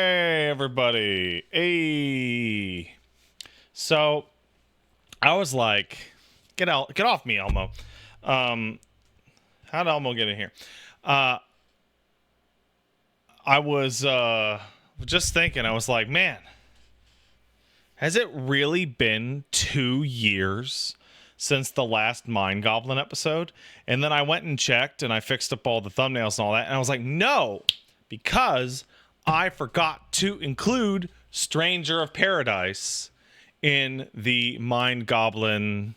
Hey, everybody. Hey. So, I was like, get off me, Elmo. Um, how'd Elmo get in here? Uh, I was just thinking, I was like, man, has it really been 2 years since the last Mind Goblin episode? And then I went and checked and I fixed up all the thumbnails and all that. And I was like, no, because I forgot to include Stranger of Paradise in the Mind Goblin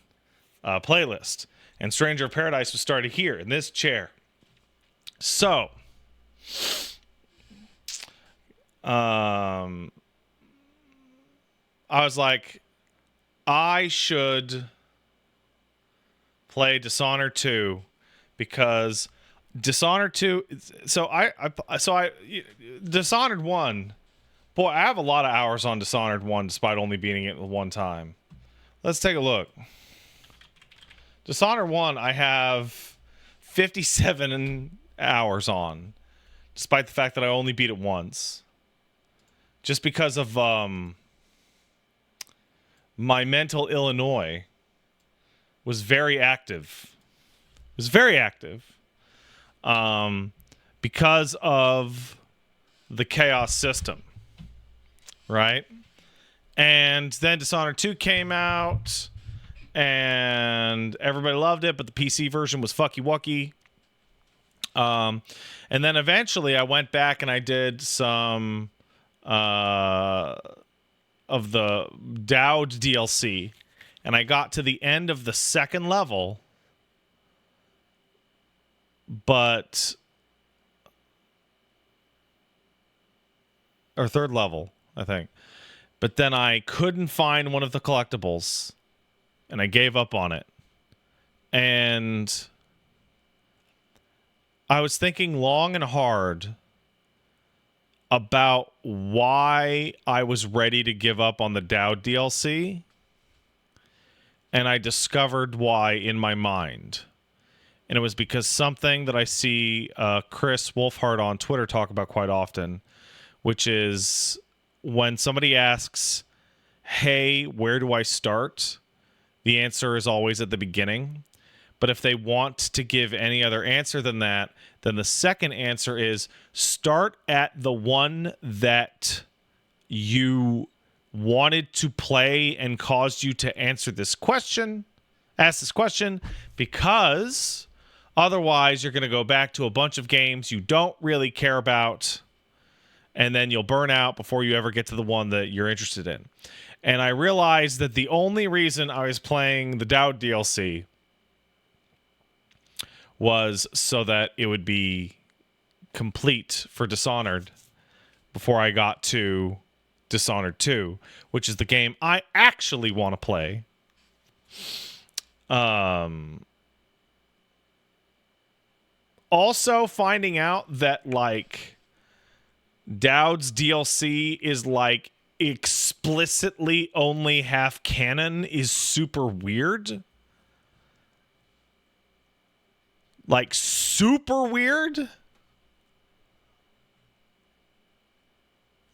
playlist. And Stranger of Paradise was started here in this chair. So, I was like, I should play Dishonored 2 because Dishonored 2 Dishonored 1. Boy, I have a lot of hours on Dishonored 1 despite only beating it one time. Let's take a look. Dishonored 1 I have 57 hours on despite the fact that I only beat it once. Just because of my mental Illinois was very active. Because of the chaos system, right? And then Dishonored 2 came out, and everybody loved it, but the PC version was fucky wucky. And then eventually I went back and I did some of the Dowd DLC, and I got to the end of the second level, or third level, I think. But then I couldn't find one of the collectibles, and I gave up on it. And I was thinking long and hard about why I was ready to give up on the Dowd DLC. And I discovered why in my mind. And it was because something that I see Chris Wolfhard on Twitter talk about quite often, which is when somebody asks, hey, where do I start? The answer is always at the beginning. But if they want to give any other answer than that, then the second answer is start at the one that you wanted to play and caused you to ask this question, because otherwise you're going to go back to a bunch of games you don't really care about, and then you'll burn out before you ever get to the one that you're interested in. And I realized that the only reason I was playing the Dowd DLC was so that it would be complete for Dishonored before I got to Dishonored 2, which is the game I actually want to play. Also finding out that, like, Dowd's DLC is, like, explicitly only half canon is super weird. Like, super weird.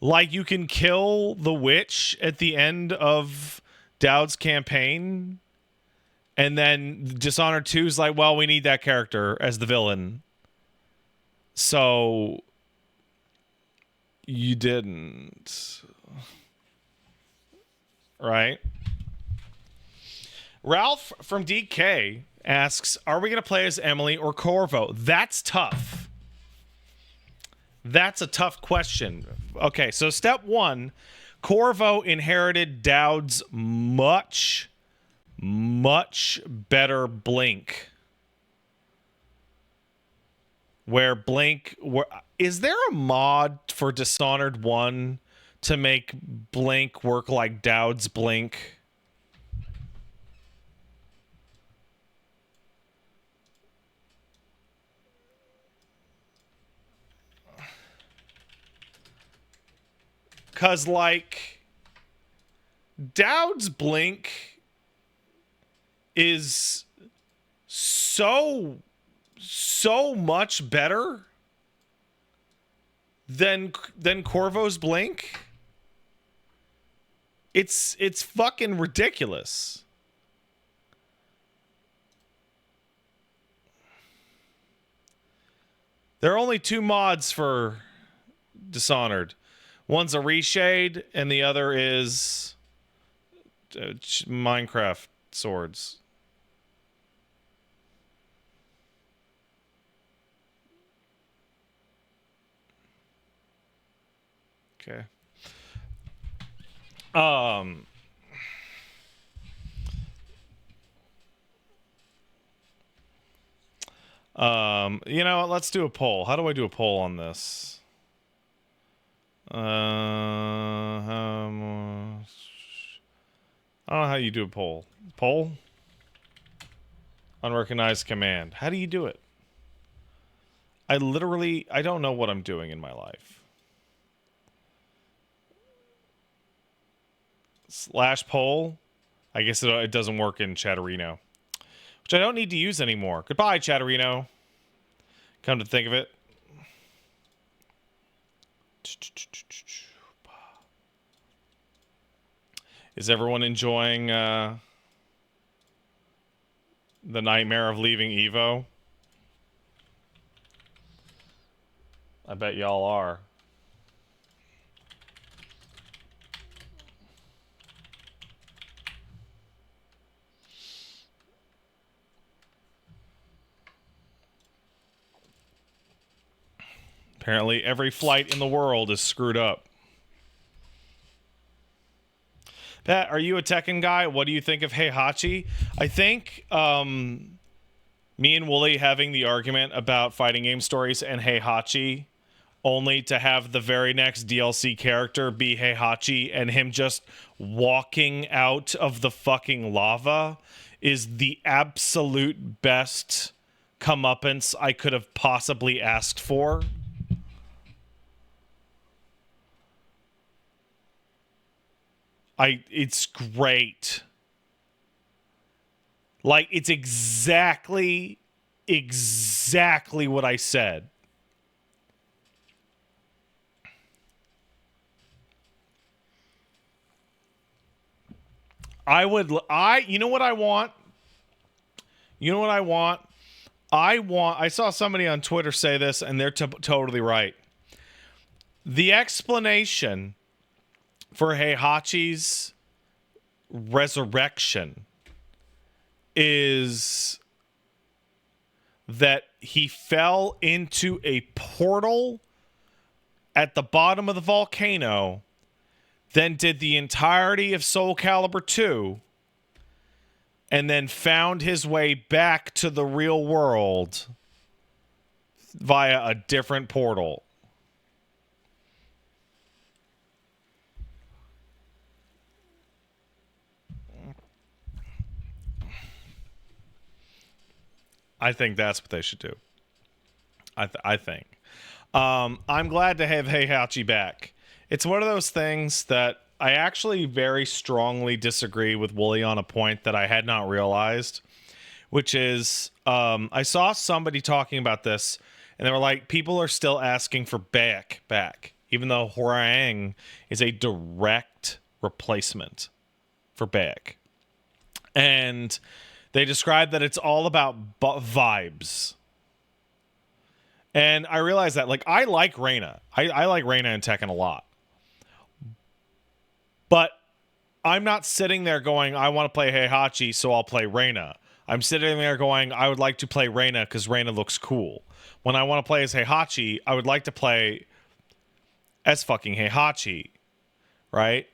Like, you can kill the witch at the end of Dowd's campaign, and then Dishonored 2 is like, well, we need that character as the villain. So, you didn't. Right? Ralph from DK asks, are we going to play as Emily or Corvo? That's tough. That's a tough question. Okay, so step one, Corvo inherited Dowd's much better Blink. Is there a mod for Dishonored 1 to make Blink work like Dowd's Blink? Because, like, Dowd's Blink is so much better than Corvo's Blink. It's fucking ridiculous. There are only 2 mods for Dishonored. One's a reshade, and the other is Minecraft swords. Okay. You know what? Let's do a poll. How do I do a poll on this? I don't know how you do a poll. Poll? Unrecognized command. How do you do it? I don't know what I'm doing in my life. / poll? I guess it doesn't work in Chatterino. Which I don't need to use anymore. Goodbye, Chatterino. Come to think of it. Is everyone enjoying the nightmare of leaving Evo? I bet y'all are. Apparently, every flight in the world is screwed up. Pat, are you a Tekken guy? What do you think of Heihachi? I think me and Wooly having the argument about fighting game stories and Heihachi, only to have the very next DLC character be Heihachi and him just walking out of the fucking lava, is the absolute best comeuppance I could have possibly asked for. It's great. Like, it's exactly what I said. You know what I want? You know what I want? I saw somebody on Twitter say this, and they're totally right. The explanation for Heihachi's resurrection is that he fell into a portal at the bottom of the volcano, then did the entirety of Soul Calibur 2, and then found his way back to the real world via a different portal. I think that's what they should do. I think. I'm glad to have Heihachi back. It's one of those things that I actually very strongly disagree with Wooly on a point that I had not realized, which is I saw somebody talking about this, and they were like, people are still asking for back, even though Hwoarang is a direct replacement for back. And they described that it's all about vibes. And I realized that, like, I like Reina. I like Reina and Tekken a lot. But I'm not sitting there going, I want to play Heihachi, so I'll play Reina. I'm sitting there going, I would like to play Reina because Reina looks cool. When I want to play as Heihachi, I would like to play as fucking Heihachi. Right?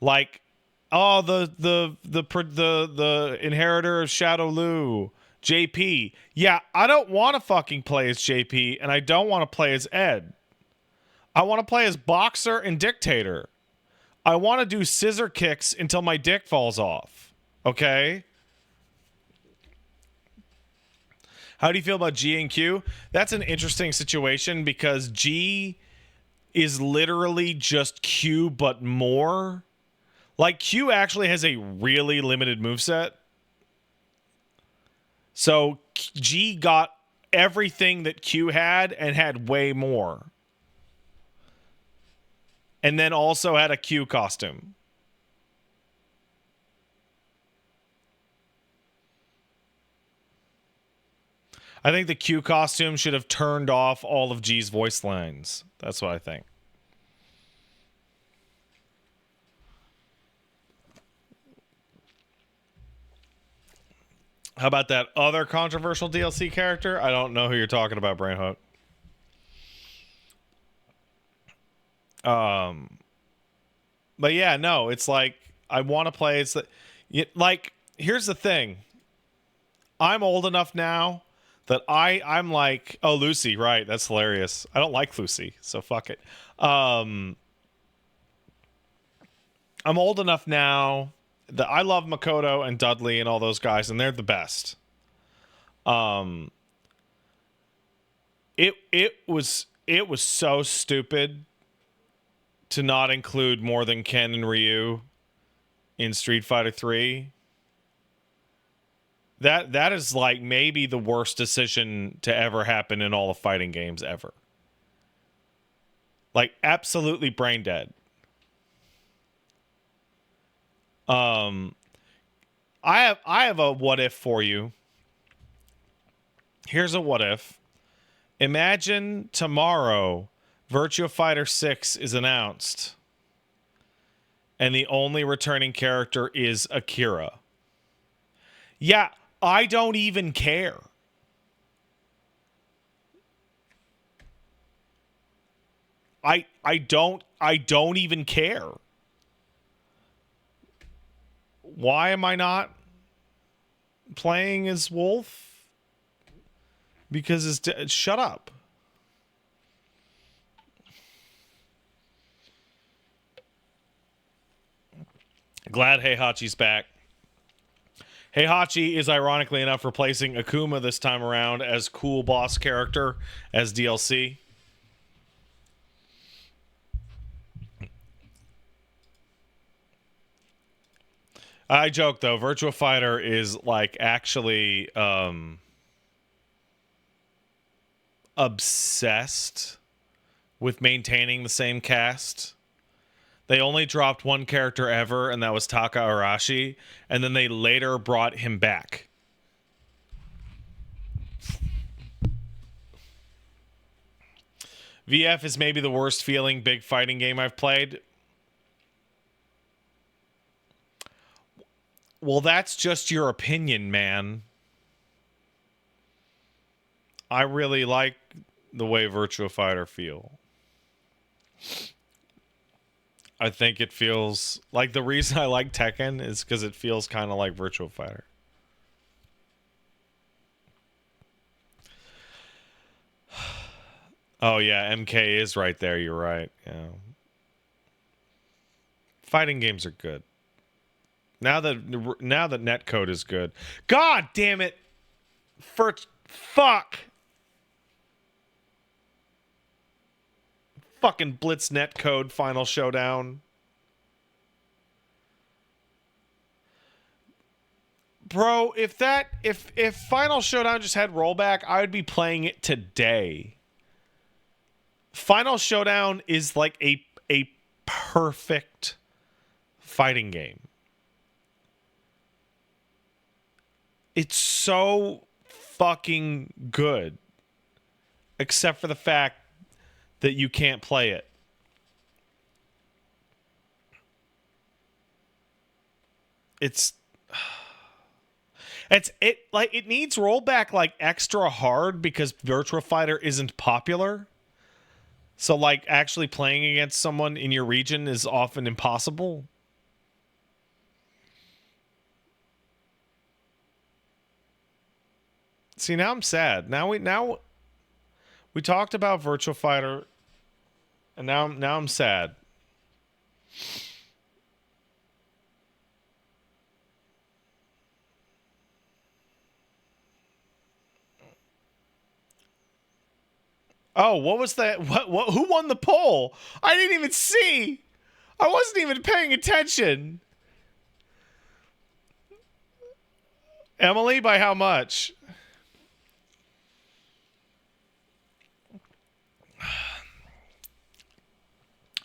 Like, oh, the inheritor of Shadow Lu, JP. Yeah, I don't want to fucking play as JP, and I don't want to play as Ed. I want to play as Boxer and Dictator. I want to do scissor kicks until my dick falls off. Okay? How do you feel about G and Q? That's an interesting situation because G is literally just Q but more. Like, Q actually has a really limited moveset. So G got everything that Q had and had way more. and then also had a Q costume. I think the Q costume should have turned off all of G's voice lines. That's what I think. How about that other controversial DLC character? I don't know who you're talking about, Brainhook. But yeah, no, it's like I want to play. It's like here's the thing. I'm old enough now that I'm like, oh, Lucy, right? That's hilarious. I don't like Lucy, so fuck it. I'm old enough now that I love Makoto and Dudley and all those guys, and they're the best. It was so stupid to not include more than Ken and Ryu in Street Fighter 3. That is like maybe the worst decision to ever happen in all the fighting games ever. Like absolutely brain dead. I have a what if for you. Here's a what if. Imagine tomorrow Virtua Fighter 6 is announced and the only returning character is Akira. Yeah, I don't even care. I don't even care. Why am I not playing as Wolf? Because shut up. Glad Heihachi's back. Heihachi is ironically enough replacing Akuma this time around as cool boss character as DLC. I joke though, Virtua Fighter is like actually obsessed with maintaining the same cast. They only dropped one character ever, and that was Taka Arashi, and then they later brought him back. VF is maybe the worst feeling big fighting game I've played. Well, that's just your opinion, man. I really like the way Virtua Fighter feel. I think it feels like the reason I like Tekken is because it feels kind of like Virtua Fighter. Oh yeah, MK is right there. You're right. Yeah. Fighting games are good. Now that netcode is good. God damn it! Fuck. Fucking Blitz netcode final showdown. Bro, if Final Showdown just had rollback, I would be playing it today. Final Showdown is like a perfect fighting game. It's so fucking good. Except for the fact that you can't play it. It needs rollback like extra hard because Virtua Fighter isn't popular. So like actually playing against someone in your region is often impossible. See, now I'm sad. Now we talked about Virtua Fighter and now I'm sad. Oh, what was that? What who won the poll? I didn't even see. I wasn't even paying attention. Emily, by how much?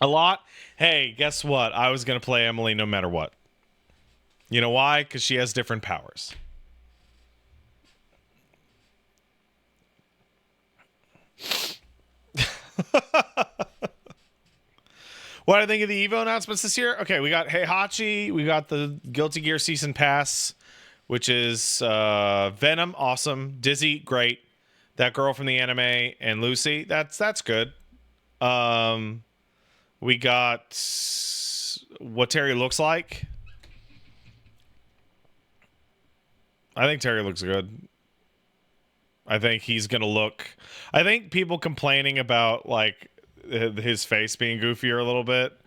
A lot. Hey, guess what? I was going to play Emily no matter what. You know why? Because she has different powers. What do I think of the Evo announcements this year? Okay, we got Heihachi. We got the Guilty Gear Season Pass, which is Venom, awesome. Dizzy, great. That girl from the anime and Lucy, that's good. We got what Terry looks like. I think Terry looks good. I think he's gonna look. I think people complaining about like his face being goofier a little bit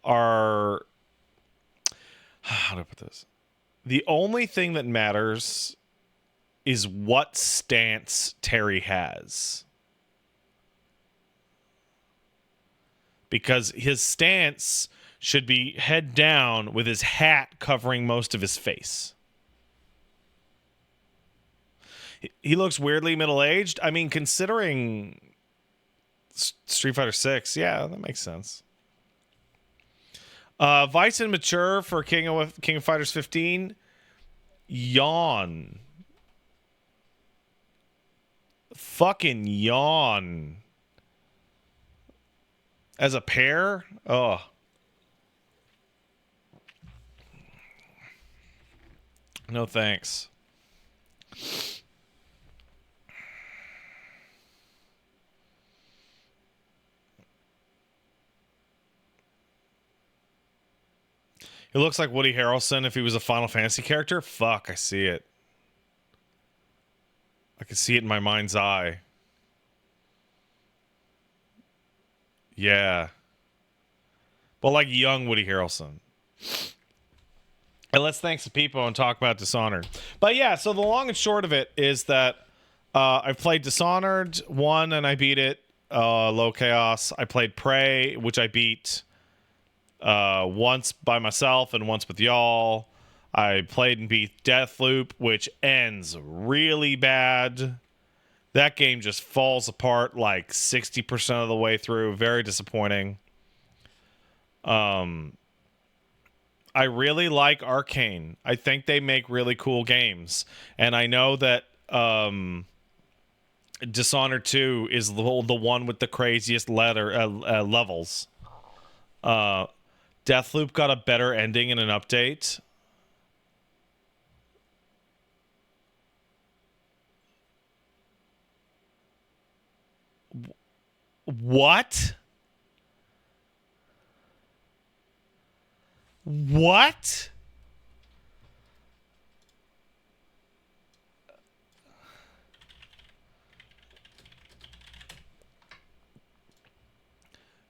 are how do I put this? The only thing that matters is what stance Terry has. Because his stance should be head down with his hat covering most of his face. He looks weirdly middle-aged. I mean, considering Street Fighter 6, yeah, that makes sense. Vice and Mature for King of Fighters 15. Yawn. Fucking yawn. As a pair? Oh. No thanks. He looks like Woody Harrelson if he was a Final Fantasy character. Fuck, I see it. I can see it in my mind's eye. Yeah. But like young Woody Harrelson. And let's thank some people and talk about Dishonored. But yeah, so the long and short of it is that I've played Dishonored 1 and I beat it. Low Chaos. I played Prey, which I beat once by myself and once with y'all. I played and beat Deathloop, which ends really bad. That game just falls apart like 60% of the way through. Very disappointing. I really like Arcane. I think they make really cool games. And I know that Dishonored 2 is the one with the craziest levels. Deathloop got a better ending in an update. What? What?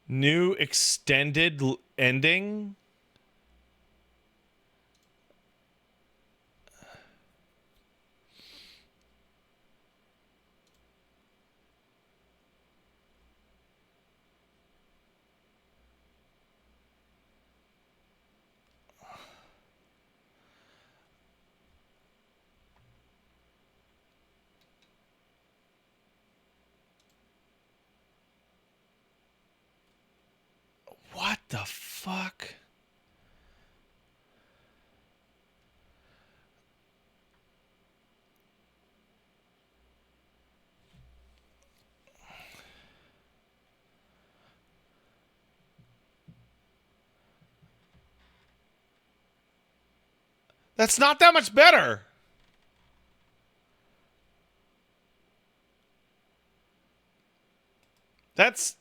New extended ending? What the fuck? That's not that much better. That's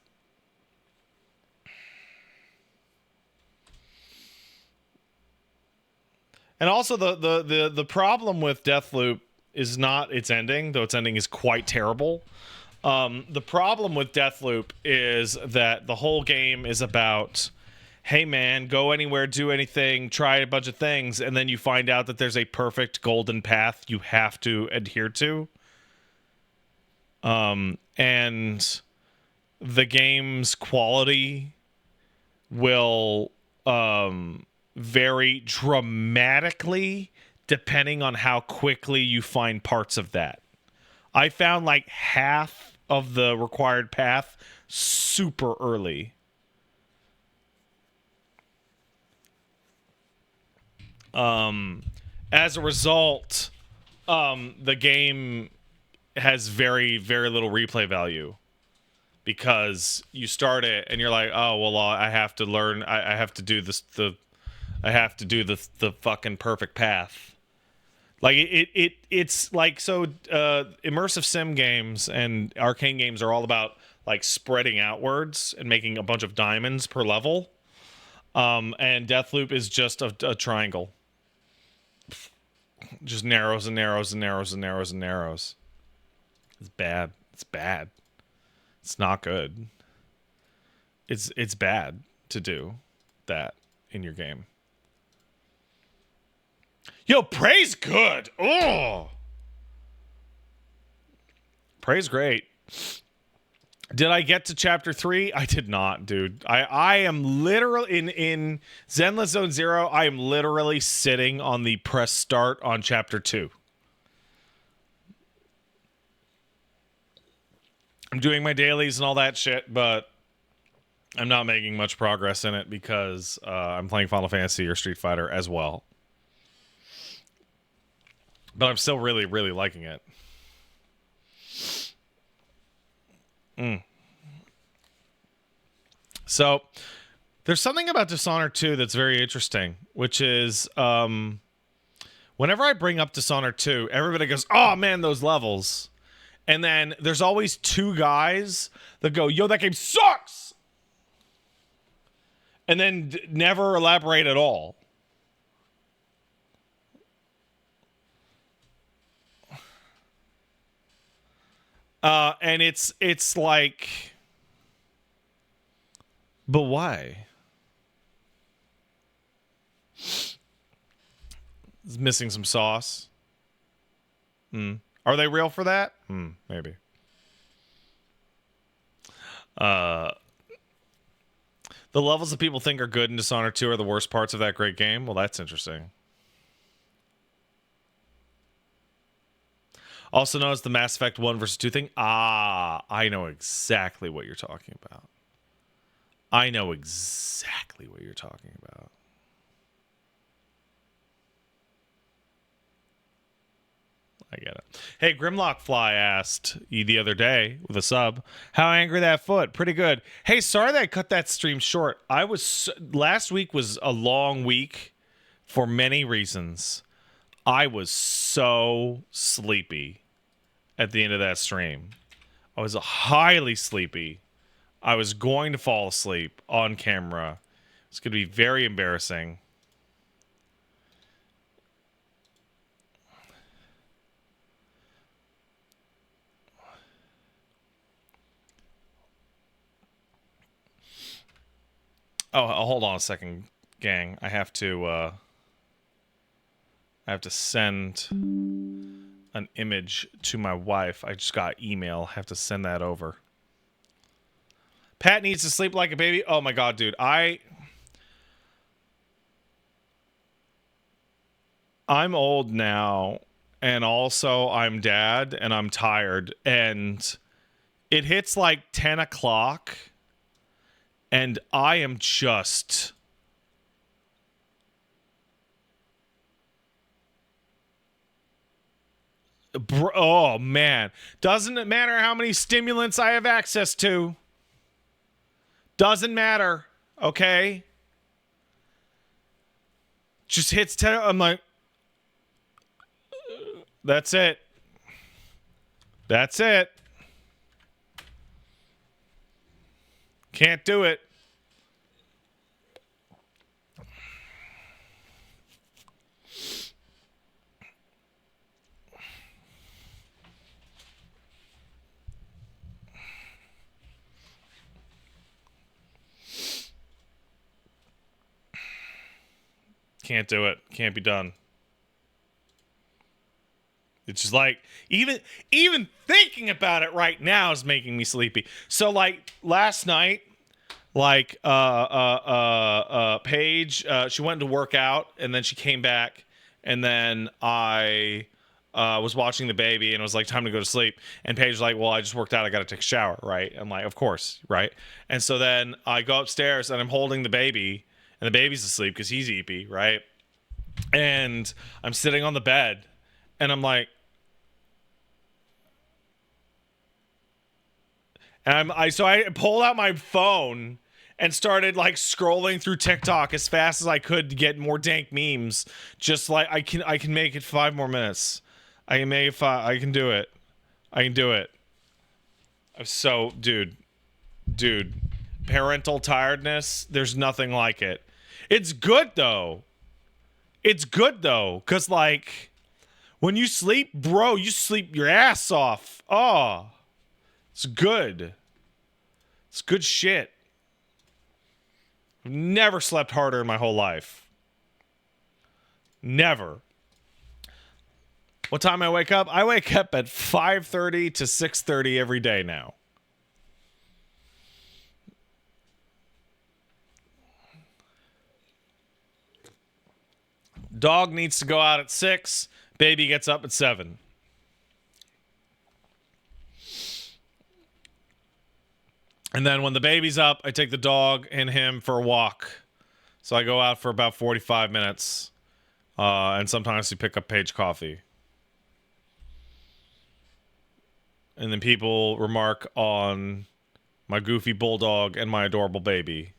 and also the problem with Deathloop is not its ending, though its ending is quite terrible. The problem with Deathloop is that the whole game is about, hey man, go anywhere, do anything, try a bunch of things, and then you find out that there's a perfect golden path you have to adhere to. And the game's quality will vary dramatically depending on how quickly you find parts of that. I found like half of the required path super early. As a result, the game has very, very little replay value because you start it and you're like, oh well, I have to learn. I have to do this. I have to do the fucking perfect path. Like it's like so. Immersive sim games and arcade games are all about like spreading outwards and making a bunch of diamonds per level. And Deathloop is just a triangle. Just narrows and narrows and narrows and narrows and narrows. It's bad. It's bad. It's not good. It's bad to do that in your game. Yo, Prey's good. Oh, Prey's great. Did I get to chapter 3? I did not, dude. I am literally in Zenless Zone Zero. I am literally sitting on the press start on chapter 2. I'm doing my dailies and all that shit, but I'm not making much progress in it because I'm playing Final Fantasy or Street Fighter as well. But I'm still really, really liking it. So, there's something about Dishonored 2 that's very interesting, which is whenever I bring up Dishonored 2, everybody goes, oh man, those levels. And then there's always two guys that go, yo, that game sucks! And then never elaborate at all. And it's like, but why? It's missing some sauce. Are they real for that? Maybe. The levels that people think are good in Dishonored 2 are the worst parts of that great game. Well, that's interesting. Also known as the Mass Effect 1 versus 2 thing. Ah, I know exactly what you're talking about. I know exactly what you're talking about. I get it. Hey, Grimlockfly asked you the other day with a sub, how angry that foot? Pretty good. Hey, sorry that I cut that stream short. Last week was a long week for many reasons. I was so sleepy at the end of that stream. I was highly sleepy. I was going to fall asleep on camera. It's going to be very embarrassing. Oh, hold on a second, gang. I have to send an image to my wife. I just got email. I have to send that over. Pat needs to sleep like a baby. Oh my god, dude. I'm old now, and also I'm dad, and I'm tired, and it hits like 10 o'clock, and I am just... Oh, man. Doesn't it matter how many stimulants I have access to? Doesn't matter, okay? Just hits 10. I'm like, that's it. That's it. Can't do it. Can't do it. Can't be done. It's just like even thinking about it right now is making me sleepy. So like last night, like Paige, she went to work out and then she came back and then I was watching the baby and it was like time to go to sleep. And Paige was like, well, I just worked out. I got to take a shower, right? I'm like, of course, right? And so then I go upstairs and I'm holding the baby and the baby's asleep because he's eepy, right? And I'm sitting on the bed, and I'm like, and so I pulled out my phone and started like scrolling through TikTok as fast as I could to get more dank memes. Just like I can make it 5 more minutes. I can make it 5. I can do it. I can do it. So, dude, parental tiredness. There's nothing like it. It's good though. It's good though, cause like when you sleep, bro, you sleep your ass off. Oh, it's good. It's good shit. I've never slept harder in my whole life. Never. What time I wake up? I wake up at 5:30 to 6:30 every day now. Dog needs to go out at 6. Baby gets up at 7. And then when the baby's up, I take the dog and him for a walk. So I go out for about 45 minutes. And sometimes we pick up Paige coffee. And then people remark on my goofy bulldog and my adorable baby.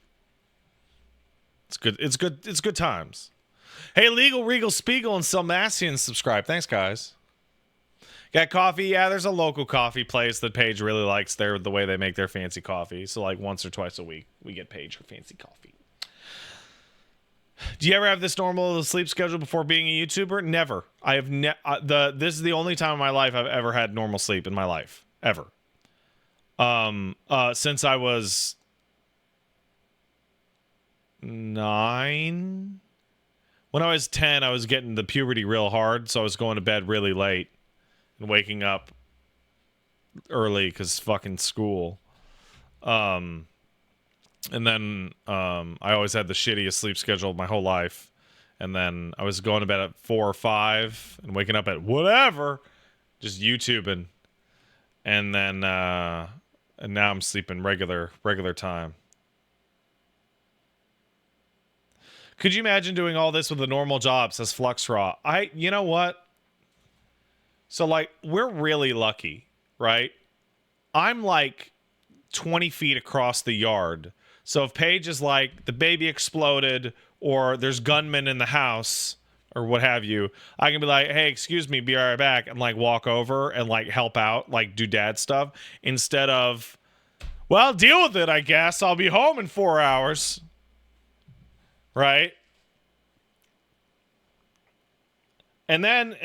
It's good. It's good. It's good times. Hey, Legal Regal Spiegel and Selmassian subscribe. Thanks, guys. Got coffee? Yeah, there's a local coffee place that Paige really likes the way they make their fancy coffee. So like once or twice a week, we get Paige her fancy coffee. Do you ever have this normal sleep schedule before being a YouTuber? Never. I have this is the only time in my life I've ever had normal sleep in my life. Ever. Since I was 9. When I was 10, I was getting the puberty real hard, so I was going to bed really late and waking up early because fucking school. And then I always had the shittiest sleep schedule my whole life. And then I was going to bed at 4 or 5 and waking up at whatever, just YouTubing. And then and now I'm sleeping regular time. Could you imagine doing all this with a normal job, says Fluxraw? You know what? So, like, we're really lucky, right? I'm, like, 20 feet across the yard. So if Paige is like, the baby exploded, or there's gunmen in the house, or what have you, I can be like, hey, excuse me, be right back, and, like, walk over and, like, help out, like, do dad stuff, instead of, well, deal with it, I guess. I'll be home in 4 hours. Right? And then,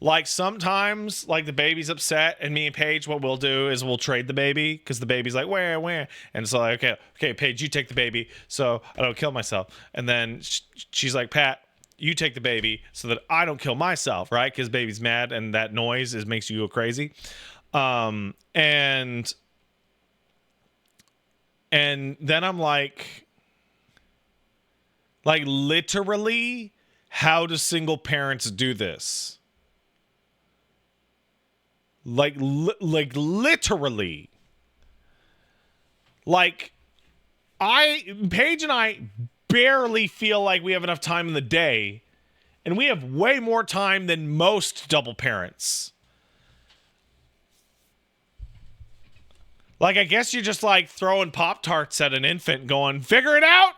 like, sometimes, like, the baby's upset, and me and Paige, what we'll do is we'll trade the baby, because the baby's like, where? And so, like, okay, Paige, you take the baby, so I don't kill myself. And then she's like, Pat, you take the baby, so that I don't kill myself, right? Because baby's mad, and that noise makes you go crazy. And then I'm like literally, how do single parents do this? Like literally. Like, Paige and I barely feel like we have enough time in the day, and we have way more time than most double parents. Like, I guess you're just, like, throwing Pop-Tarts at an infant going, figure it out!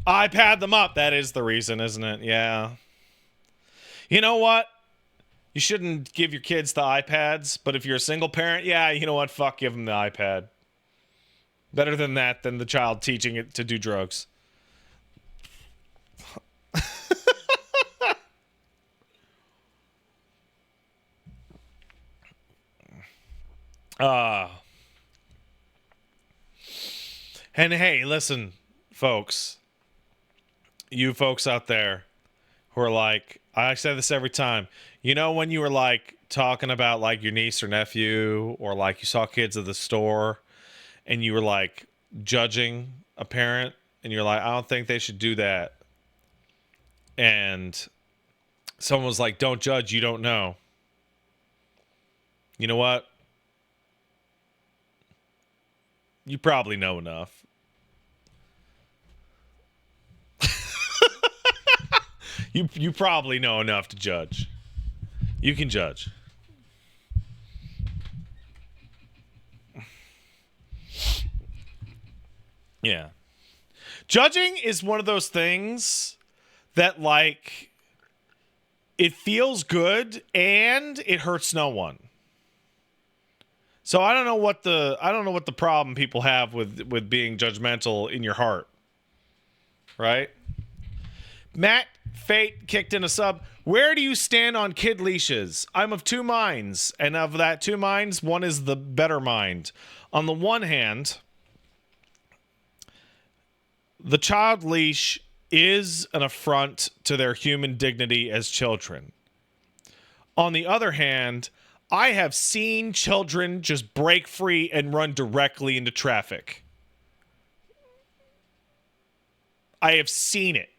iPad them up. That is the reason, isn't it? Yeah. You know what? You shouldn't give your kids the iPads, but if you're a single parent, yeah, you know what? Fuck, give them the iPad. Better than that, than the child teaching it to do drugs. And hey, listen, folks. You folks out there who are like, I say this every time. You know when you were like talking about like your niece or nephew, or like you saw kids at the store and you were like judging a parent and you're like, I don't think they should do that. And someone was like, don't judge, you don't know. You know what? You probably know enough. You probably know enough to judge. You can judge. Yeah. Judging is one of those things that, like, it feels good and it hurts no one. So I don't know what the problem people have with being judgmental in your heart. Right? Matt Fate kicked in a sub. Where do you stand on kid leashes? I'm of two minds, and of that two minds, one is the better mind. On the one hand, the child leash is an affront to their human dignity as children. On the other hand, I have seen children just break free and run directly into traffic. I have seen it.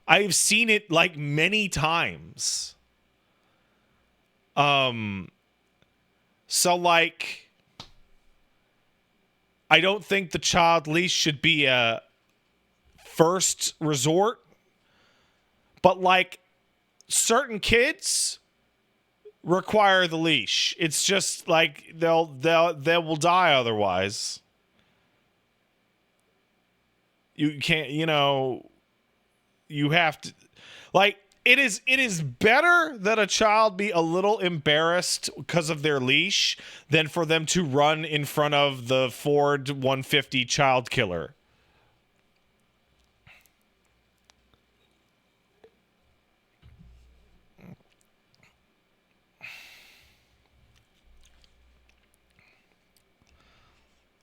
I've seen it like many times. So like, I don't think the child leash should be a first resort, but like certain kids require the leash. It's just like they will die otherwise. You can't, you have to, like, it is better that a child be a little embarrassed because of their leash than for them to run in front of the Ford 150 child killer.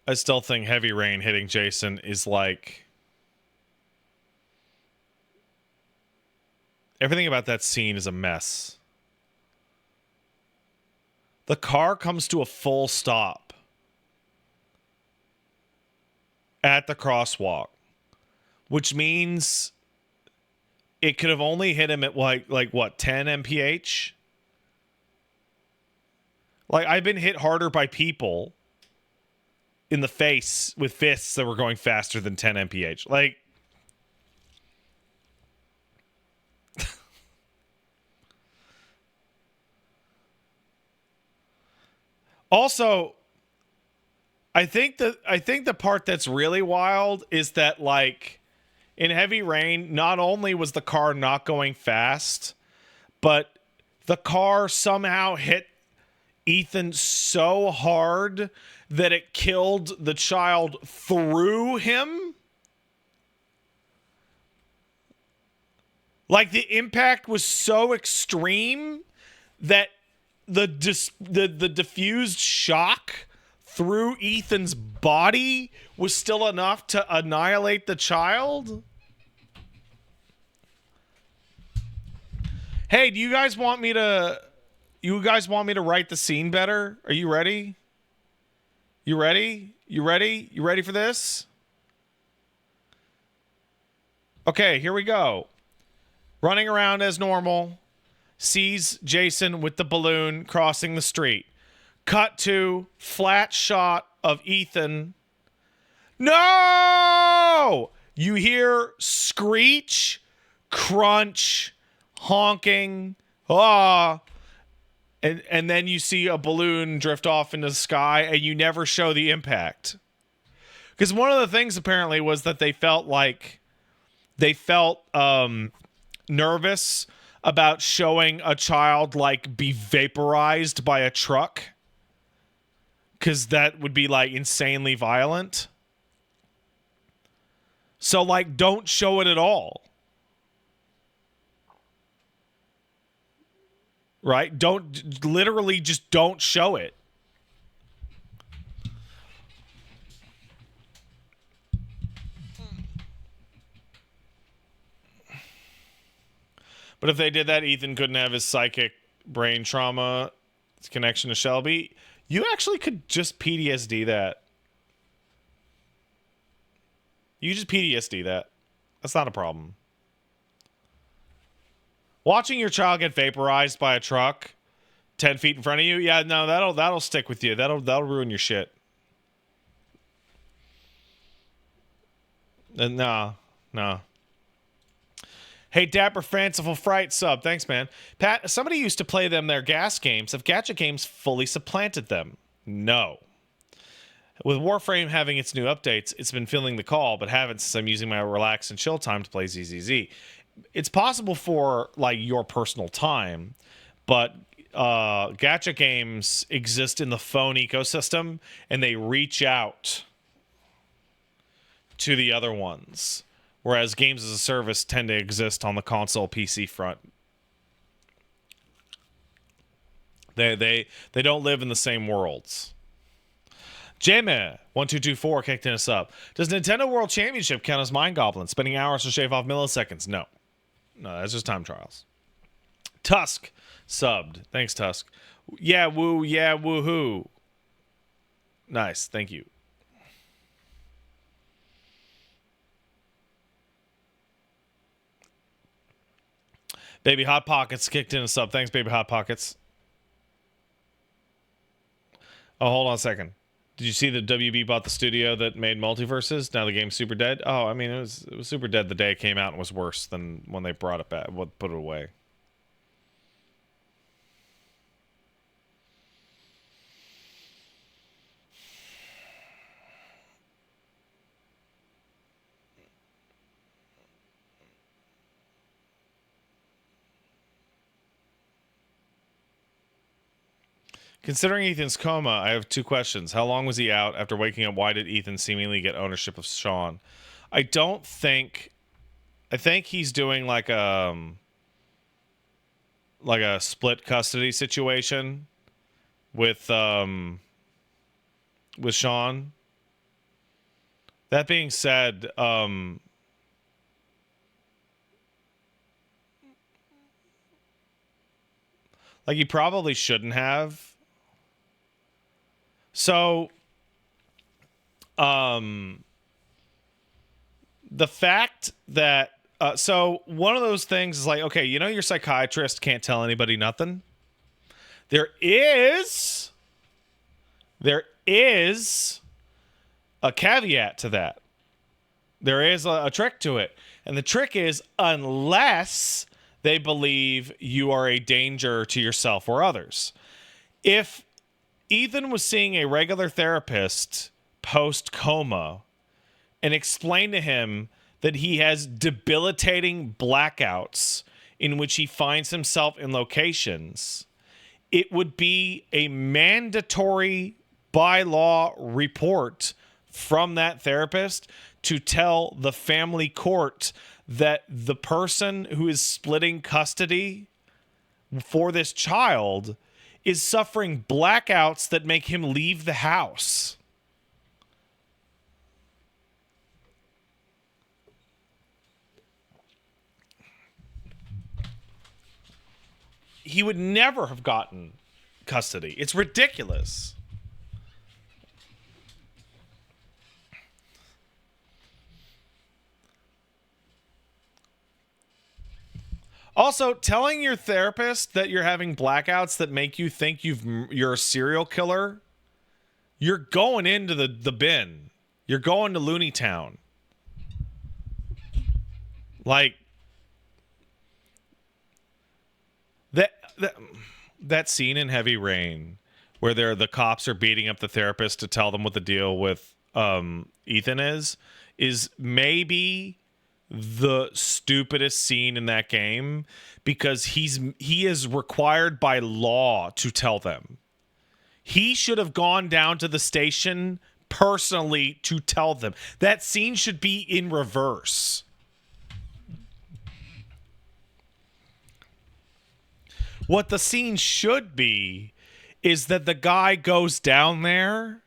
I still think Heavy Rain hitting Jason is like, everything about that scene is a mess. The car comes to a full stop at the crosswalk, which means it could have only hit him at like what, 10 mph? Like, I've been hit harder by people in the face with fists that were going faster than 10 mph. Like, also, I think the part that's really wild is that, like, in Heavy Rain, not only was the car not going fast, but the car somehow hit Ethan so hard that it killed the child through him. Like, the impact was so extreme that the diffused shock through Ethan's body was still enough to annihilate the child. Hey, do you guys want me to write the scene better? Are you ready? You ready? You ready? You ready for this? Okay, here we go. Running around as normal, sees Jason with the balloon crossing the street. Cut to flat shot of Ethan. No! You hear screech, crunch, honking, and then you see a balloon drift off into the sky, and you never show the impact. Because one of the things apparently was that they felt nervous about showing a child like be vaporized by a truck, because that would be like insanely violent. So like, don't show it at all. Right? Literally just don't show it. But if they did that, Ethan couldn't have his psychic brain trauma connection to Shelby. You actually could just PTSD that. You just PTSD that. That's not a problem. Watching your child get vaporized by a truck 10 feet in front of you, yeah, no, that'll stick with you. That'll ruin your shit. No, no. Hey, Dapper Fanciful Fright sub. Thanks, man. Pat, somebody used to play them their gas games. Have gacha games fully supplanted them? No. With Warframe having its new updates, it's been feeling the call, but haven't since I'm using my relax and chill time to play ZZZ. It's possible for, like, your personal time, but gacha games exist in the phone ecosystem, and they reach out to the other ones, whereas games as a service tend to exist on the console PC front. They don't live in the same worlds. Jamie1224 kicked in us up. Does Nintendo World Championship count as Mind Goblin? Spending hours to shave off milliseconds? No. No, that's just time trials. Tusk subbed. Thanks, Tusk. Yeah, woo, yeah, woohoo. Nice, thank you. Baby Hot Pockets kicked in a sub. Thanks, Baby Hot Pockets. Oh, hold on a second. Did you see that WB bought the studio that made Multiverses? Now the game's super dead? Oh, I mean, it was super dead the day it came out and was worse than when they brought it back, put it away. Considering Ethan's coma, I have two questions. How long was he out? After waking up, why did Ethan seemingly get ownership of Sean? I think he's doing like a split custody situation with Sean. That being said, like he probably shouldn't have. So, the fact that so one of those things is like, okay, you know, your psychiatrist can't tell anybody nothing. There is a caveat to that. There is a trick to it, and the trick is unless they believe you are a danger to yourself or others. If Ethan was seeing a regular therapist post-coma and explained to him that he has debilitating blackouts in which he finds himself in locations, it would be a mandatory by law report from that therapist to tell the family court that the person who is splitting custody for this child is suffering blackouts that make him leave the house. He would never have gotten custody. It's ridiculous. Also, telling your therapist that you're having blackouts that make you think you're a serial killer, you're going into the bin. You're going to Looney Town. Like that scene in Heavy Rain where the cops are beating up the therapist to tell them what the deal with Ethan is maybe the stupidest scene in that game, because he is required by law to tell them. He should have gone down to the station personally to tell them. That scene should be in reverse. What the scene should be is that the guy goes down there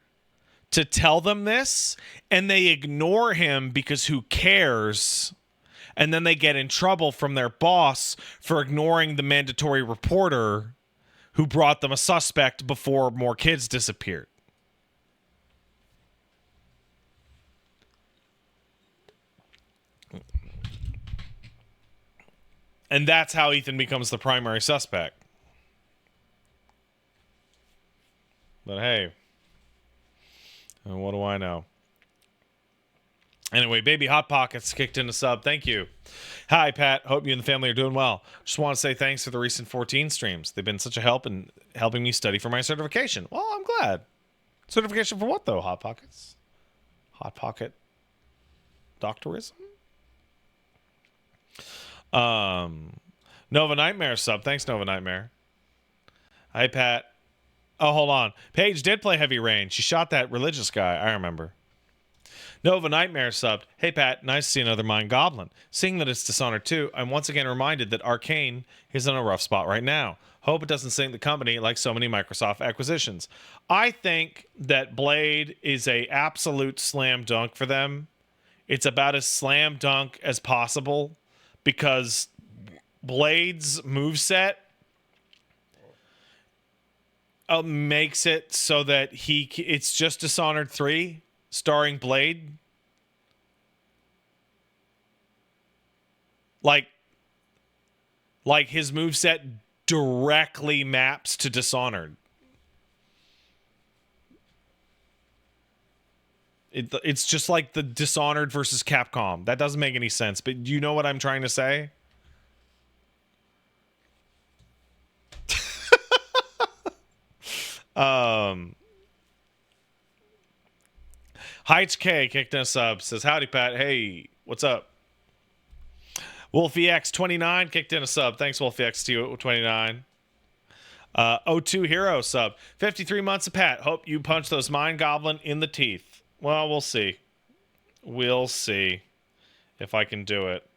to tell them this, and they ignore him because who cares? And then they get in trouble from their boss for ignoring the mandatory reporter who brought them a suspect before more kids disappeared. And that's how Ethan becomes the primary suspect. But hey, what do I know? Anyway, Baby Hot Pockets kicked in a sub. Thank you. Hi, Pat. Hope you and the family are doing well. Just want to say thanks for the recent 14 streams. They've been such a help in helping me study for my certification. Well, I'm glad. Certification for what, though, Hot Pockets? Hot Pocket doctorism? Nova Nightmare sub. Thanks, Nova Nightmare. Hi, Pat. Oh, hold on. Paige did play Heavy Rain. She shot that religious guy. I remember. Nova Nightmare subbed. Hey, Pat. Nice to see another Mind Goblin. Seeing that it's Dishonored 2, I'm once again reminded that Arcane is in a rough spot right now. Hope it doesn't sink the company like so many Microsoft acquisitions. I think that Blade is a absolute slam dunk for them. It's about as slam dunk as possible because Blade's moveset makes it so that it's just Dishonored 3 starring Blade. Like his moveset directly maps to Dishonored. It's just like the Dishonored versus Capcom. That doesn't make any sense, but you know what I'm trying to say? Heights K kicked us up. Says, howdy, Pat. Hey, what's up? WolfieX29 kicked in a sub. Thanks, WolfieX29. O2 Hero sub. 53 months of Pat. Hope you punch those Mind Goblin in the teeth. Well, we'll see. We'll see if I can do it.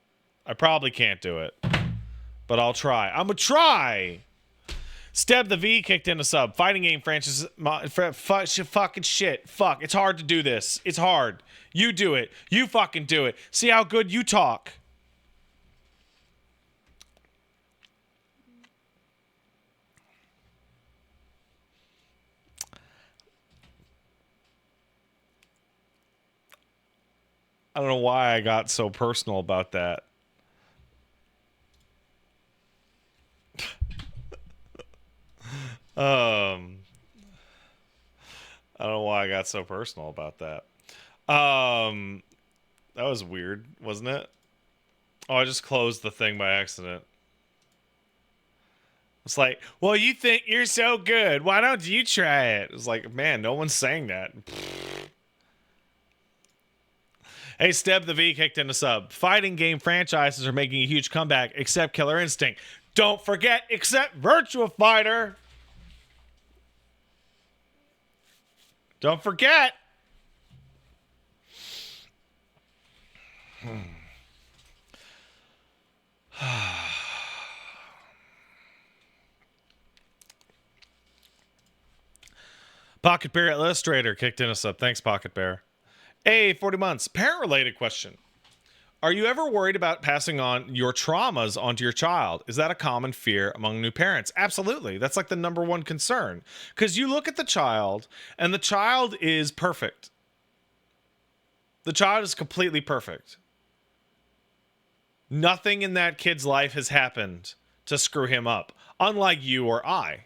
I probably can't do it, but I'll try. I'm gonna try. Steb the V kicked in a sub. Fighting game franchise. Fucking shit. Fuck. It's hard to do this. It's hard. You do it. You fucking do it. See how good you talk. I don't know why I got so personal about that. I don't know why I got so personal about that. That was weird, wasn't it? Oh, I just closed the thing by accident. It's like, well, you think you're so good. Why don't you try it? It's like, man, no one's saying that. Hey, Steb the V kicked in a sub. Fighting game franchises are making a huge comeback, except Killer Instinct. Don't forget, except Virtua Fighter. Don't forget. Pocket Bear Illustrator kicked in a sub. Thanks, Pocket Bear. Hey, 40 months. Parent-related question. Are you ever worried about passing on your traumas onto your child? Is that a common fear among new parents? Absolutely. That's like the number one concern. Because you look at the child, and the child is perfect. The child is completely perfect. Nothing in that kid's life has happened to screw him up. Unlike you or I.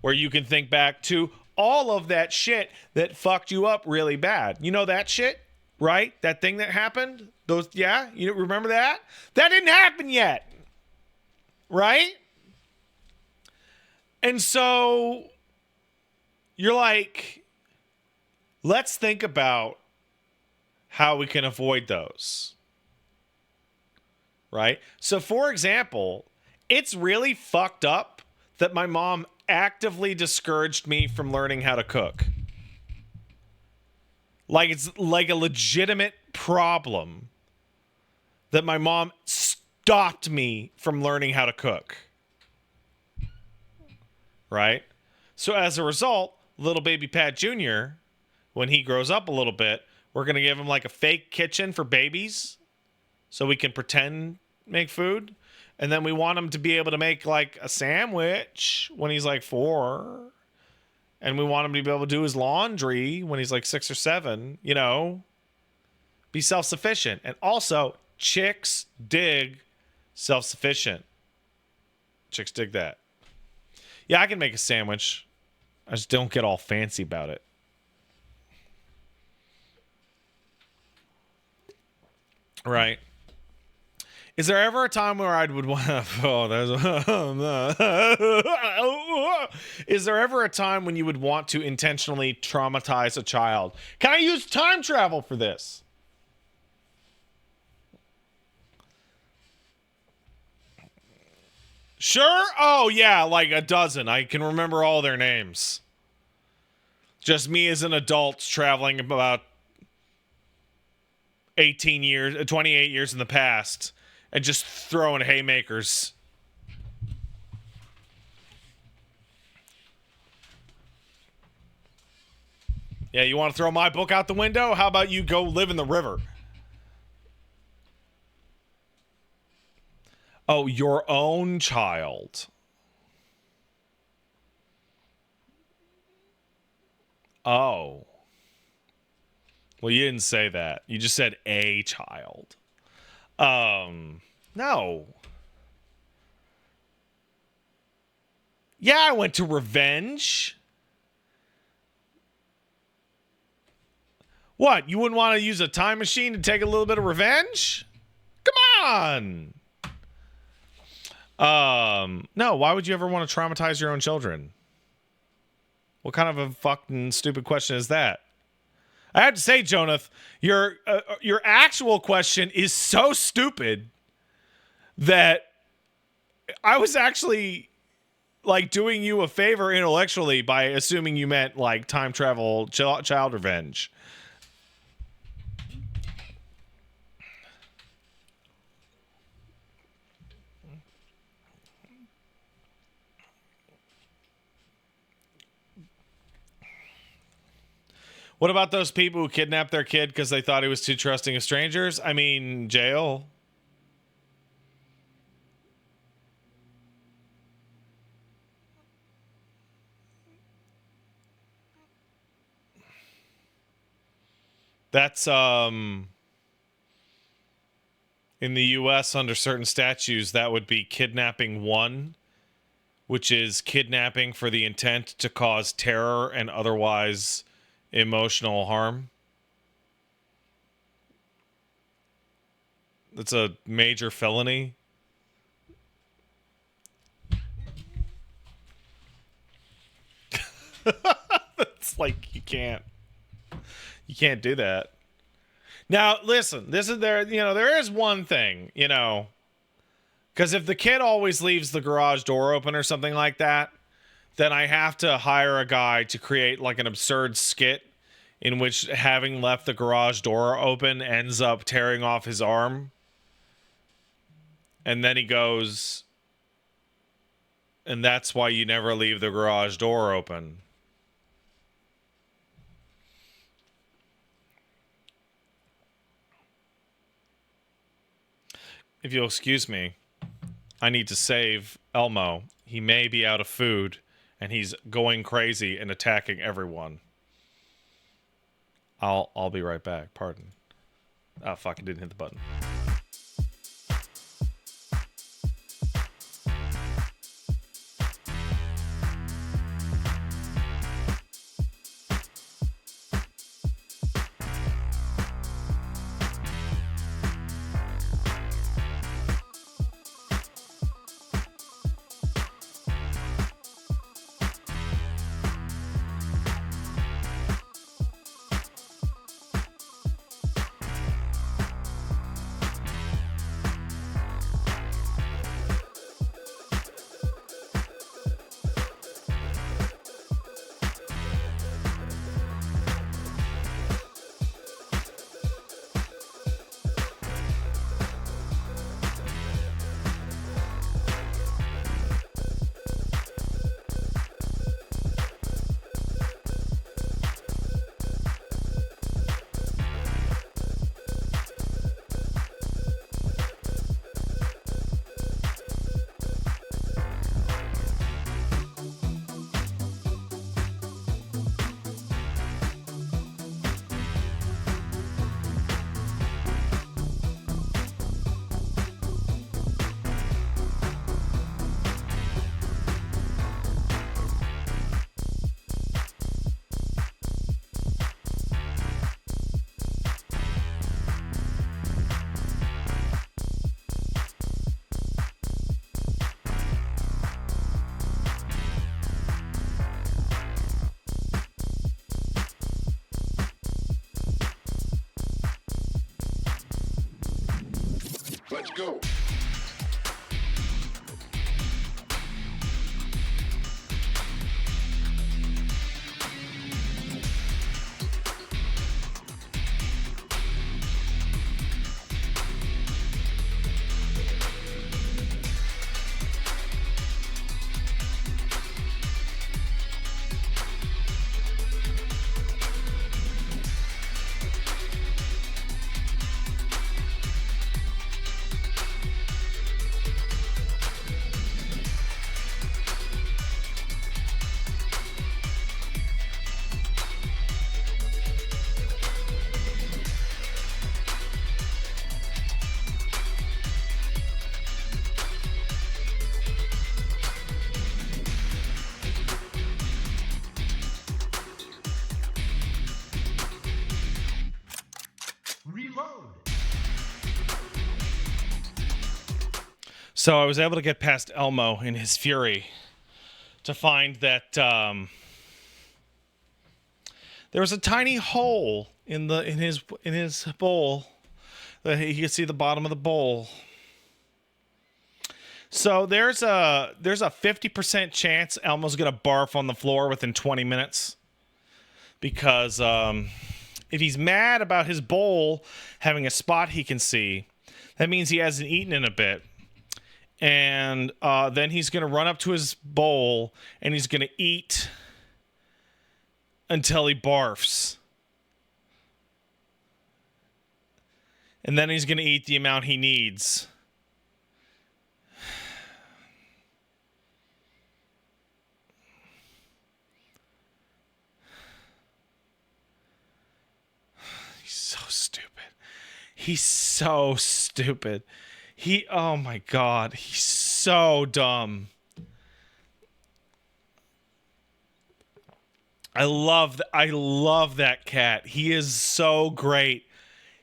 Where you can think back to all of that shit that fucked you up really bad. You know that shit? Right? That thing that happened? Those, yeah? You remember that? That didn't happen yet. Right? And so you're like, let's think about how we can avoid those. Right? So for example, it's really fucked up that my mom actively discouraged me from learning how to cook. Like it's like a legitimate problem that my mom stopped me from learning how to cook. Right? So as a result, little baby Pat Jr., when he grows up a little bit, we're going to give him like a fake kitchen for babies so we can pretend make food. And then we want him to be able to make like a sandwich when he's like 4. And we want him to be able to do his laundry when he's like 6 or 7, you know, be self-sufficient. And also, chicks dig Self-sufficient. Chicks dig that. Yeah, I can make a sandwich. I just don't get all fancy about it. Right. Is there ever a time where I would want to... Oh, there's... Is there ever a time when you would want to intentionally traumatize a child? Can I use time travel for this? Sure? Oh, yeah, like a dozen. I can remember all their names. Just me as an adult traveling about 28 years in the past and just throwing haymakers. Yeah, you want to throw my book out the window? How about you go live in the river? Oh, your own child. Oh. Well, you didn't say that. You just said a child. No. Yeah, I went to revenge. What? You wouldn't want to use a time machine to take a little bit of revenge? Come on. No, why would you ever want to traumatize your own children? What kind of a fucking stupid question is that? I have to say, Jonath, your actual question is so stupid that I was actually like doing you a favor intellectually by assuming you meant like time travel child revenge. What about those people who kidnapped their kid because they thought he was too trusting of strangers? I mean, jail. That's in the US under certain statutes that would be kidnapping 1, which is kidnapping for the intent to cause terror and otherwise emotional harm. That's a major felony. It's like you can't do that. Now, listen, there is one thing, because if the kid always leaves the garage door open or something like that, then I have to hire a guy to create like an absurd skit in which having left the garage door open ends up tearing off his arm. And then he goes, and that's why you never leave the garage door open. If you'll excuse me, I need to save Elmo. He may be out of food, and he's going crazy and attacking everyone. I'll be right back. Pardon. Oh, fuck, I didn't hit the button. Let's go. So I was able to get past Elmo in his fury to find that there was a tiny hole in his bowl that he could see the bottom of the bowl. So there's a 50% chance Elmo's gonna barf on the floor within 20 minutes because if he's mad about his bowl having a spot he can see, that means he hasn't eaten in a bit. And then he's going to run up to his bowl and he's going to eat until he barfs. And then he's going to eat the amount he needs. He's so stupid. He's so stupid. Oh my God, he's so dumb. I love that cat. He is so great.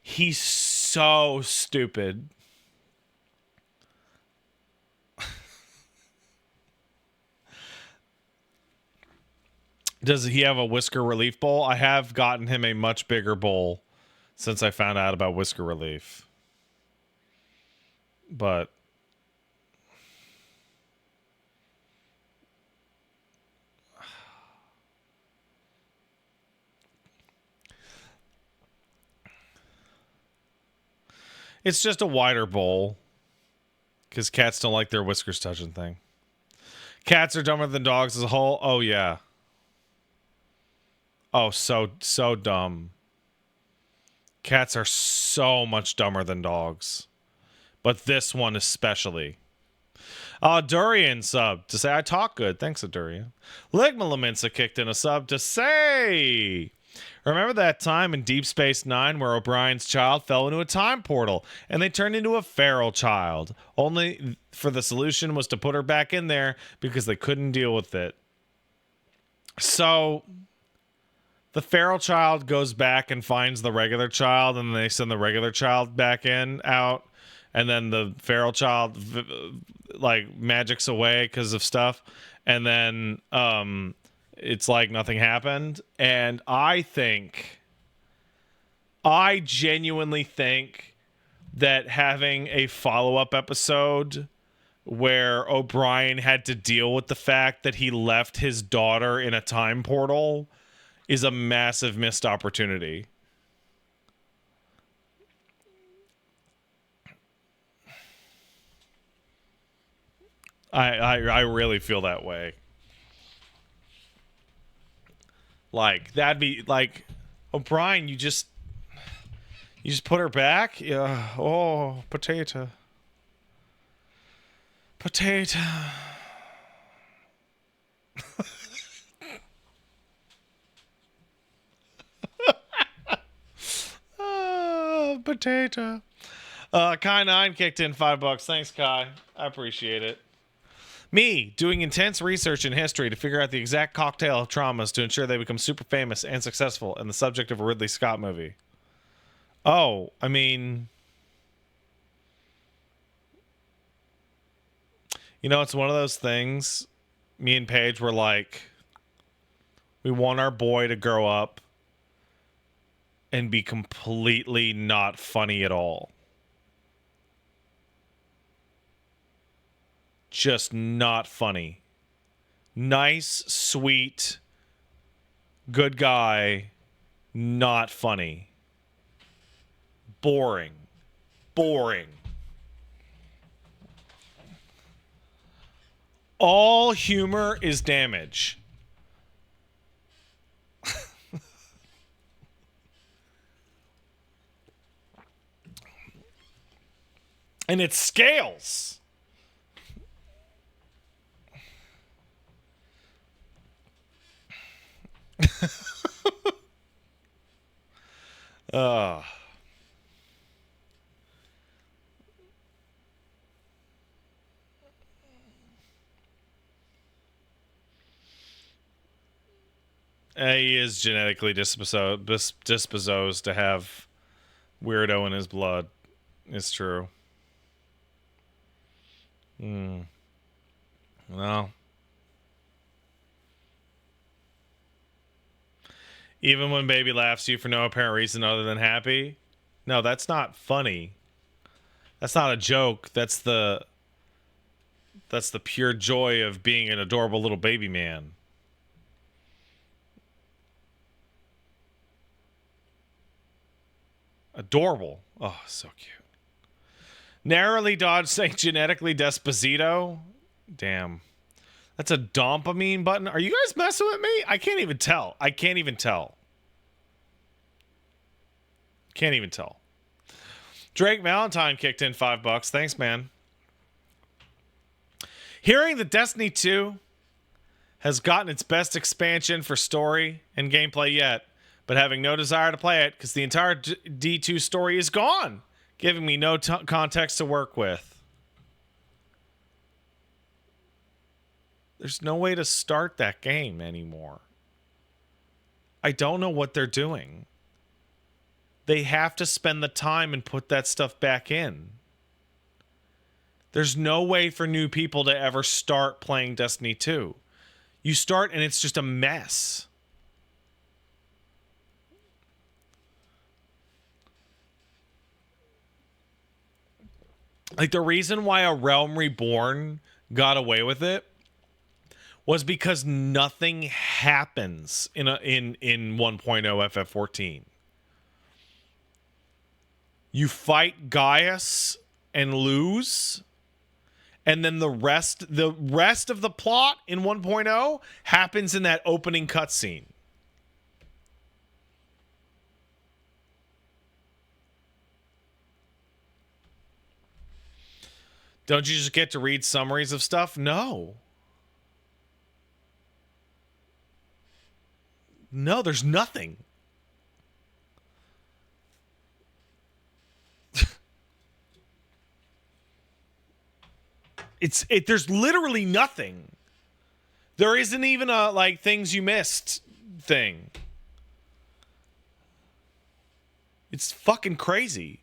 He's so stupid. Does he have a whisker relief bowl? I have gotten him a much bigger bowl since I found out about whisker relief. But it's just a wider bowl because cats don't like their whiskers touching thing. Cats are dumber than dogs as a whole. Oh yeah. Oh, so dumb. Cats are so much dumber than dogs. But this one especially. Durian sub to say I talk good. Thanks, Durian. Ligma Laminsa kicked in a sub to say, remember that time in Deep Space Nine where O'Brien's child fell into a time portal and they turned into a feral child? Only for the solution was to put her back in there because they couldn't deal with it. So the feral child goes back and finds the regular child, and they send the regular child back out. And then the feral child like magics away because of stuff, and then it's like nothing happened. And I genuinely think that having a follow-up episode where O'Brien had to deal with the fact that he left his daughter in a time portal is a massive missed opportunity. I really feel that way. Like, that'd be like, O'Brien, you just put her back? Yeah. Oh, potato. Potato. Oh, potato. Kai9 kicked in $5. Thanks, Kai. I appreciate it. Me, doing intense research in history to figure out the exact cocktail of traumas to ensure they become super famous and successful and the subject of a Ridley Scott movie. Oh, I mean, you know, it's one of those things. Me and Paige were like, we want our boy to grow up and be completely not funny at all. just not funny. Nice, sweet, good guy, not funny. Boring. All humor is damage. And it scales. He is genetically disposed to have weirdo in his blood. It's true. Well, even when baby laughs at you for no apparent reason other than happy. No, that's not funny. That's not a joke. That's the pure joy of being an adorable little baby man. Adorable. Oh, so cute. Narrowly dodged saying genetically Desposito. Damn. That's a dopamine button. Are you guys messing with me? I can't even tell. Can't even tell. Drake Valentine kicked in $5. Thanks, man. Hearing that Destiny 2 has gotten its best expansion for story and gameplay yet, but having no desire to play it because the entire D2 story is gone, giving me no context to work with. There's no way to start that game anymore. I don't know what they're doing. They have to spend the time and put that stuff back in. There's no way for new people to ever start playing Destiny 2. You start and it's just a mess. Like, the reason why A Realm Reborn got away with it was because nothing happens in 1.0 FF14. You fight Gaius and lose, and then the rest of the plot in 1.0 happens in that opening cutscene. Don't you just get to read summaries of stuff? No. No, there's nothing. There's literally nothing. There isn't even a like things you missed thing. It's fucking crazy.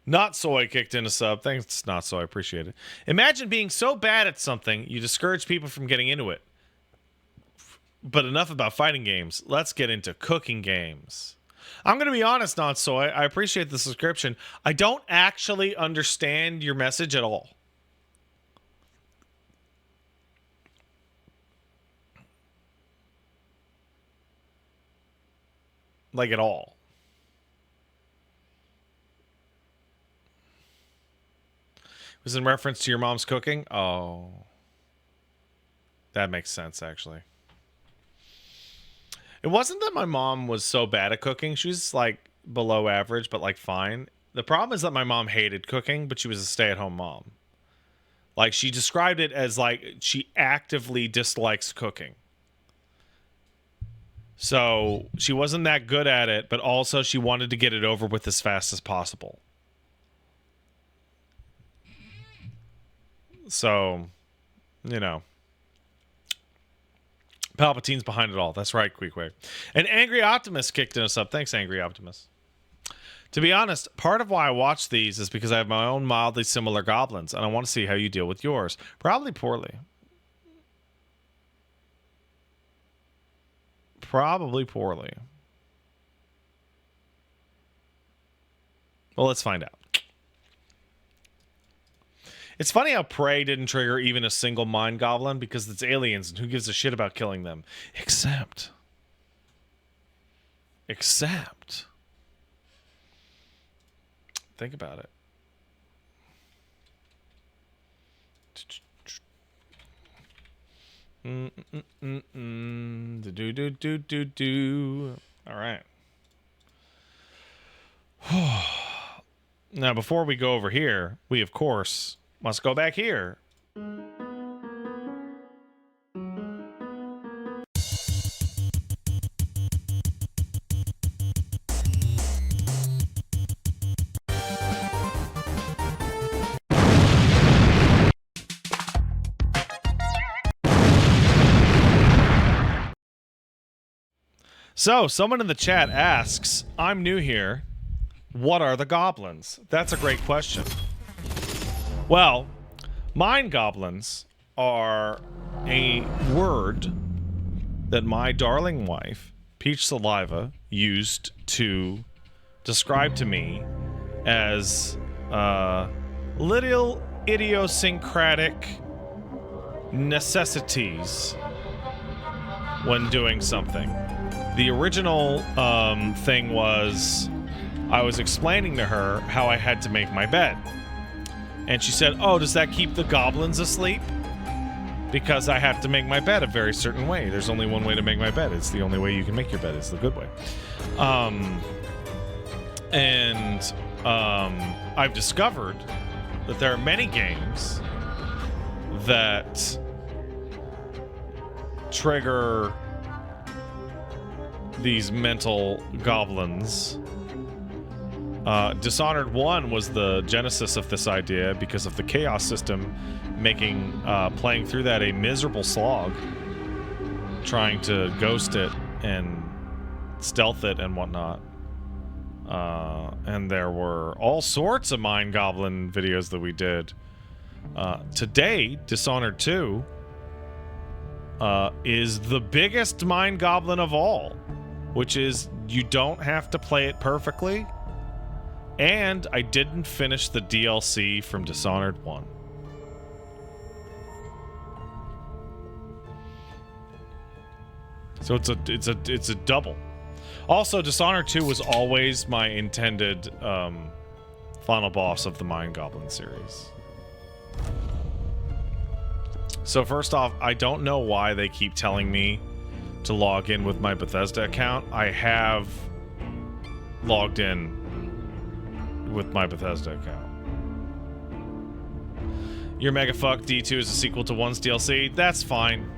Not Soy kicked in a sub. Thanks, Not Soy. I appreciate it. Imagine being so bad at something you discourage people from getting into it. But enough about fighting games. Let's get into cooking games. I'm going to be honest, Not Soy. I appreciate the subscription. I don't actually understand your message at all. Like, at all. It was in reference to your mom's cooking? Oh. That makes sense, actually. It wasn't that my mom was so bad at cooking. She was, like, below average, but, like, fine. The problem is that my mom hated cooking, but she was a stay-at-home mom. Like, she described it as, like, she actively dislikes cooking. So, she wasn't that good at it, but also she wanted to get it over with as fast as possible. So, you know. Palpatine's behind it all. That's right, Queequeg. And Angry Optimist kicked in us up. Thanks, Angry Optimist. To be honest, part of why I watch these is because I have my own mildly similar goblins, and I want to see how you deal with yours. Probably poorly. Probably poorly. Well, let's find out. It's funny how Prey didn't trigger even a single mind goblin because it's aliens and who gives a shit about killing them? Except. Think about it. All right. Now, before we go over here, we, of course, must go back here. So, someone in the chat asks, I'm new here, what are the goblins? That's a great question. Well, mind goblins are a word that my darling wife, Peach Saliva, used to describe to me as little idiosyncratic necessities when doing something. The original thing was I was explaining to her how I had to make my bed. And she said, oh, does that keep the goblins asleep? Because I have to make my bed a very certain way. There's only one way to make my bed. It's the only way you can make your bed. It's the good way. I've discovered that there are many games that trigger these mental goblins. Dishonored 1 was the genesis of this idea because of the chaos system making playing through that a miserable slog, trying to ghost it and stealth it and whatnot. And there were all sorts of mind goblin videos that we did. Today, Dishonored 2 is the biggest mind goblin of all, which is you don't have to play it perfectly. And I didn't finish the DLC from Dishonored 1. So it's a double. Also, Dishonored 2 was always my intended final boss of the Mind Goblin series. So first off, I don't know why they keep telling me to log in with my Bethesda account. I have logged in with my Bethesda account. Your mega fuck D2 is a sequel to 1's DLC. That's fine.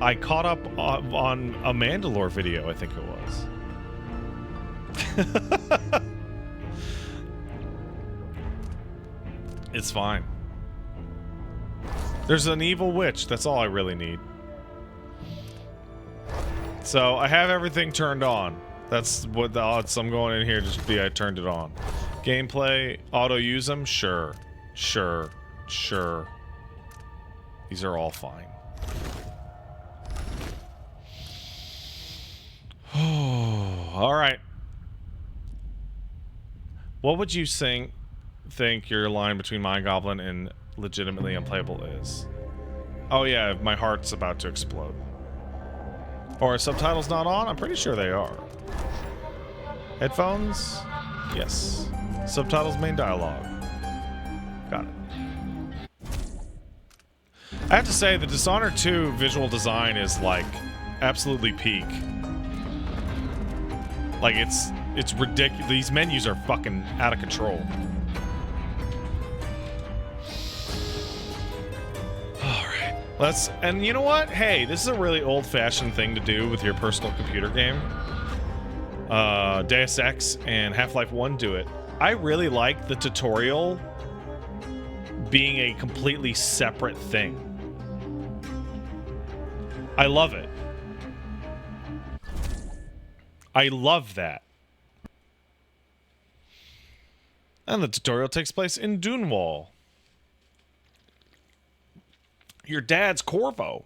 I caught up on a Mandalore video, I think it was. It's fine. There's an evil witch. That's all I really need. So I have everything turned on. That's what the odds. I'm going in here just to be I turned it on. Gameplay, auto use them? Sure. Sure. Sure. These are all fine. All right. What would you think your line between Mind Goblin and legitimately unplayable is? Oh yeah, my heart's about to explode. Or are subtitles not on? I'm pretty sure they are. Headphones? Yes. Subtitles, main dialogue. Got it. I have to say, the Dishonored 2 visual design is like absolutely peak. Like it's ridiculous. These menus are fucking out of control. Alright. And you know what? Hey, this is a really old-fashioned thing to do with your personal computer game. Deus Ex and Half-Life 1 do it. I really like the tutorial being a completely separate thing. I love it. I love that. And the tutorial takes place in Dunwall. Your dad's Corvo.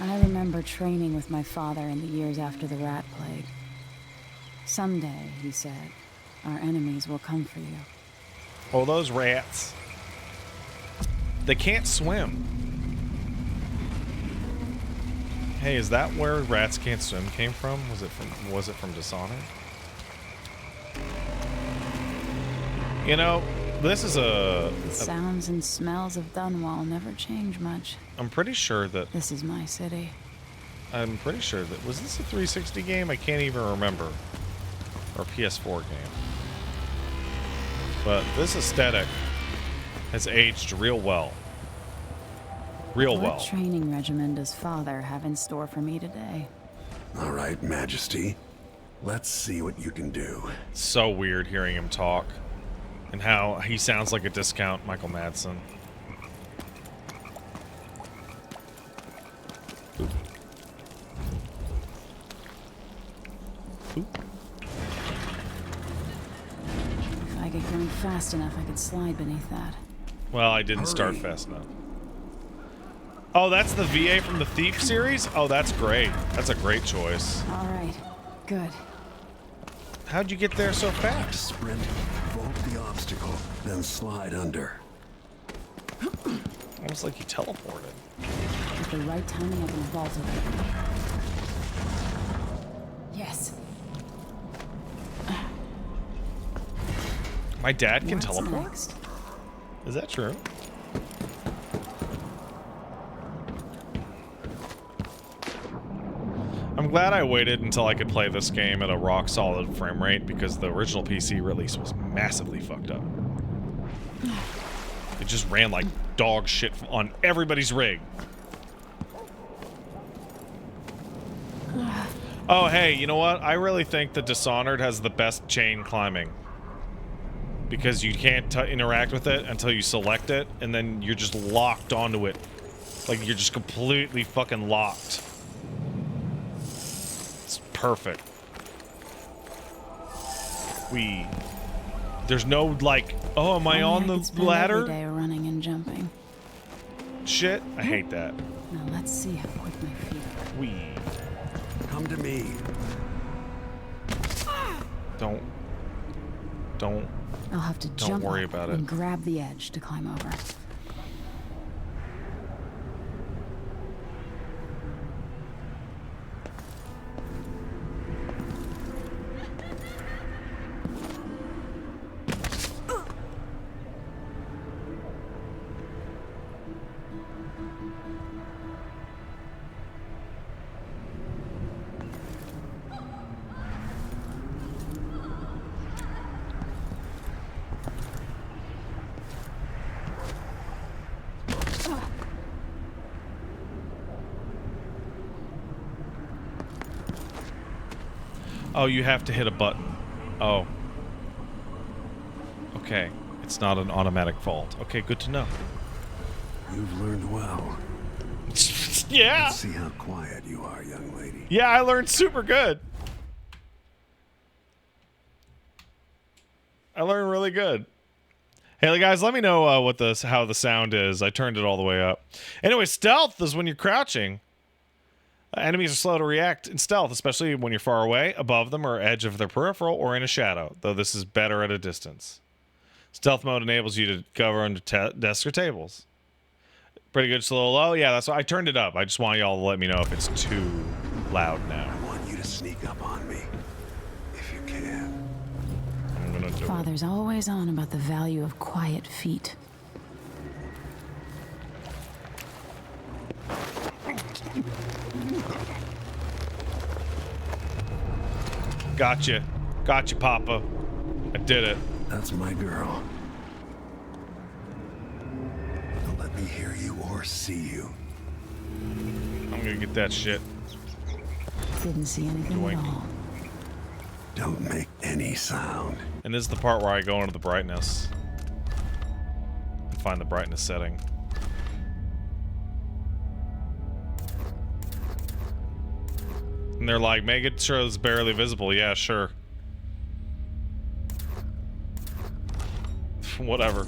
I remember training with my father in the years after the rat plague. Someday, he said, our enemies will come for you. Oh, those rats. They can't swim. Hey, is that where rats can't swim came from? Was it from Dishonored? You know, this is The sounds and smells of Dunwall never change much. I'm pretty sure that This is my city. was this a 360 game? I can't even remember. Or a PS4 game. But this aesthetic has aged real well. What training regimen does Father have in store for me today? All right, Majesty. Let's see what you can do. It's so weird hearing him talk. And how he sounds like a discount Michael Madsen. Oop. Oop. If I get going fast enough, I could slide beneath that. Well, I didn't start fast enough. Oh, that's the VA from the Thief series? Oh, that's great. That's a great choice. All right. Good. How'd you get there so fast? Sprint, vault the obstacle, then slide under. Almost like you teleported. At the right timing, I can vault it. Yes. My dad can What's teleport? next? Is that true? I'm glad I waited until I could play this game at a rock-solid frame rate because the original PC release was massively fucked up. It just ran like dog shit on everybody's rig. Oh, hey, you know what? I really think that Dishonored has the best chain climbing. Because you can't interact with it until you select it, and then you're just locked onto it. Like, you're just completely fucking locked. It's perfect. There's no, like, oh, am I on the ladder? Every day running and jumping. Shit, I hate that. Now let's see how quick my feet are. Come to me. Don't I'll have to jump worry up about it. and grab the edge to climb over. Oh, you have to hit a button. Oh. Okay. It's not an automatic vault. Okay, good to know. You've learned well. Yeah! Let's see how quiet you are, young lady. Yeah, I learned super good. I learned really good. Hey, guys, let me know how the sound is. I turned it all the way up. Anyway, stealth is when you're crouching. Enemies are slow to react in stealth, especially when you're far away, above them, or edge of their peripheral, or in a shadow, though this is better at a distance. Stealth mode enables you to cover under desks or tables. Pretty good slow low. Yeah, that's why I turned it up. I just want y'all to let me know if it's too loud now. I want you to sneak up on me, if you can. I'm gonna do it. Father's always on about the value of quiet feet. Gotcha. Gotcha, Papa. I did it. That's my girl. Don't let me hear you or see you. I'm gonna get that shit. Didn't see anything Doink. at all. Don't make any sound. And this is the part where I go into the brightness. And find the brightness setting. And they're like, make it sure it's barely visible. Yeah, sure. Whatever.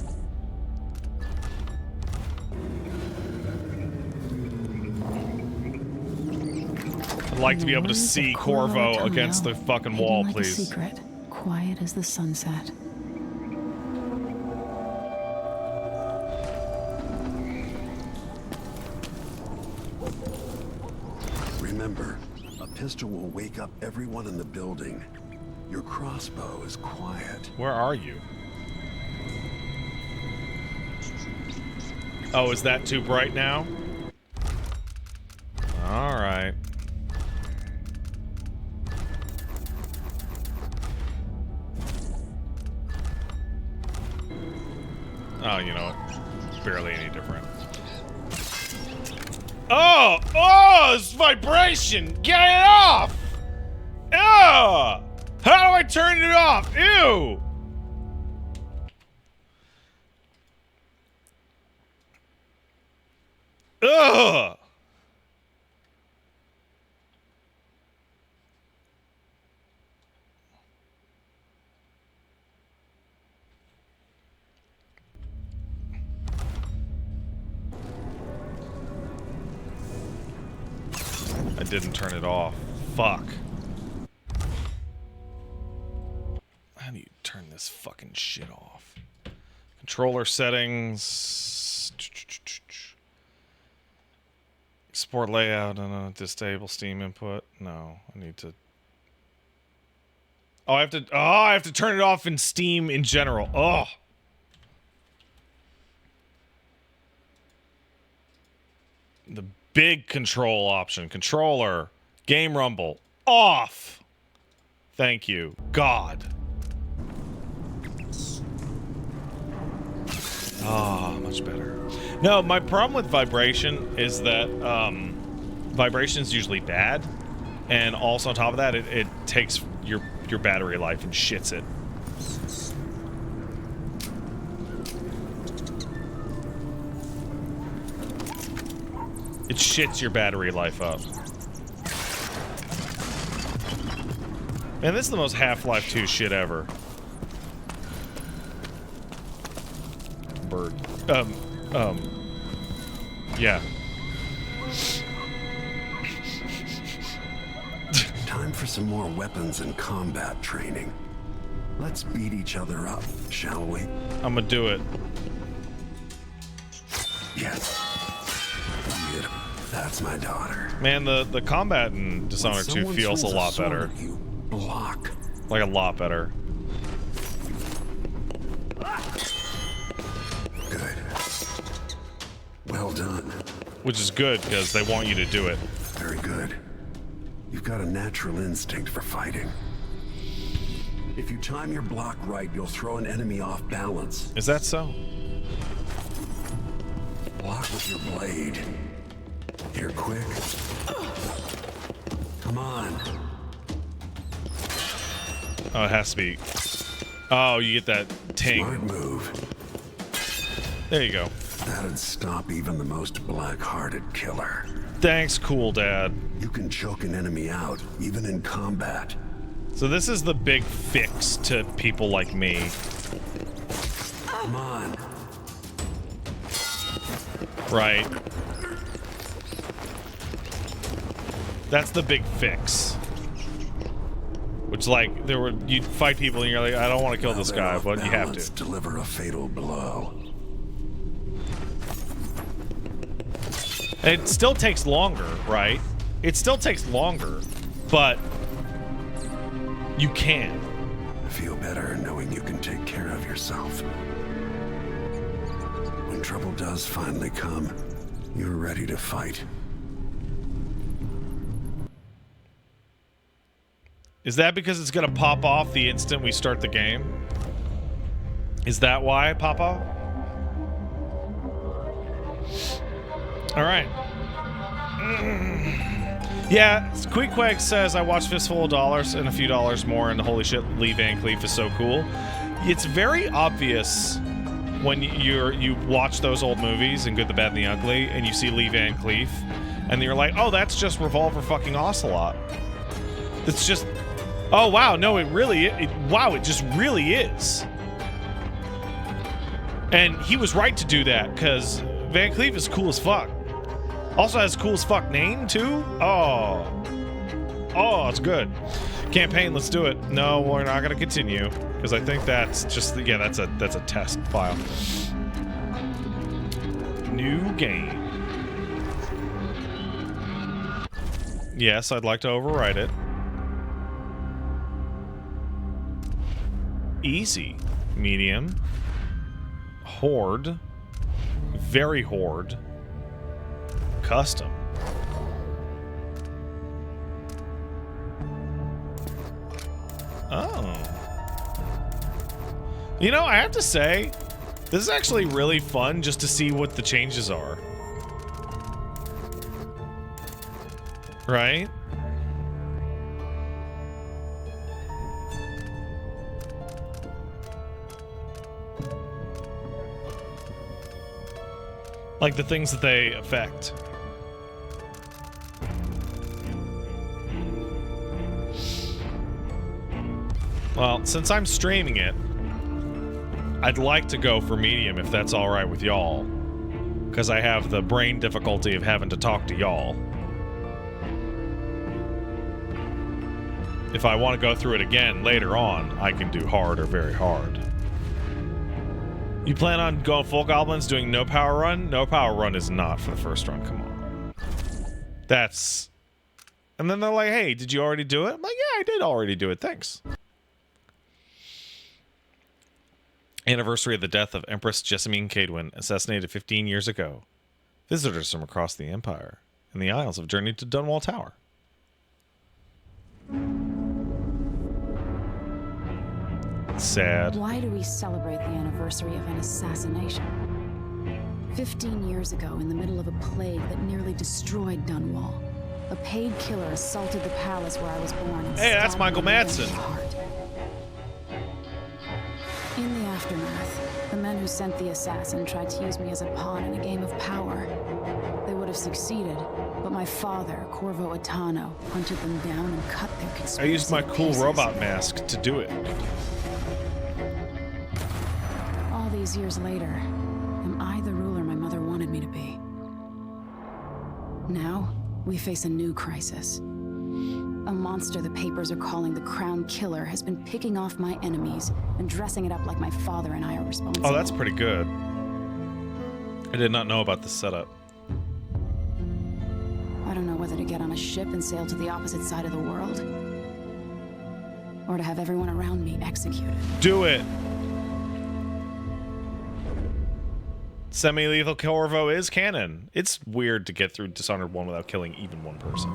like to In be the able to words of see Kuro Corvo Antonio, against the fucking hidden wall, like please. A secret, quiet as the sunset. Remember, a pistol will wake up everyone in the building. Your crossbow is quiet. Where are you? Oh, is that too bright now? Alright. Oh, you know, barely any different. Oh! Oh! This vibration! Get it off! Ew! How do I turn it off? Ew! Ugh! I didn't turn it off. Fuck. How do you turn this fucking shit off? Controller settings. Export layout. Disable Steam input. No, I need to. Oh, I have to. Oh, I have to turn it off in Steam in general. Oh. The big control option. Controller. Game rumble. Off. Thank you. God. Ah, much better. No, my problem with vibration is that vibration is usually bad, and also on top of that, it takes your battery life and shits it. It shits your battery life up. Man, this is the most Half-Life 2 shit ever. Bird. Yeah. Time for some more weapons and combat training. Let's beat each other up, shall we? I'm gonna do it. Yes. Beautiful. That's my daughter. Man, the combat in Dishonored 2 feels a lot better. You block. Like a lot better. Good. Well done. Which is good, because they want you to do it. Very good. You've got a natural instinct for fighting. If you time your block right, you'll throw an enemy off balance. Is that so? Block with your blade. Here, quick. Come on. Oh, it has to be. Oh, you get that ting. Smart move. There you go. That'd stop even the most black-hearted killer. Thanks, cool dad. You can choke an enemy out, even in combat. So this is the big fix to people like me. Come on. Right. That's the big fix. Which, like, you'd fight people and you're like, I don't want to kill this guy, but you have to. Deliver a fatal blow. It still takes longer, right? It still takes longer, but you can. I feel better knowing you can take care of yourself. When trouble does finally come, you're ready to fight. Is that because it's gonna pop off the instant we start the game? Is that why, Papa? All right. Yeah, Queequeg says, I watched Fistful of Dollars and a few dollars more, and holy shit, Lee Van Cleef is so cool. It's very obvious when you watch those old movies, and Good, the Bad, and the Ugly, and you see Lee Van Cleef, and you're like, oh, that's just Revolver fucking Ocelot. It's just, oh wow, no, it really, wow, it just really is. And he was right to do that, because Van Cleef is cool as fuck. Also has cool as fuck name, too? Oh. Oh, it's good. Campaign, let's do it. No, we're not gonna continue because I think that's just yeah, that's a test file. New game. Yes, I'd like to overwrite it. Easy, medium, horde, very horde, custom. Oh. You know, I have to say, this is actually really fun just to see what the changes are. Right? Like the things that they affect. Well, since I'm streaming it, I'd like to go for medium if that's alright with y'all. Because I have the brain difficulty of having to talk to y'all. If I want to go through it again later on, I can do hard or very hard. You plan on going full Goblins, doing no power run? No power run is not for the first run, come on. That's... And then they're like, hey, did you already do it? I'm like, yeah, I did already do it, thanks. Anniversary of the death of Empress Jessamine Cadwin, assassinated 15 years ago. Visitors from across the Empire and the Isles have journeyed to Dunwall Tower. Sad. Why do we celebrate the anniversary of an assassination? 15 years ago, in the middle of a plague that nearly destroyed Dunwall, a paid killer assaulted the palace where I was born. And hey, that's Michael Madsen. In the aftermath, the men who sent the assassin tried to use me as a pawn in a game of power. They would have succeeded, but my father, Corvo Atano, hunted them down and cut their conspiracy. I used my to cool pieces. robot mask to do it. All these years later, am I the ruler my mother wanted me to be? Now, we face a new crisis. A monster the papers are calling the Crown Killer has been picking off my enemies and dressing it up like my father and I are responsible. Oh, that's pretty good. I did not know about this setup. I don't know whether to get on a ship and sail to the opposite side of the world, or to have everyone around me executed. Do it! Semi-lethal Corvo is canon. It's weird to get through Dishonored 1 without killing even one person.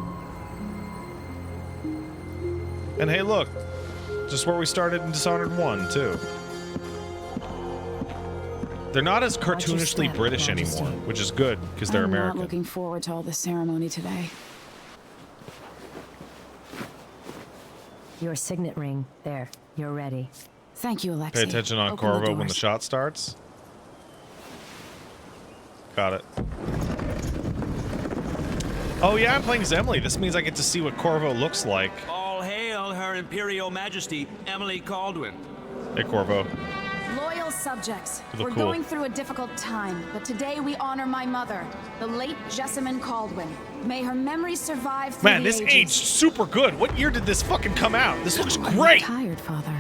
And hey, look, just where we started in Dishonored 1, too. They're not as cartoonishly British anymore, which is good, because they're American. I'm not looking forward to all the ceremony today. Your signet ring. There. You're ready. Thank you, Alexi. Pay attention on Open the Corvo when the doors. shot starts. Got it. Oh yeah, I'm playing Zemley. This means I get to see what Corvo looks like. All hail Her Imperial Majesty, Emily Caldwin. Hey, Corvo. Loyal subjects, You look we're cool. going through a difficult time, but today we honor my mother, the late Jessamine Caldwin. May her memory survive through Man, the this ages. aged super good. What year did this fucking come out? This looks I'm great. tired, Father.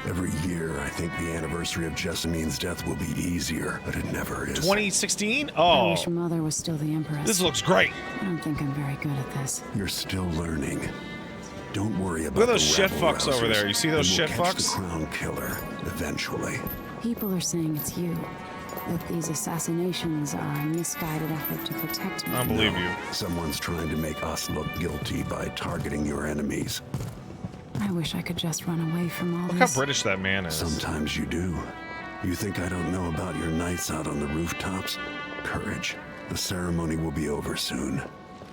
Every year, I think the anniversary of Jessamine's death will be easier, but it never is. 2016? I Oh, wish Mother was still the Empress. this looks great. I don't think I'm very good at this. You're still learning. Don't worry about Look at those the shit rabble fucks over rousers, there. You see those and we'll shit catch fucks? The Crown Killer, eventually. People are saying it's you. That these assassinations are a misguided effort to protect me. I don't believe you. Someone's trying to make us look guilty by targeting your enemies. I wish I could just run away from all Look how this. British that man is. Sometimes you do. You think I don't know about your nights out on the rooftops? Courage. The ceremony will be over soon.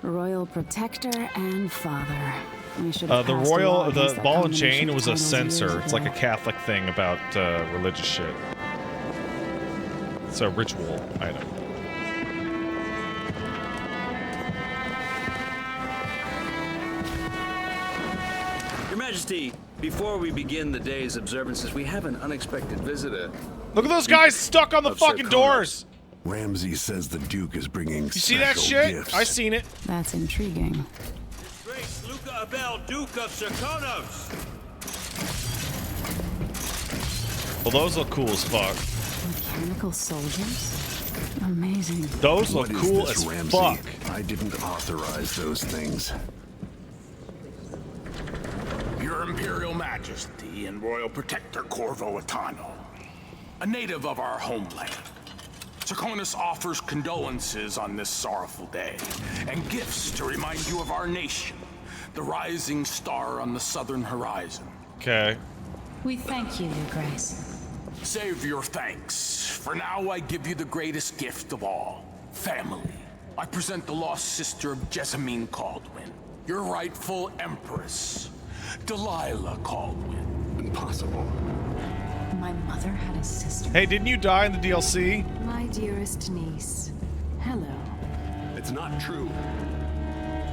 Royal protector and father. I should The have passed a law royal, against the that ball and combination chain of was a titles censor. years It's like a ago. Catholic thing about religious shit. It's a ritual item. Your Majesty, before we begin the day's observances, we have an unexpected visitor. Look at those guys stuck on the Upset fucking Congress. doors. Ramsey says the Duke is bringing You see that special shit? gifts. I seen it. That's intriguing. Grace Luca Abel, Duke of Serkonos. Well, those look cool as fuck. Mechanical soldiers? Amazing. Those look What is cool this, as Ramsey? fuck. I didn't authorize those things. Your Imperial Majesty and Royal Protector Corvo Attano, a native of our homeland. Serkonos offers condolences on this sorrowful day, and gifts to remind you of our nation, the rising star on the southern horizon. Okay. We thank you, Your Grace. Save your thanks. For now, I give you the greatest gift of all, family. I present the lost sister of Jessamine Caldwin, your rightful empress, Delilah Caldwin. Impossible. My mother had a sister. Hey, didn't you die in the DLC? My dearest niece. Hello. It's not true.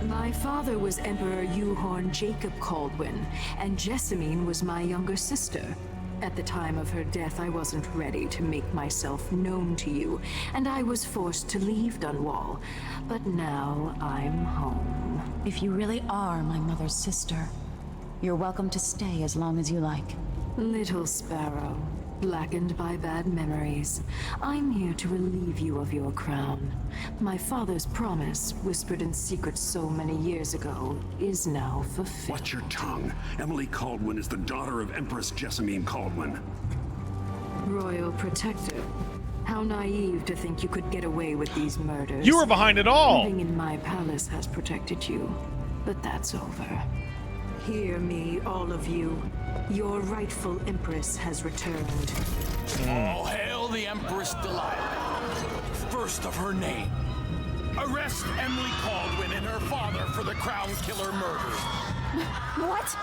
My father was Emperor Euhorn Jacob Caldwin, and Jessamine was my younger sister. At the time of her death, I wasn't ready to make myself known to you, and I was forced to leave Dunwall. But now I'm home. If you really are my mother's sister, you're welcome to stay as long as you like. Little Sparrow, blackened by bad memories, I'm here to relieve you of your crown. My father's promise, whispered in secret so many years ago, is now fulfilled. Watch your tongue. Emily Caldwin is the daughter of Empress Jessamine Caldwin. Royal Protector, how naive to think you could get away with these murders. You were behind it all. Living in my palace has protected you, but that's over. Hear me, all of you. Your rightful empress has returned. All hail the Empress Delilah, first of her name. Arrest Emily Caldwin and her father for the Crown Killer murder. What?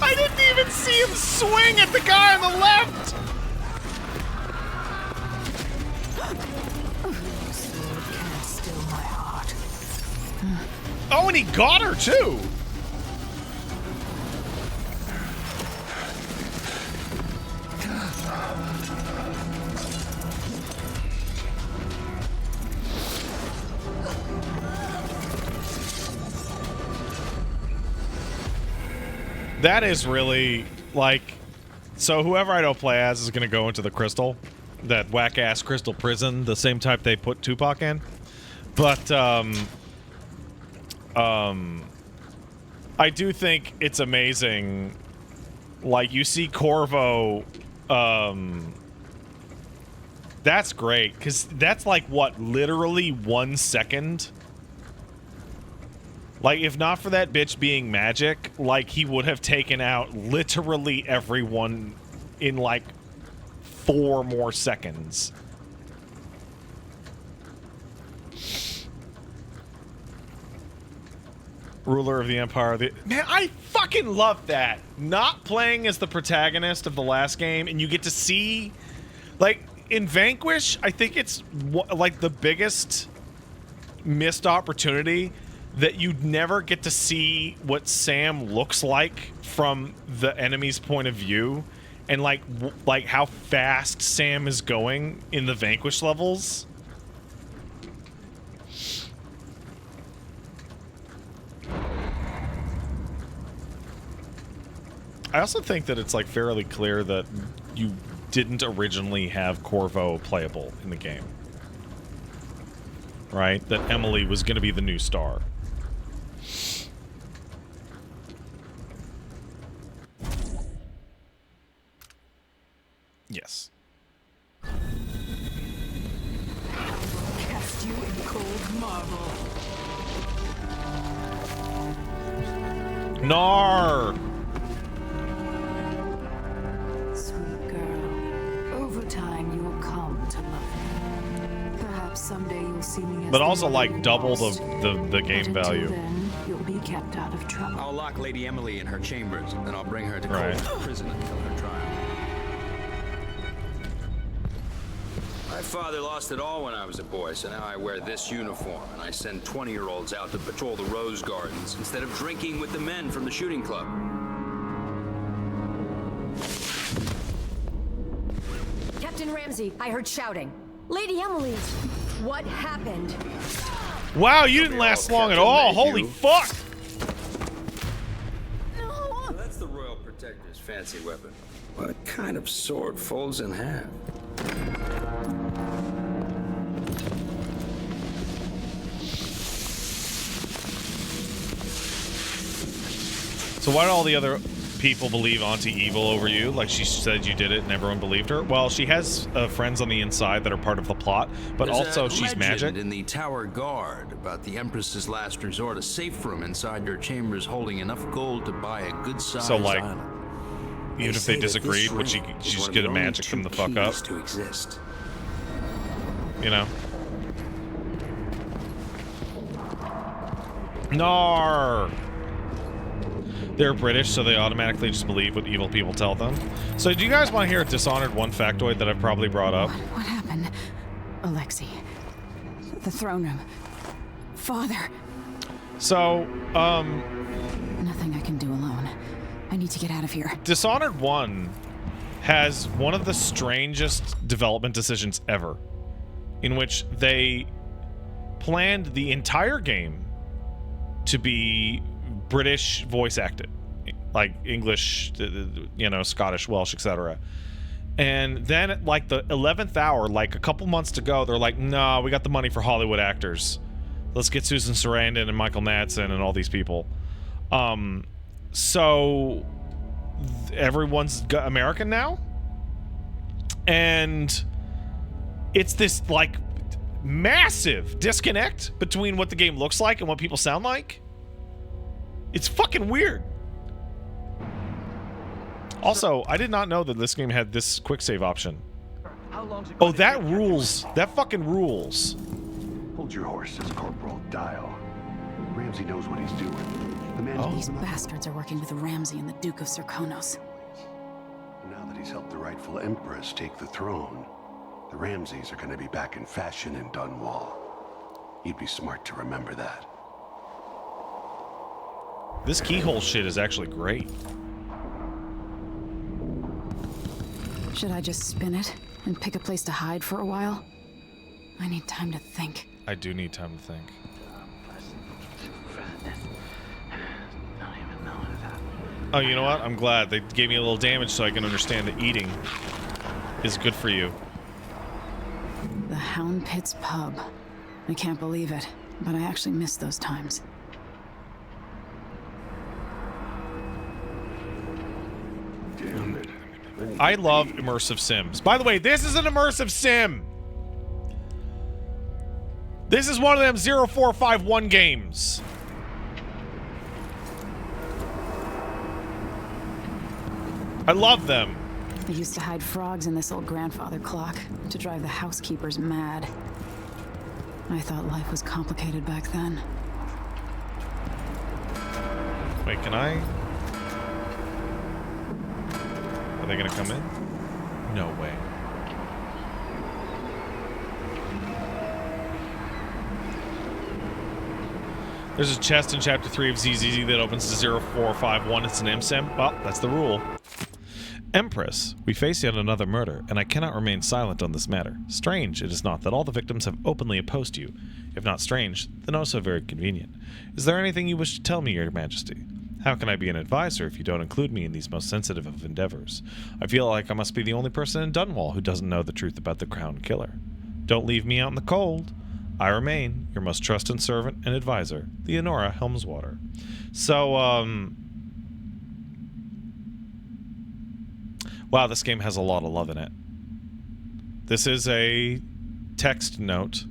I didn't even see him swing at the guy on the left. Sword can't still my heart. Oh, and he got her too. That is really, like, so whoever I don't play as is going to go into the crystal, that whack-ass crystal prison, the same type they put Tupac in. But, I do think it's amazing. Like, you see Corvo, that's great, because that's like, what, literally 1 second? Like, if not for that bitch being magic, like, he would have taken out literally everyone in, like, 4 more seconds. Ruler of the Empire. Man, I fucking love that. Not playing as the protagonist of the last game, and you get to see... Like, in Vanquish, I think it's, like, the biggest missed opportunity that you'd never get to see what Sam looks like from the enemy's point of view, and like how fast Sam is going in the Vanquish levels. I also think that it's like fairly clear that you didn't originally have Corvo playable in the game, right? That Emily was going to be the new star. Yes. Cast you in cold marble. Nar! Sweet girl. Over time, you will come to love me. Perhaps someday you'll see me as But the also, mother like, you double lost. the game But until value. then, you'll be kept out of trouble. I'll lock Lady Emily in her chambers, and then I'll bring her to Right. Cold prison until her trial. My father lost it all when I was a boy, so now I wear this uniform, and I send 20-year-olds out to patrol the rose gardens instead of drinking with the men from the shooting club. Captain Ramsey, I heard shouting. Lady Emily, what happened? Wow, you didn't last long at all. Holy fuck! So that's the Royal Protector's fancy weapon. What kind of sword folds in half? So why do all the other people believe Auntie evil over you? Like she said you did it and everyone believed her? Well, she has friends on the inside that are part of the plot, but There's also a she's legend magic. in the Tower Guard about the Empress's last resort, a safe room inside her chambers holding enough gold to buy a good-sized So, like, island. Even if they disagreed, would she just get a magic them the fuck up? To exist. You know? Nar! They're British, so they automatically just believe what evil people tell them. So do you guys want to hear a Dishonored 1 factoid that I've probably brought up? What happened? Alexei. The throne room. Father. So, Nothing I can do alone. I need to get out of here. Dishonored 1 has one of the strangest development decisions ever, in which they planned the entire game to be British voice acted, like English, you know, Scottish, Welsh, etc. And then at like the 11th hour, like a couple months to go, they're like, "No, we got the money for Hollywood actors. Let's get Susan Sarandon and Michael Madsen and all these people." So everyone's American now, and it's this like massive disconnect between what the game looks like and what people sound like. It's fucking weird. Also, I did not know that this game had this quick save option. Oh, that rules. That fucking rules. Hold your horses, Corporal Dial. Ramsey knows what he's doing. The man These bastards are working with Ramsey and the Duke of Serkonos. Now that he's helped the rightful Empress take the throne, the Ramseys are going to be back in fashion in Dunwall. You'd be smart to remember that. This keyhole shit is actually great. Should I just spin it and pick a place to hide for a while? I need time to think. I do need time to think. Oh, you know what? I'm glad. They gave me a little damage so I can understand that eating is good for you. The Hound Pits pub. I can't believe it, but I actually miss those times. Damn it. I love immersive sims. By the way, this is an immersive sim. This is one of them 0451 games. I love them. I used to hide frogs in this old grandfather clock to drive the housekeepers mad. I thought life was complicated back then. Wait, can I? Are they gonna come in? No way. There's a chest in Chapter 3 of ZZZ that opens to 0451. It's an MSIM. Well, that's the rule. Empress, we face yet another murder, and I cannot remain silent on this matter. Strange, it is not, that all the victims have openly opposed you. If not strange, then also very convenient. Is there anything you wish to tell me, Your Majesty? How can I be an advisor if you don't include me in these most sensitive of endeavors? I feel like I must be the only person in Dunwall who doesn't know the truth about the Crown Killer. Don't leave me out in the cold. I remain your most trusted servant and advisor, the Honora Helmswater. So, wow, this game has a lot of love in it. This is a text note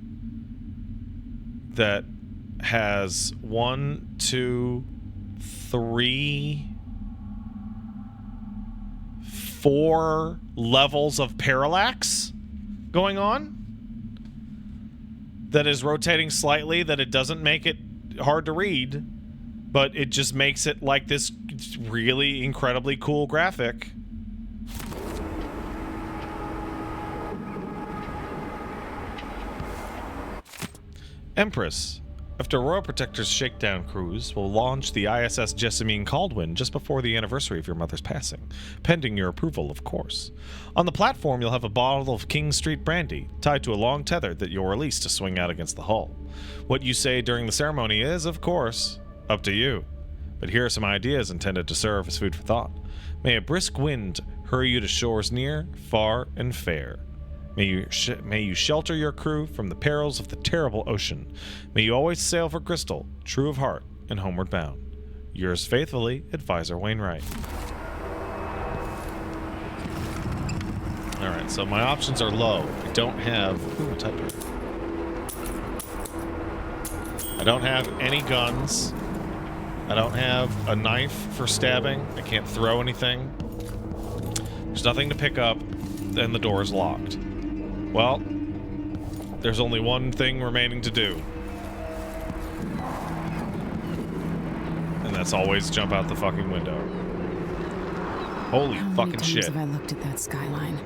that has 1, 2, 3, 4 levels of parallax going on that is rotating slightly, that it doesn't make it hard to read, but it just makes it like this really incredibly cool graphic. Empress, After Royal Protector's shakedown cruise, we'll launch the ISS Jessamine Caldwin just before the anniversary of your mother's passing, pending your approval, of course. On the platform, you'll have a bottle of King Street brandy tied to a long tether that you'll release to swing out against the hull. What you say during the ceremony is, of course, up to you. But here are some ideas intended to serve as food for thought. May a brisk wind hurry you to shores near, far, and fair. May you shelter your crew from the perils of the terrible ocean. May you always sail for Crystal, true of heart, and homeward bound. Yours faithfully, Advisor Wainwright. Alright, so my options are low. I don't have... Ooh, a typer. I don't have any guns. I don't have a knife for stabbing. I can't throw anything. There's nothing to pick up, and the door is locked. Well, there's only one thing remaining to do. And that's always jump out the fucking window. Holy fucking shit. How many times have I looked at that skyline?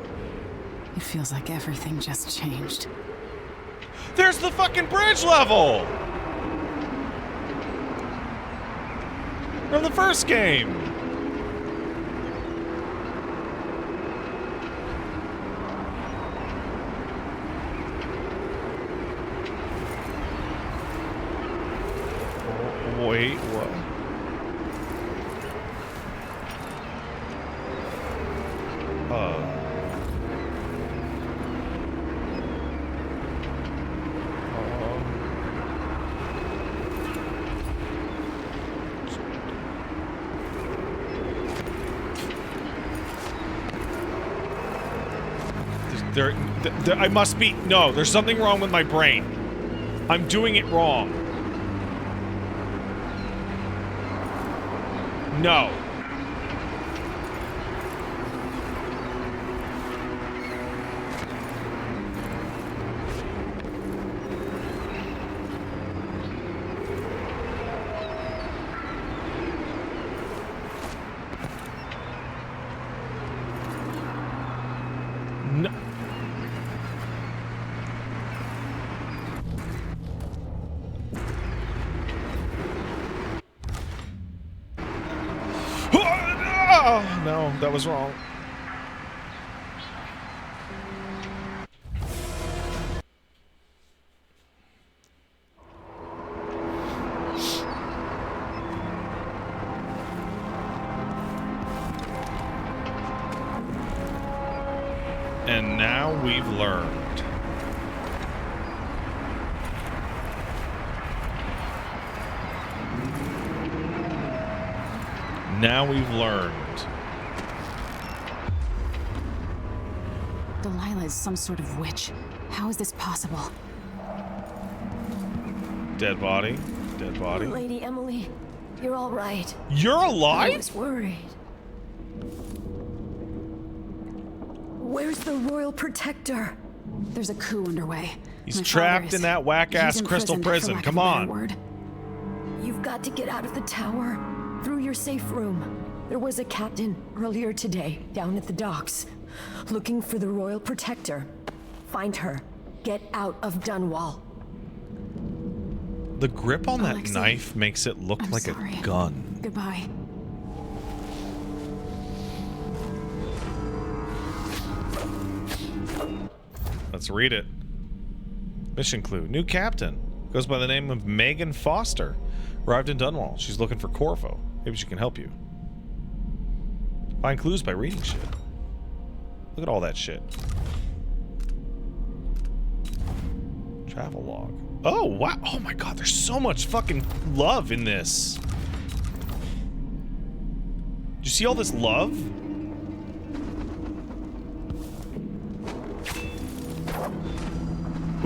It feels like everything just changed. There's the fucking bridge level! From the first game! Wait, what? I must be... No, there's something wrong with my brain. I'm doing it wrong. No. No. Oh, no, that was wrong. And now we've learned. Now we've learned. Delilah is some sort of witch. How is this possible? Dead body. Dead body. Lady Emily, you're all right. You're I alive? was worried. Where's the Royal Protector? There's a coup underway. He's My trapped father in that whack-ass he's crystal imprisoned, prison. for lack of Come a better on. word. You've got to get out of the tower, through your safe room. There was a captain earlier today, down at the docks, looking for the Royal Protector. Find her. Get out of Dunwall. The grip on that Alexei, knife makes it look I'm like sorry. a gun. Goodbye. Let's read it. Mission clue. New captain. Goes by the name of Megan Foster. Arrived in Dunwall. She's looking for Corvo. Maybe she can help you. Find clues by reading shit. Look at all that shit. Travel log. Oh, wow. Oh my god, there's so much fucking love in this. Did you see all this love?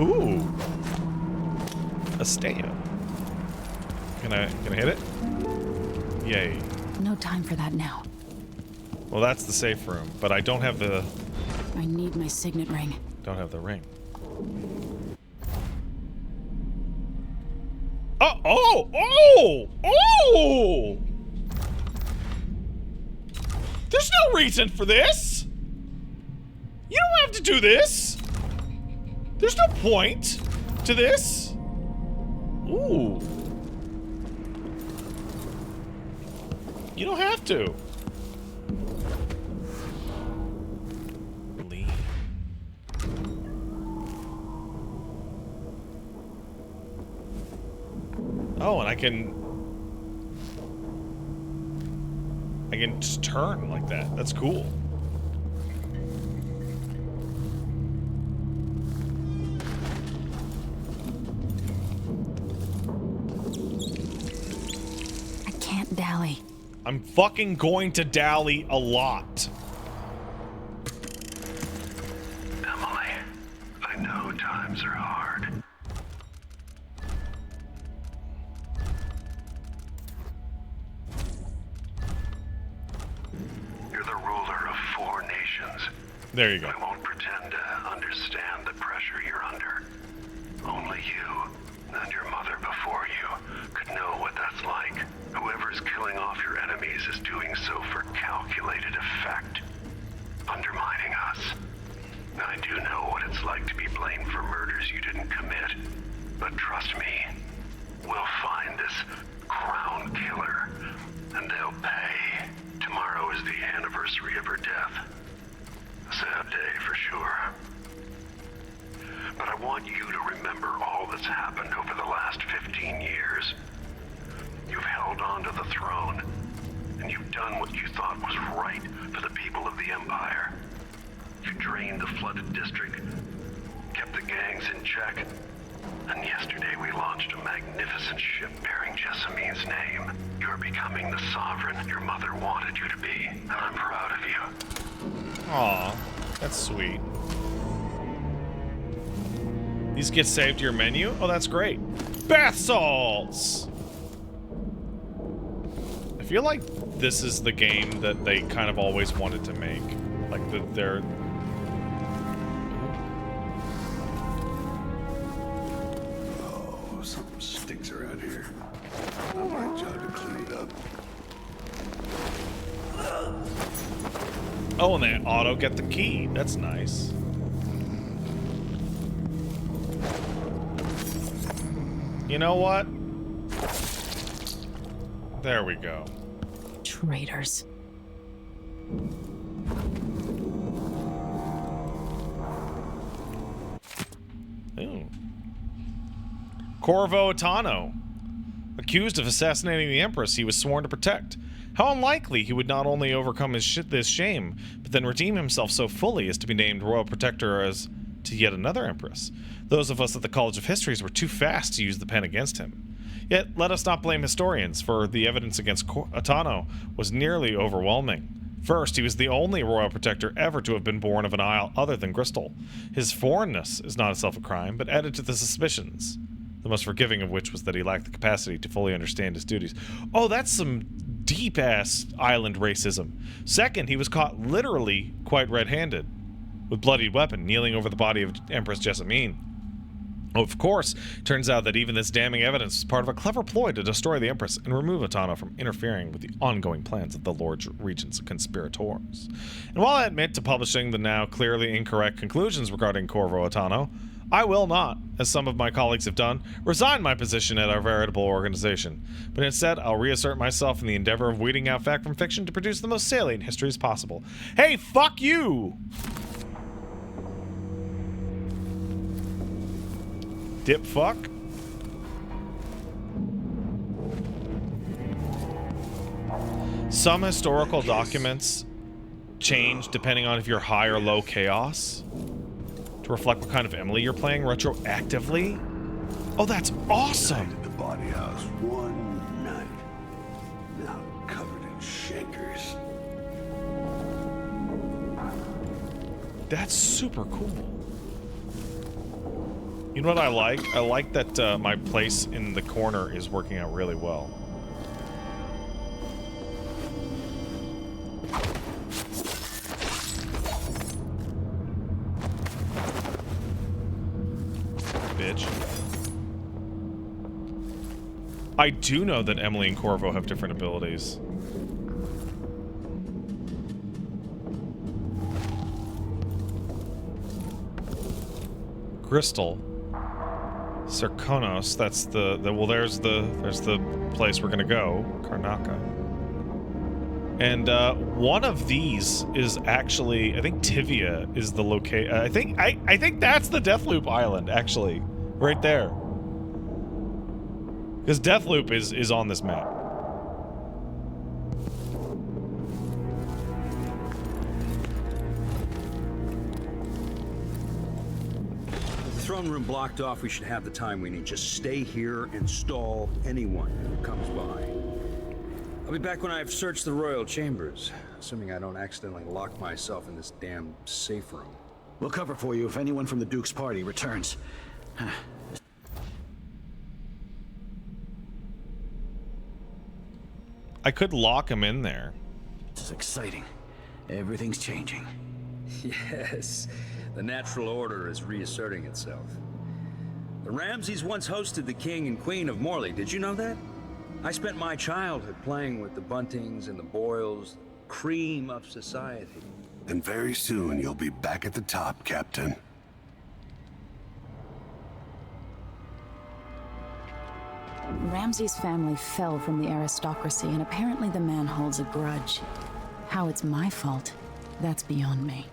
Ooh. A stamp. Can I hit it? Yay. No time for that now. Well, that's the safe room, but I don't have the... I need my signet ring. Don't have the ring. Oh! Oh! Oh! Oh! There's no reason for this! You don't have to do this! There's no point to this! Ooh. You don't have to. Lean. Oh, and I can just turn like that. That's cool. I can't dally. I'm fucking going to dally a lot. Emily, I know times are hard. You're the ruler of 4 nations. There you go. I won't pretend to understand the pressure you're under. Only you and your mother before you could know what that's like. Whoever's killing off your enemies is doing so for calculated effect, undermining us. I do know what it's like to be blamed for murders you didn't commit, but trust me, we'll find this crown killer, and they'll pay. Tomorrow is the anniversary of her death. A sad day for sure. But I want you to remember all that's happened over the last 15 years. You've held on to the throne, and you've done what you thought was right for the people of the Empire. You drained the flooded district, kept the gangs in check, and yesterday we launched a magnificent ship bearing Jessamine's name. You're becoming the sovereign your mother wanted you to be, and I'm proud of you. Aw, that's sweet. These get saved to your menu? Oh, that's great. Bath salts! I feel like this is the game that they kind of always wanted to make. Like, they're... Oh, something stinks around here. Not my job to clean it up. Oh, and they auto get the key. That's nice. You know what? There we go. Traitors. Ooh. Corvo Atano. Accused of assassinating the Empress he was sworn to protect. How unlikely he would not only overcome this shame, but then redeem himself so fully as to be named Royal Protector as to yet another Empress. Those of us at the College of Histories were too fast to use the pen against him. Yet, let us not blame historians, for the evidence against Atano was nearly overwhelming. First, he was the only royal protector ever to have been born of an isle other than Bristol. His foreignness is not itself a crime, but added to the suspicions, the most forgiving of which was that he lacked the capacity to fully understand his duties. Oh, that's some deep-ass island racism. Second, he was caught literally quite red-handed, with bloodied weapon, kneeling over the body of Empress Jessamine. Of course, turns out that even this damning evidence was part of a clever ploy to destroy the Empress and remove Atano from interfering with the ongoing plans of the Lord Regent's conspirators. And while I admit to publishing the now clearly incorrect conclusions regarding Corvo Atano, I will not, as some of my colleagues have done, resign my position at our veritable organization, but instead I'll reassert myself in the endeavor of weeding out fact from fiction to produce the most salient histories possible. Hey, fuck you! Dip fuck? Some historical documents change depending on if you're high or low chaos to reflect what kind of Emily you're playing retroactively. Oh, that's awesome! At the body house one night, now covered in shankers. That's super cool. You know what I like? I like that my place in the corner is working out really well. Bitch. I do know that Emily and Corvo have different abilities. Crystal. Serkonos, that's the well, there's the place we're gonna go, Karnaka. And one of these is actually, I think Tivia is the location. I think that's the Deathloop Island, actually, right there. Because Deathloop is on this map. The throne room blocked off. We should have the time we need. Just stay here and stall anyone who comes by. I'll be back when I've searched the royal chambers, assuming I don't accidentally lock myself in this damn safe room. We'll cover for you if anyone from the Duke's party returns. I could lock him in there. This is exciting. Everything's changing. Yes, the natural order is reasserting itself. The Ramseys once hosted the king and queen of Morley. Did you know that? I spent my childhood playing with the Buntings and the Boyles, cream of society. And very soon you'll be back at the top, Captain. Ramsay's family fell from the aristocracy, and apparently the man holds a grudge. How it's my fault, that's beyond me.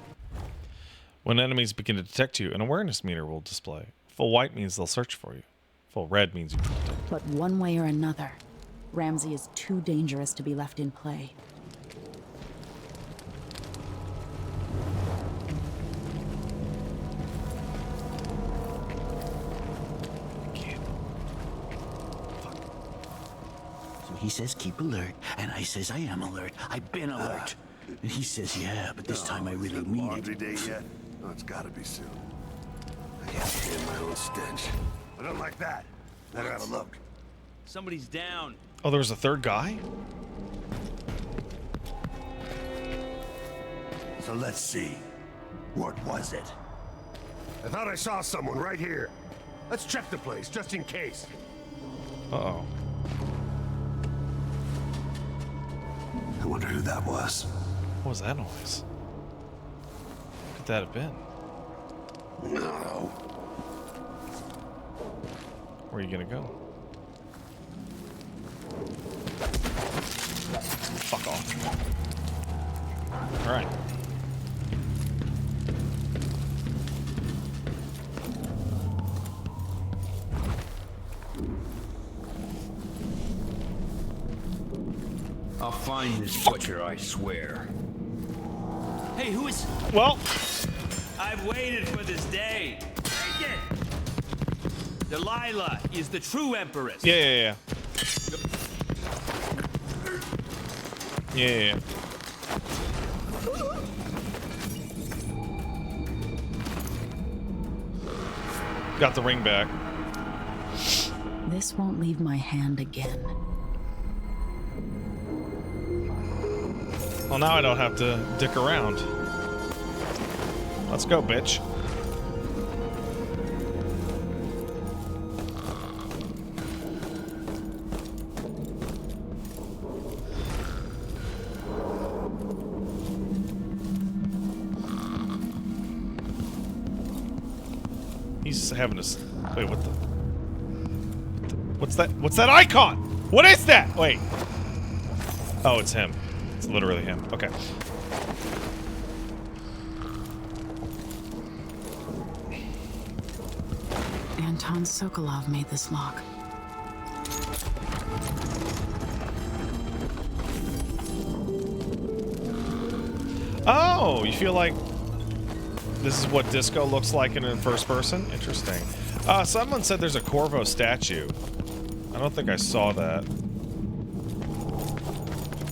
When enemies begin to detect you, an awareness meter will display. Full white means they'll search for you. Full red means you can detect. But one way or another, Ramsay is too dangerous to be left in play. He says keep alert, and I says I am alert. I've been alert. And he says yeah, but this time I really mean Laundry it. day yet? Oh, it's gotta be soon. I can't stand my own stench. I don't like that. Better have a look. Somebody's down. Oh, there was a third guy? So let's see. What was it? I thought I saw someone right here. Let's check the place, just in case. Uh-oh. I wonder who that was. What was that noise? What could that have been? No. Where are you gonna go? Fuck off. Alright. I'll find this butcher, I swear. Hey, who is... Well, I've waited for this day. Take it! Delilah is the true empress. yeah. Yeah. Got the ring back. This won't leave my hand again. Well, now I don't have to dick around. Let's go, bitch. He's having a... Wait, what the... What's that? What's that icon? What is that? Wait. Oh, it's him. It's literally him. Okay. Anton Sokolov made this lock. Oh, you feel like this is what disco looks like in first person? Interesting. Someone said there's a Corvo statue. I don't think I saw that.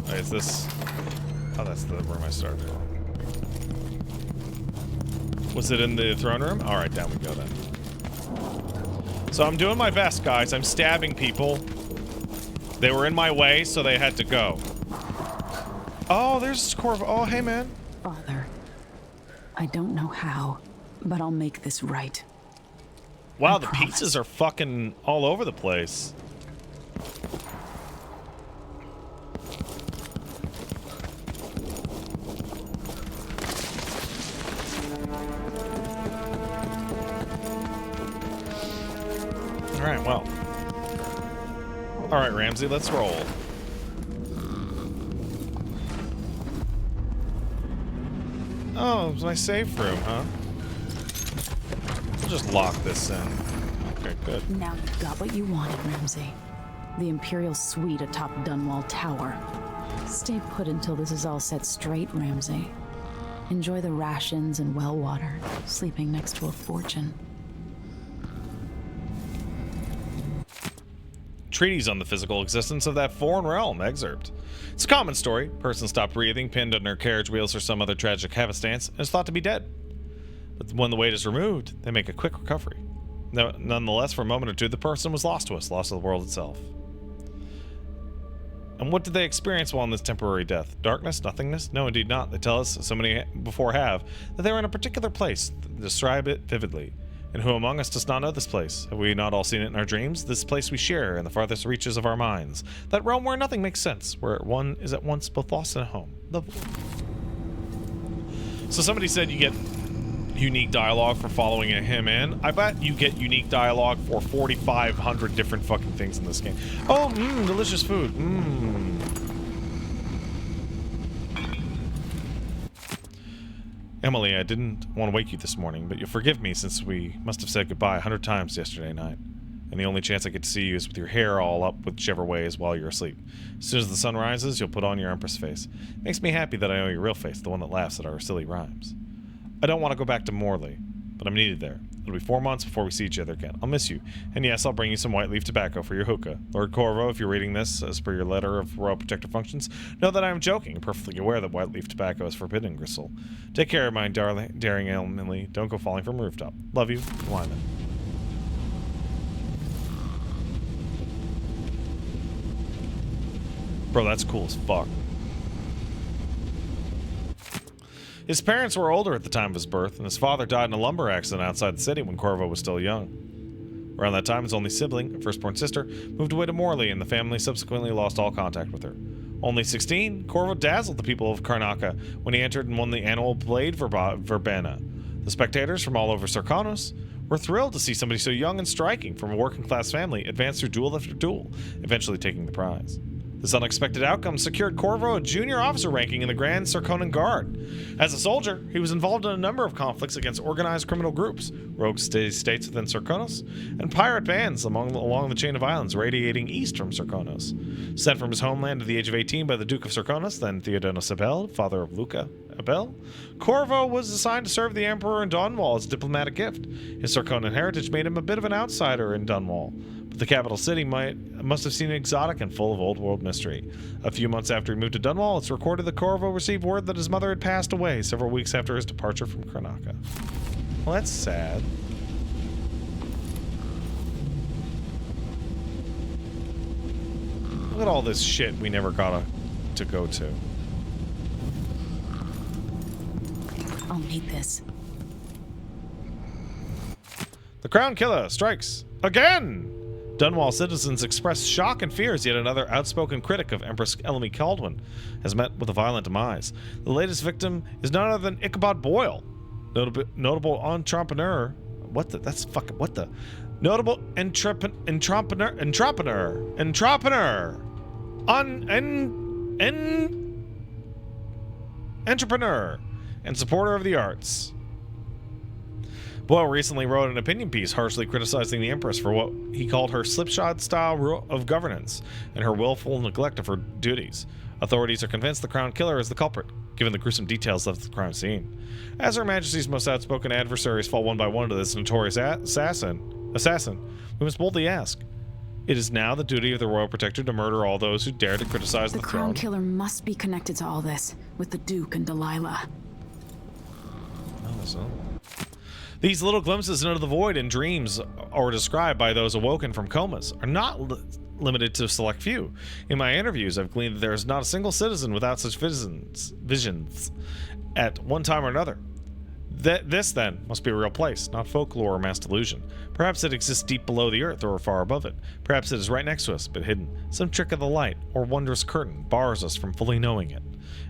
Wait, is this... Oh, that's the room I started. Was it in the throne room? Alright, down we go then. So I'm doing my best, guys. I'm stabbing people. They were in my way, so they had to go. Oh, there's Corvo. Oh, hey, man. Father, I don't know how, but I'll make this right. Wow, I the promise. pieces are fucking all over the place. Alright, well. Alright, Ramsey, let's roll. Oh, it's my safe room, huh? We'll just lock this in. Okay, good. Now you've got what you wanted, Ramsey. The Imperial Suite atop Dunwall Tower. Stay put until this is all set straight, Ramsey. Enjoy the rations and well water, sleeping next to a fortune. Treatise on the physical existence of that foreign realm. Excerpt. It's a common story. Person stopped breathing, pinned under carriage wheels or some other tragic happenstance, and is thought to be dead. But when the weight is removed, they make a quick recovery. Nonetheless, for a moment or two, the person was lost to us, lost to the world itself. And what did they experience while in this temporary death? Darkness? Nothingness? No, indeed not. They tell us, as so many before have, that they were in a particular place. They describe it vividly. And who among us does not know this place? Have we not all seen it in our dreams? This place we share in the farthest reaches of our minds. That realm where nothing makes sense, where one is at once both lost and at home. So somebody said you get unique dialogue for following him in. I bet you get unique dialogue for 4,500 different fucking things in this game. Oh, delicious food. Emily, I didn't want to wake you this morning, but you'll forgive me since we must have said goodbye 100 times yesterday night. And the only chance I get to see you is with your hair all up whichever way is while you're asleep. As soon as the sun rises, you'll put on your Empress face. Makes me happy that I know your real face, the one that laughs at our silly rhymes. I don't want to go back to Morley, but I'm needed there. It'll be 4 months before we see each other again. I'll miss you. And yes, I'll bring you some white leaf tobacco for your hookah. Lord Corvo, if you're reading this as per your letter of Royal Protector functions, know that I am joking, perfectly aware that white leaf tobacco is forbidden in Gristle. Take care of my daring Emily. Don't go falling from a rooftop. Love you, Lyman. Bro, that's cool as fuck. His parents were older at the time of his birth, and his father died in a lumber accident outside the city when Corvo was still young. Around that time, his only sibling, a firstborn sister, moved away to Morley, and the family subsequently lost all contact with her. Only 16, Corvo dazzled the people of Karnaca when he entered and won the annual Blade Verbena. The spectators from all over Sarkonos were thrilled to see somebody so young and striking from a working-class family advance through duel after duel, eventually taking the prize. This unexpected outcome secured Corvo a junior officer ranking in the Grand Sarkonan Guard. As a soldier, he was involved in a number of conflicts against organized criminal groups, rogue states within Sarkonos, and pirate bands along the chain of islands radiating east from Sarkonos. Sent from his homeland at the age of 18 by the Duke of Sarkonos, then Theodonos Abel, father of Luca Abel, Corvo was assigned to serve the Emperor in Dunwall as a diplomatic gift. His Sarkonan heritage made him a bit of an outsider in Dunwall. The capital city must have seemed exotic and full of old-world mystery. A few months after he moved to Dunwall, it's recorded that Corvo received word that his mother had passed away several weeks after his departure from Karnaca. Well, that's sad. Look at all this shit we never got to go to. I'll need this. The Crown Killer strikes again! Dunwall citizens express shock and fear as yet another outspoken critic of Empress Elmy Caldwin has met with a violent demise. The latest victim is none other than Ichabod Boyle, notable entrepreneur. Notable entrepreneur and supporter of the arts. Boyle recently wrote an opinion piece harshly criticizing the Empress for what he called her slipshod style of governance and her willful neglect of her duties. Authorities are convinced the Crown Killer is the culprit, given the gruesome details of the crime scene. As Her Majesty's most outspoken adversaries fall one by one to this notorious assassin, we must boldly ask, it is now the duty of the Royal Protector to murder all those who dare to criticize the throne. The Crown Killer must be connected to all this, with the Duke and Delilah. Oh, so. These little glimpses into the void in dreams or described by those awoken from comas are not limited to a select few. In my interviews, I've gleaned that there is not a single citizen without such visions at one time or another. This, then, must be a real place, not folklore or mass delusion. Perhaps it exists deep below the earth or far above it. Perhaps it is right next to us, but hidden. Some trick of the light or wondrous curtain bars us from fully knowing it.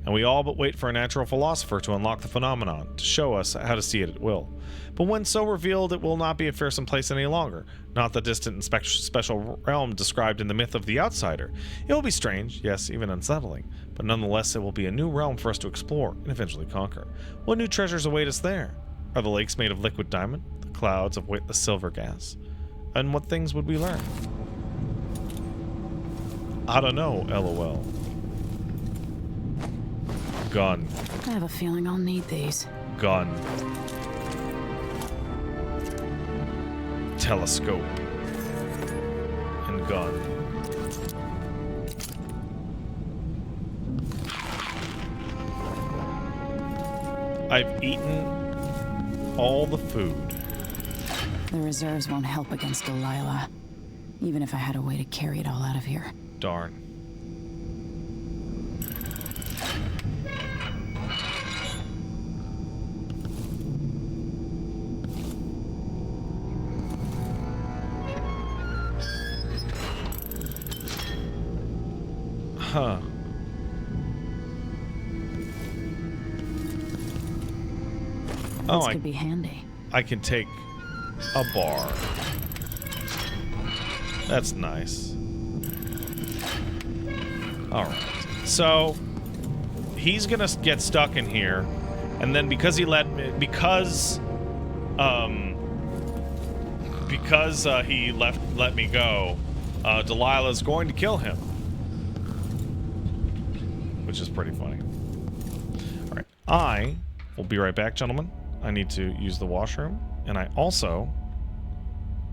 and we all but wait for a natural philosopher to unlock the phenomenon, to show us how to see it at will. But when so revealed, it will not be a fearsome place any longer, not the distant and special realm described in the myth of the outsider. It will be strange, yes, even unsettling, but nonetheless it will be a new realm for us to explore and eventually conquer. What new treasures await us there? Are the lakes made of liquid diamond, the clouds of weightless silver gas? And what things would we learn? I don't know, LOL. Gun. I have a feeling I'll need these. Gun. Telescope. And gun. I've eaten all the food. The reserves won't help against Delilah, even if I had a way to carry it all out of here. Darn. Huh. Oh, This could be handy. I can take a bar. That's nice. Alright. So, he's gonna get stuck in here, and then because he let me... Because he let me go, Delilah's going to kill him. Which is pretty funny. Alright. I will be right back, gentlemen. I need to use the washroom, and I also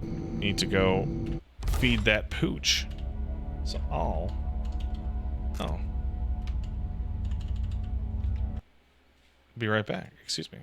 need to go feed that pooch. So I'll... Oh. Be right back. Excuse me.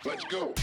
Let's go.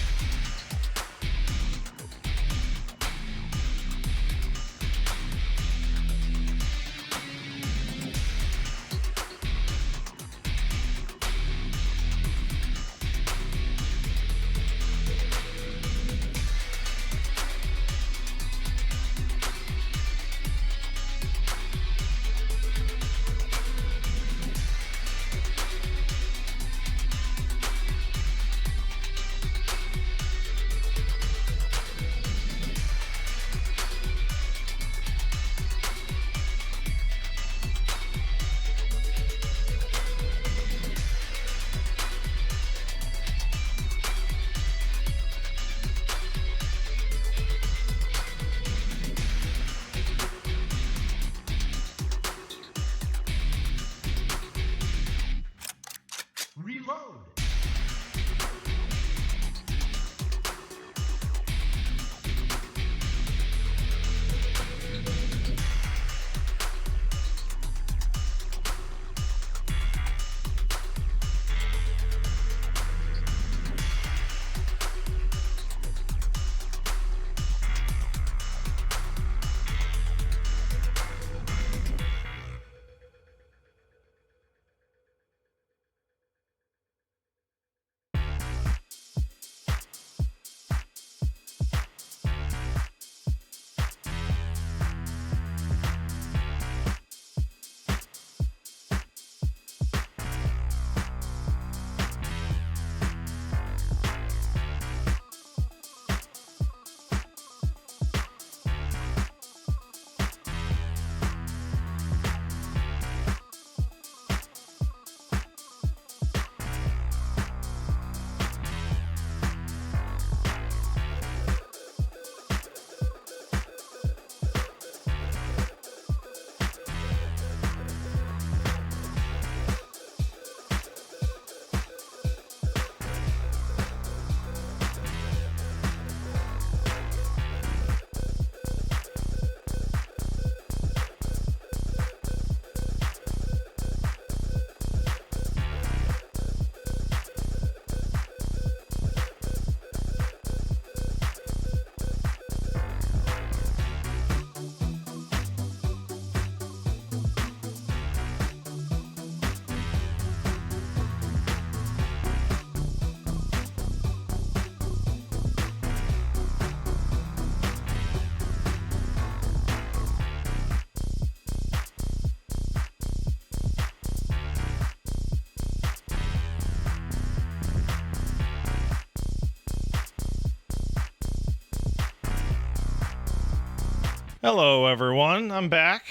Hello, everyone. I'm back.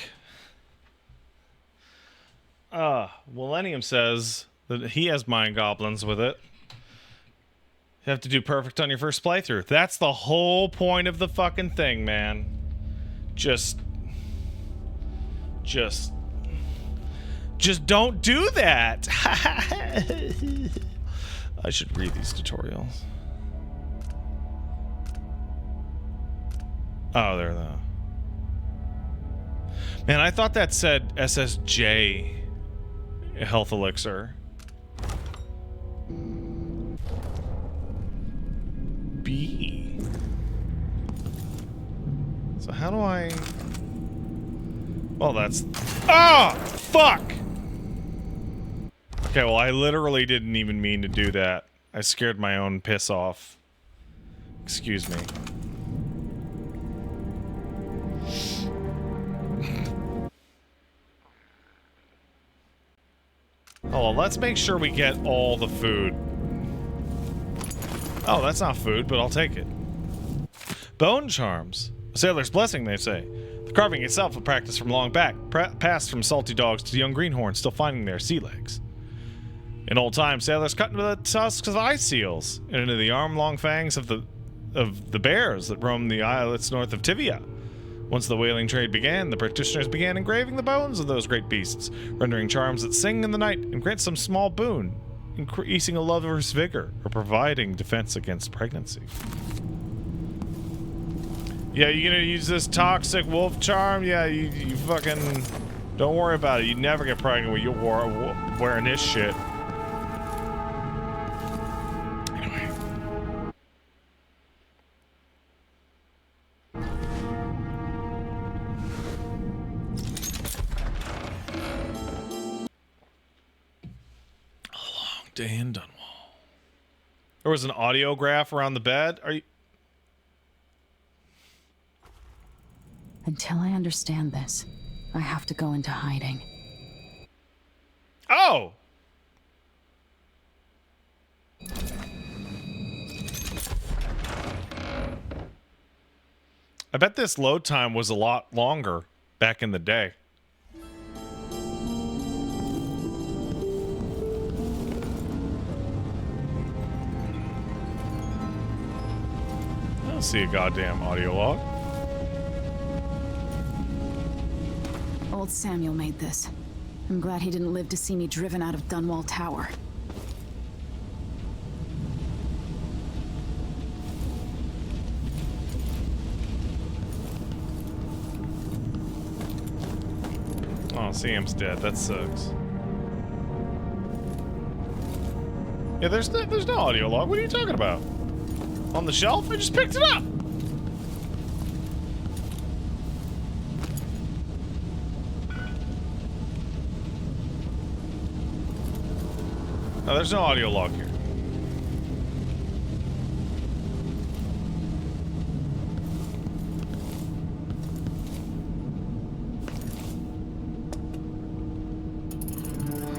Millennium says that he has mind goblins with it. You have to do perfect on your first playthrough. That's the whole point of the fucking thing, man. Just don't do that. I should read these tutorials. Oh, there though. Man, I thought that said SSJ health elixir. B. So how do I... Well, that's... Ah! Fuck! Okay, well, I literally didn't even mean to do that. I scared my own piss off. Excuse me. Oh, well, let's make sure we get all the food. Oh, that's not food, but I'll take it. Bone charms. A sailor's blessing, they say. The carving itself a practice from long back, passed from salty dogs to young greenhorns still finding their sea legs. In old times, sailors cut into the tusks of ice seals and into the arm-long fangs of the bears that roam the islets north of Tivia. Once the whaling trade began, the practitioners began engraving the bones of those great beasts, rendering charms that sing in the night and grant some small boon, increasing a lover's vigor or providing defense against pregnancy. Yeah, you gonna use this toxic wolf charm? Yeah, you fucking... Don't worry about it. You never get pregnant when you're wearing this shit. Anyway. A long day in Dunwall. There was an audiograph around the bed. Are you... Until I understand this, I have to go into hiding. Oh! I bet this load time was a lot longer back in the day. I don't see a goddamn audio log. Old Samuel made this. I'm glad he didn't live to see me driven out of Dunwall Tower. Oh, Sam's dead. That sucks. Yeah, there's no audio log. What are you talking about? On the shelf? I just picked it up. No, there's no audio log here.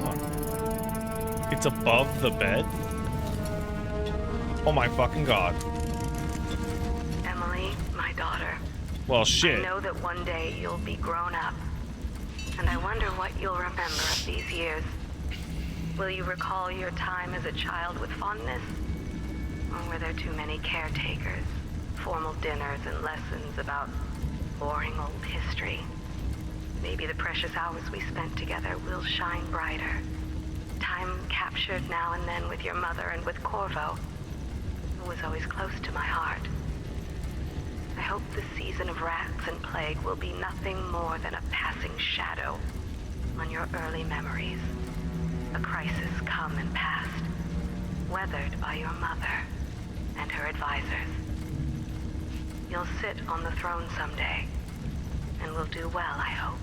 Huh. It's above the bed? Oh my fucking god. Emily, my daughter. Well, shit. I know that one day you'll be grown up. And I wonder what you'll remember of these years. Will you recall your time as a child with fondness? Or were there too many caretakers, formal dinners, and lessons about boring old history? Maybe the precious hours we spent together will shine brighter. Time captured now and then with your mother and with Corvo, who was always close to my heart. I hope the season of rats and plague will be nothing more than a passing shadow on your early memories. A crisis come and passed, weathered by your mother and her advisors. You'll sit on the throne someday, and will do well, I hope.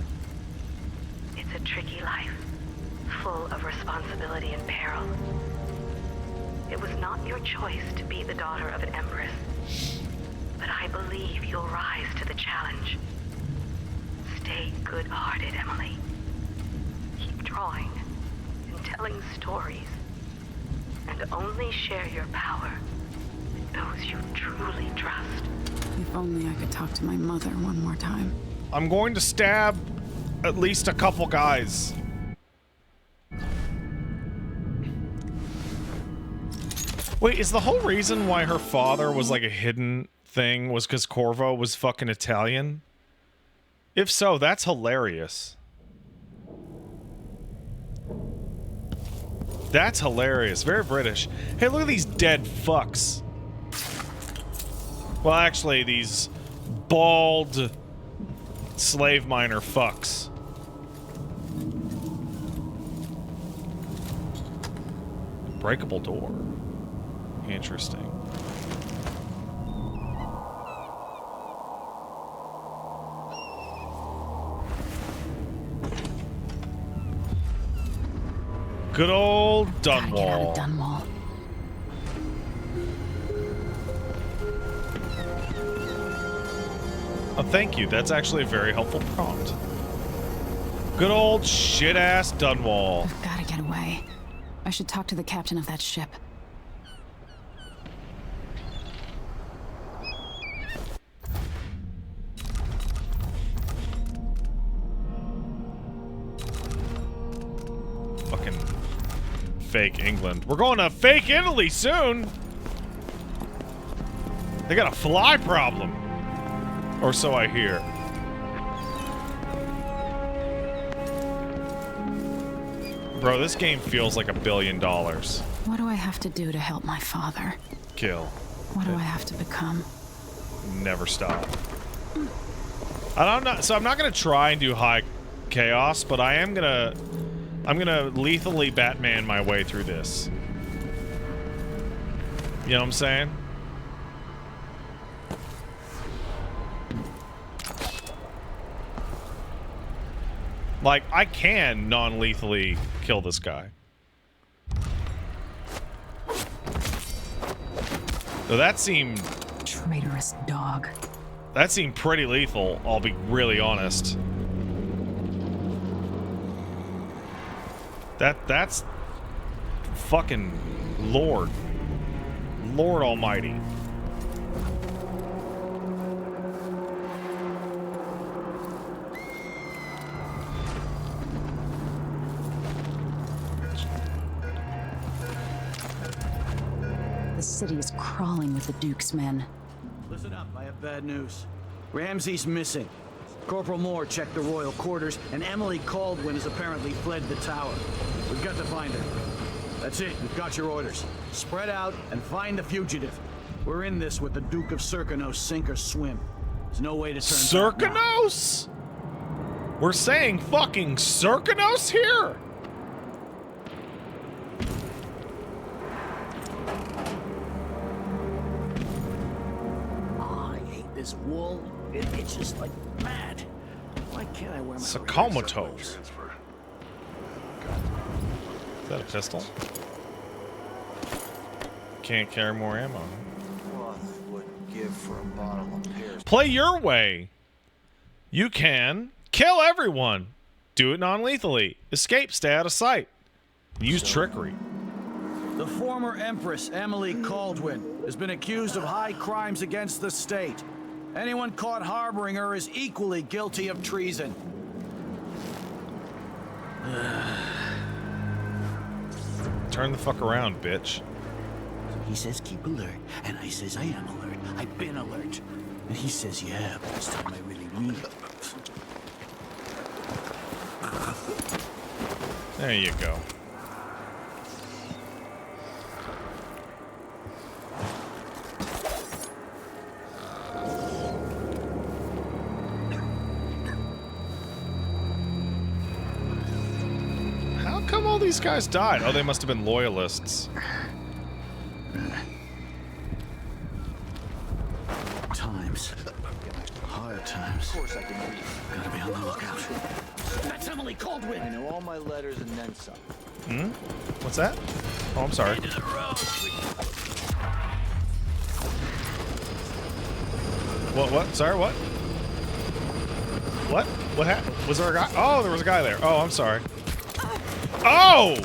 It's a tricky life, full of responsibility and peril. It was not your choice to be the daughter of an empress, but I believe you'll rise to the challenge. Stay good-hearted, Emily. Keep drawing. Telling stories, and only share your power those you truly trust. If only I could talk to my mother one more time. I'm going to stab at least a couple guys. Wait, is the whole reason why her father was like a hidden thing was because Corvo was fucking Italian? If so, that's hilarious. That's hilarious. Very British. Hey, look at these dead fucks. Well, actually, these bald slave miner fucks. Breakable door. Interesting. Good old Gotta get out Dunwall. of Dunwall. Oh, thank you. That's actually a very helpful prompt. Good old shit-ass Dunwall. I've gotta get away. I should talk to the captain of that ship. Fucking fake England. We're going to fake Italy soon. They got a fly problem. Or so I hear. Bro, this game feels like $1 billion. What do I have to do to help my father? Kill. What do I have to become? Never stop. I'm not gonna try and do high chaos, but I'm gonna lethally Batman my way through this. You know what I'm saying? Like, I can non-lethally kill this guy. So that seemed... Traitorous dog. That seemed pretty lethal, I'll be really honest. That's... fucking Lord. Lord Almighty. The city is crawling with the Duke's men. Listen up, I have bad news. Ramsey's missing. Corporal Moore checked the royal quarters, and Emily Caldwin has apparently fled the tower. We've got to find her. That's it, we've got your orders. Spread out and find the fugitive. We're in this with the Duke of Serkanos, sink or swim. There's no way to turn back now. Serkanos? We're saying fucking Serkanos here? Oh, I hate this wool. It itches like mad. Why can't I wear my... Sakamoto. Is that a pistol? Can't carry more ammo. Play your way. You can kill everyone. Do it non-lethally. Escape, stay out of sight. Use trickery. The former Empress, Emily Caldwin, has been accused of high crimes against the state. Anyone caught harboring her is equally guilty of treason. Turn the fuck around, bitch. He says keep alert, and I says I am alert. I've been alert. And he says yeah, but this time I really mean it. There you go. How come all these guys died? Oh, they must have been loyalists. Times. Hard times. Of course I can read. Gotta be on the lookout. That's Emily Caldwin! I know all my letters and then some. Hmm? What's that? Oh, I'm sorry. What? Sorry, what? What? What happened? Was there a guy? Oh, there was a guy there. Oh, I'm sorry. Oh!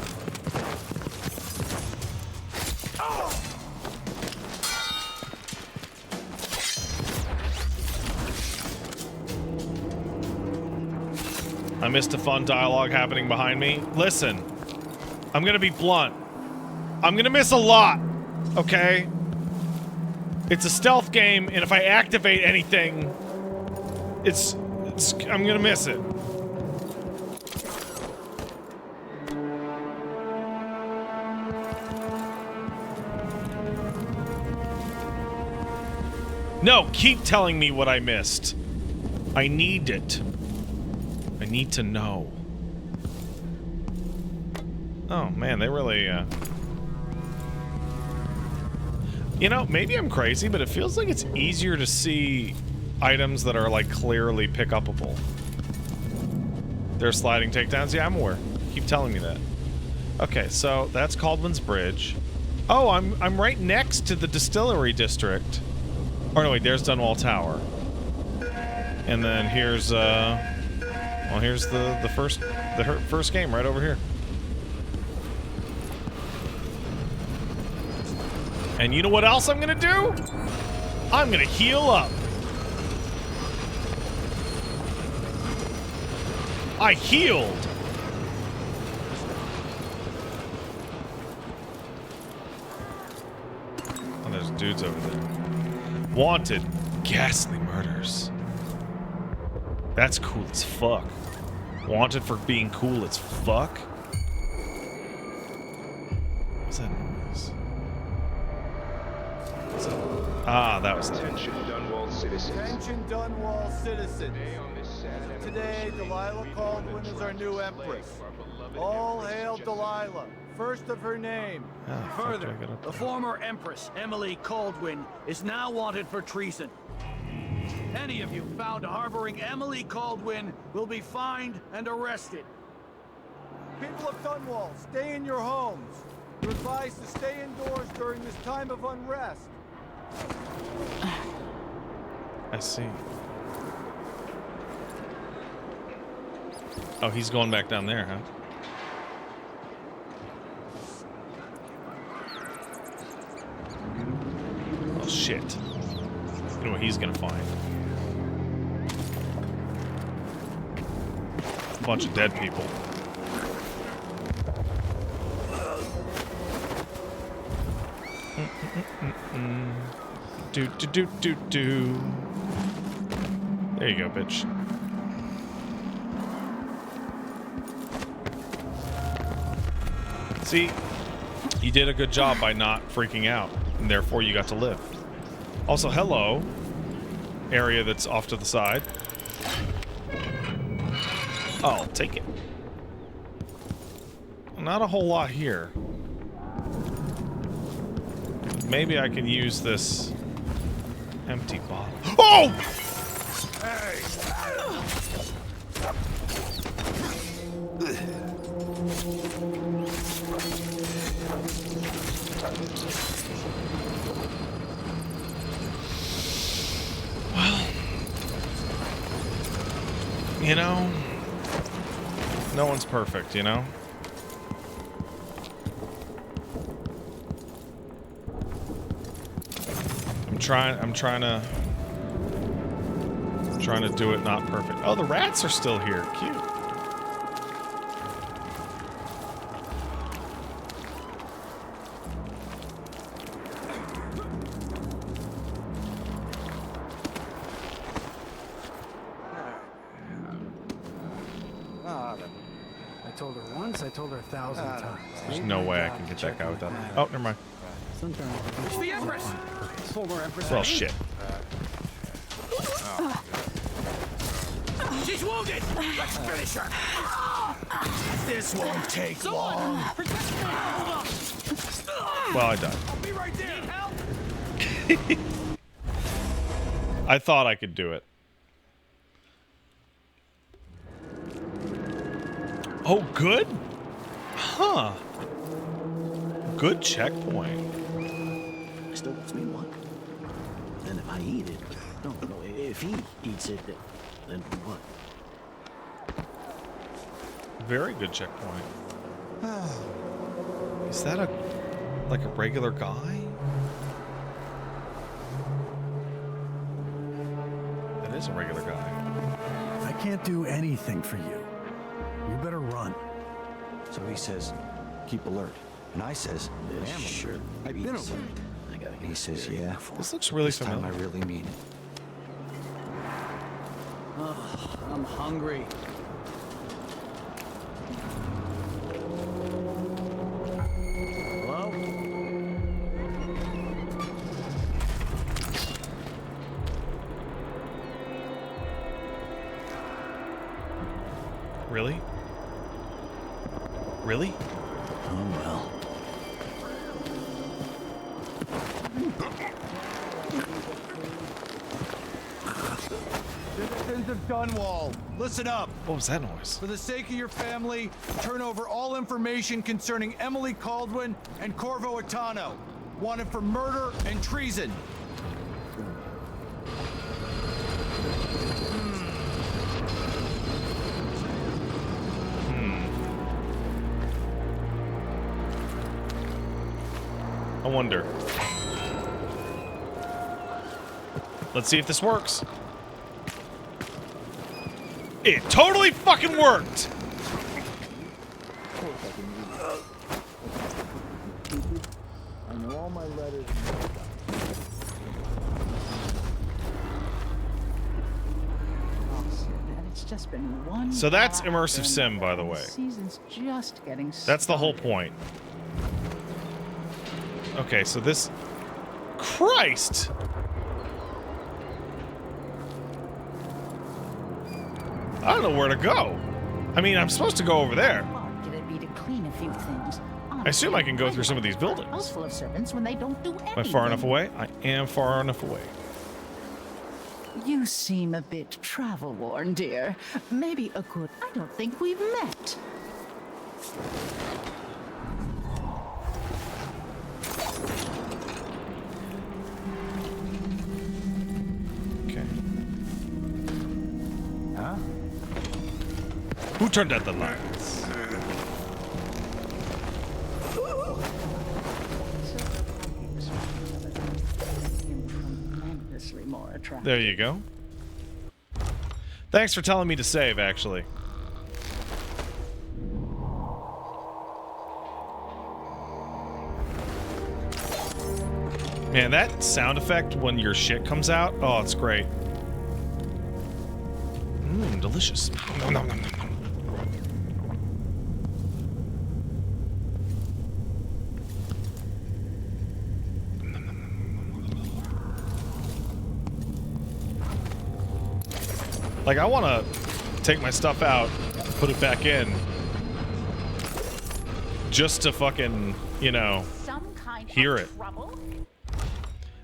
I missed a fun dialogue happening behind me. Listen, I'm gonna be blunt. I'm gonna miss a lot, okay? It's a stealth game, and if I activate anything, I'm gonna miss it. No, keep telling me what I missed. I need it. I need to know. Oh, man, they really, You know, maybe I'm crazy, but it feels like it's easier to see items that are, like, clearly pick-upable. There are sliding takedowns? Yeah, I'm aware. Keep telling me that. Okay, so that's Caldwin's Bridge. Oh, I'm right next to the Distillery District. Oh, no, wait, there's Dunwall Tower. And then here's, well, here's the first game right over here. And you know what else I'm gonna do? I'm gonna heal up. I healed. Oh, there's dudes over there. Wanted. Ghastly murders. That's cool as fuck. Wanted for being cool as fuck? What's that noise? What's that? Ah, that was Attention, Dunwall citizens. Attention, Dunwall citizens. Today, Delilah Caldwin is our new empress. All hail Delilah, first of her name. Further, the former empress, Emily Caldwin, is now wanted for treason. Any of you found harboring Emily Caldwin will be fined and arrested. People of Dunwall, stay in your homes. You're advised to stay indoors during this time of unrest. I see. Oh, he's going back down there, huh? Oh, shit. You know what he's gonna find? A bunch of dead people. Do do do do do. There you go, bitch. See, you did a good job by not freaking out, and therefore you got to live. Also, hello, area that's off to the side. I'll take it. Not a whole lot here. Maybe I can use this empty bottle. Oh! Hey! Well, you know, no one's perfect, you know? I'm trying to do it not perfect. Oh, the rats are still here. Cute. I told her once, I told her 1,000 times. There's no way I can get that guy with that. Oh, never mind. It's the Empress! Former Empress. Well, shit. She's wounded! Let's finish her! This won't take long. Well, I died. I'll be right there! Need help? I thought I could do it. Oh, good? Huh. Good checkpoint. Still wants me one. Then if I eat it, no, if he eats it, then what? Very good checkpoint. Is that a regular guy? That is a regular guy. I can't do anything for you. You better run. So he says, keep alert. And I says, I am sure. I've been alert. And he says, yeah. This looks really this time familiar. I really mean it. Ugh, I'm hungry. Hello? Really? Really? Oh, well. Citizens of Dunwall, listen up. What was that noise? For the sake of your family, turn over all information concerning Emily Caldwin and Corvo Atano, wanted for murder and treason. I wonder. Let's see if this works. It totally fucking worked! I know all my letters. It's just been one. So that's after immersive sim, by the another. way. The season's just getting That's the whole started. point. Okay, so this... Christ! I don't know where to go. I mean, I'm supposed to go over there. Hard could it be to clean a few things? I assume I can go through some of these buildings. House full of servants when they don't do anything. Am I far enough away? I am far enough away. You seem a bit travel-worn, dear. Maybe a good... I don't think we've met. Okay. Huh? Who turned out the lights? Tremendously more attractive. There you go. Thanks for telling me to save, actually. Man, that sound effect when your shit comes out, oh, it's great. Mmm, delicious. Nom, nom, nom, nom, nom. Like, I want to take my stuff out, put it back in, just to fucking, you know, hear it.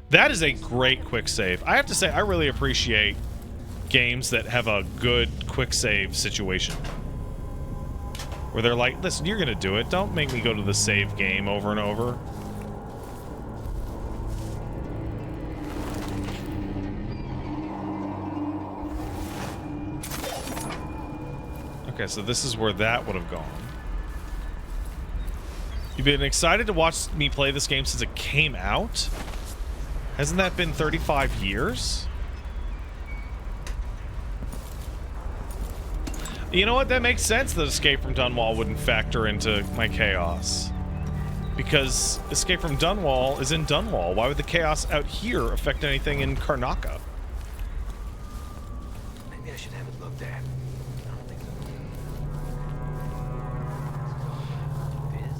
That is a great quick save. I have to say, I really appreciate games that have a good quick save situation. Where they're like, listen, you're going to do it. Don't make me go to the save game over and over. Okay, so this is where that would have gone. You've been excited to watch me play this game since it came out? Hasn't that been 35 years? You know what? That makes sense that Escape from Dunwall wouldn't factor into my chaos. Because Escape from Dunwall is in Dunwall. Why would the chaos out here affect anything in Karnaca? Maybe I should have it looked at.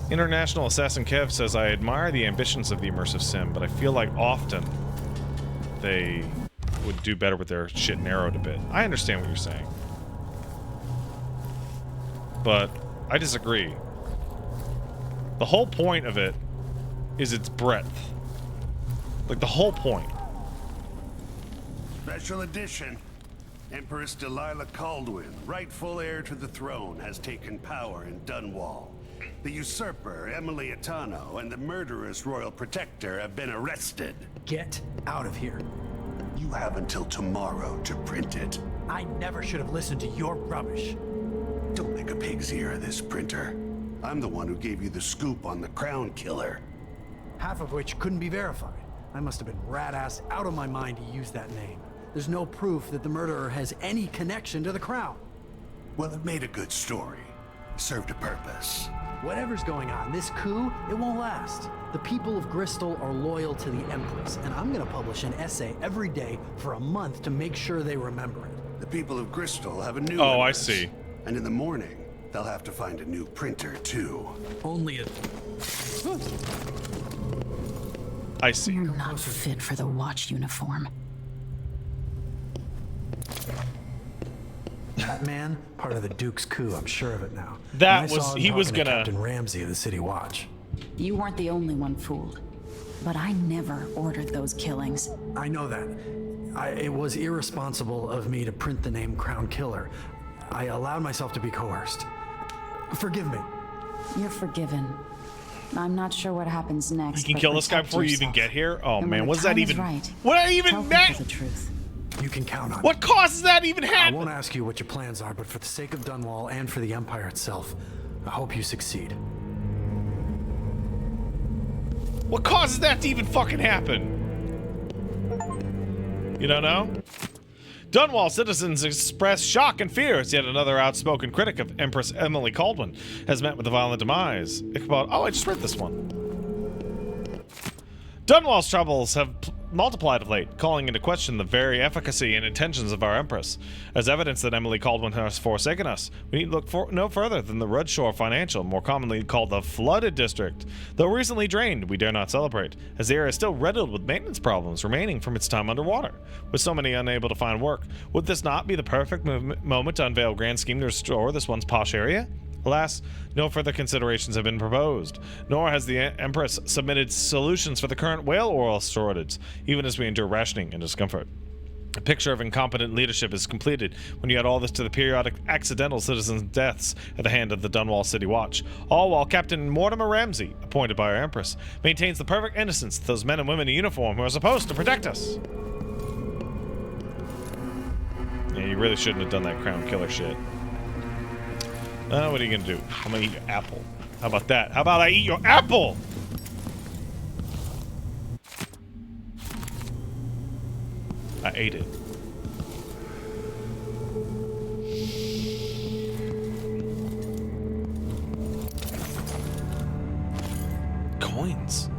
International Assassin Kev says, I admire the ambitions of the immersive sim, but I feel like often they would do better with their shit narrowed a bit. I understand what you're saying. But I disagree. The whole point of it is its breadth. Like, the whole point. Special edition. Empress Delilah Caldwin, rightful heir to the throne, has taken power in Dunwall. The usurper, Emily Atano, and the murderous royal protector have been arrested. Get out of here. You have until tomorrow to print it. I never should have listened to your rubbish. Don't make a pig's ear of this, printer. I'm the one who gave you the scoop on the crown killer. Half of which couldn't be verified. I must have been rat-ass out of my mind to use that name. There's no proof that the murderer has any connection to the crown. Well, it made a good story. served a purpose. Whatever's going on, this coup, it won't last. The people of Bristol are loyal to the Empress, and I'm gonna publish an essay every day for a month to make sure they remember it. The people of Bristol have a new Oh, Empress, I see. And in the morning, they'll have to find a new printer, too. Only a... I see. You're not fit for the watch uniform. That man, part of the Duke's coup, I'm sure of it now. That And I was- saw him he was talking to gonna- Captain Ramsey of the City Watch. You weren't the only one fooled. But I never ordered those killings. I know that. It was irresponsible of me to print the name Crown Killer. I allowed myself to be coerced. Forgive me. You're forgiven. I'm not sure what happens next. You can but kill this guy protect before you even yourself. get here? Oh And when man, the was that time is even... right, What I even tell met? people the truth. You can count on What it. causes that even I happen? won't ask you what your plans are, but for the sake of Dunwall and for the Empire itself, I hope you succeed. What causes that to even fucking happen? You don't know? Dunwall citizens express shock and fear as yet another outspoken critic of Empress Emily Caldwin has met with a violent demise. Ichabod, oh, I just read this one. Dunwall's troubles have multiplied of late, calling into question the very efficacy and intentions of our Empress. As evidence that Emily Caldwin has forsaken us, we need to look no further than the Redshore Financial, more commonly called the Flooded District. Though recently drained, we dare not celebrate, as the area is still riddled with maintenance problems remaining from its time underwater. With so many unable to find work, would this not be the perfect moment to unveil a grand scheme to restore this once posh area? Alas, no further considerations have been proposed, nor has the Empress submitted solutions for the current whale oil shortage, even as we endure rationing and discomfort. A picture of incompetent leadership is completed when you add all this to the periodic accidental citizens' deaths at the hand of the Dunwall City Watch, all while Captain Mortimer Ramsey, appointed by our Empress, maintains the perfect innocence of those men and women in uniform who are supposed to protect us. Yeah, you really shouldn't have done that Crown Killer shit. What are you gonna do? I'm gonna eat your apple. How about that? How about I eat your apple? I ate it. Coins.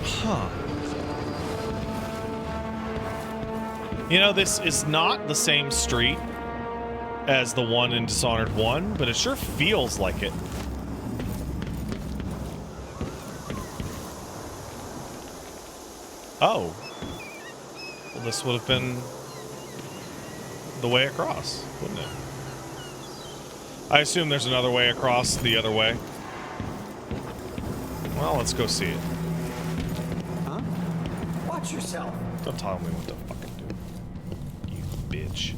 Huh. You know, this is not the same street as the one in Dishonored 1, but it sure feels like it. Oh. Well, this would have been the way across, wouldn't it? I assume there's another way across the other way. Well, let's go see it. Huh? Watch yourself. Don't tell me what to fucking do. You bitch.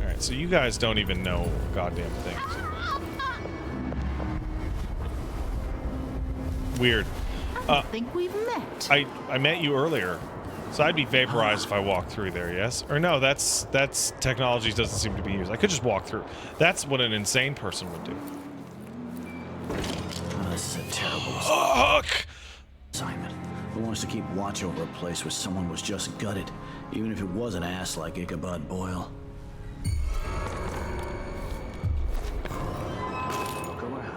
Alright, so you guys don't even know goddamn things. Weird. I think we've met. I met you earlier, so I'd be vaporized if I walked through there. Yes or no? That's technology doesn't seem to be used. I could just walk through. That's what an insane person would do. This is a terrible Fuck! assignment. Who wants to keep watch over a place where someone was just gutted, even if it was an ass like Ichabod Boyle? Look around.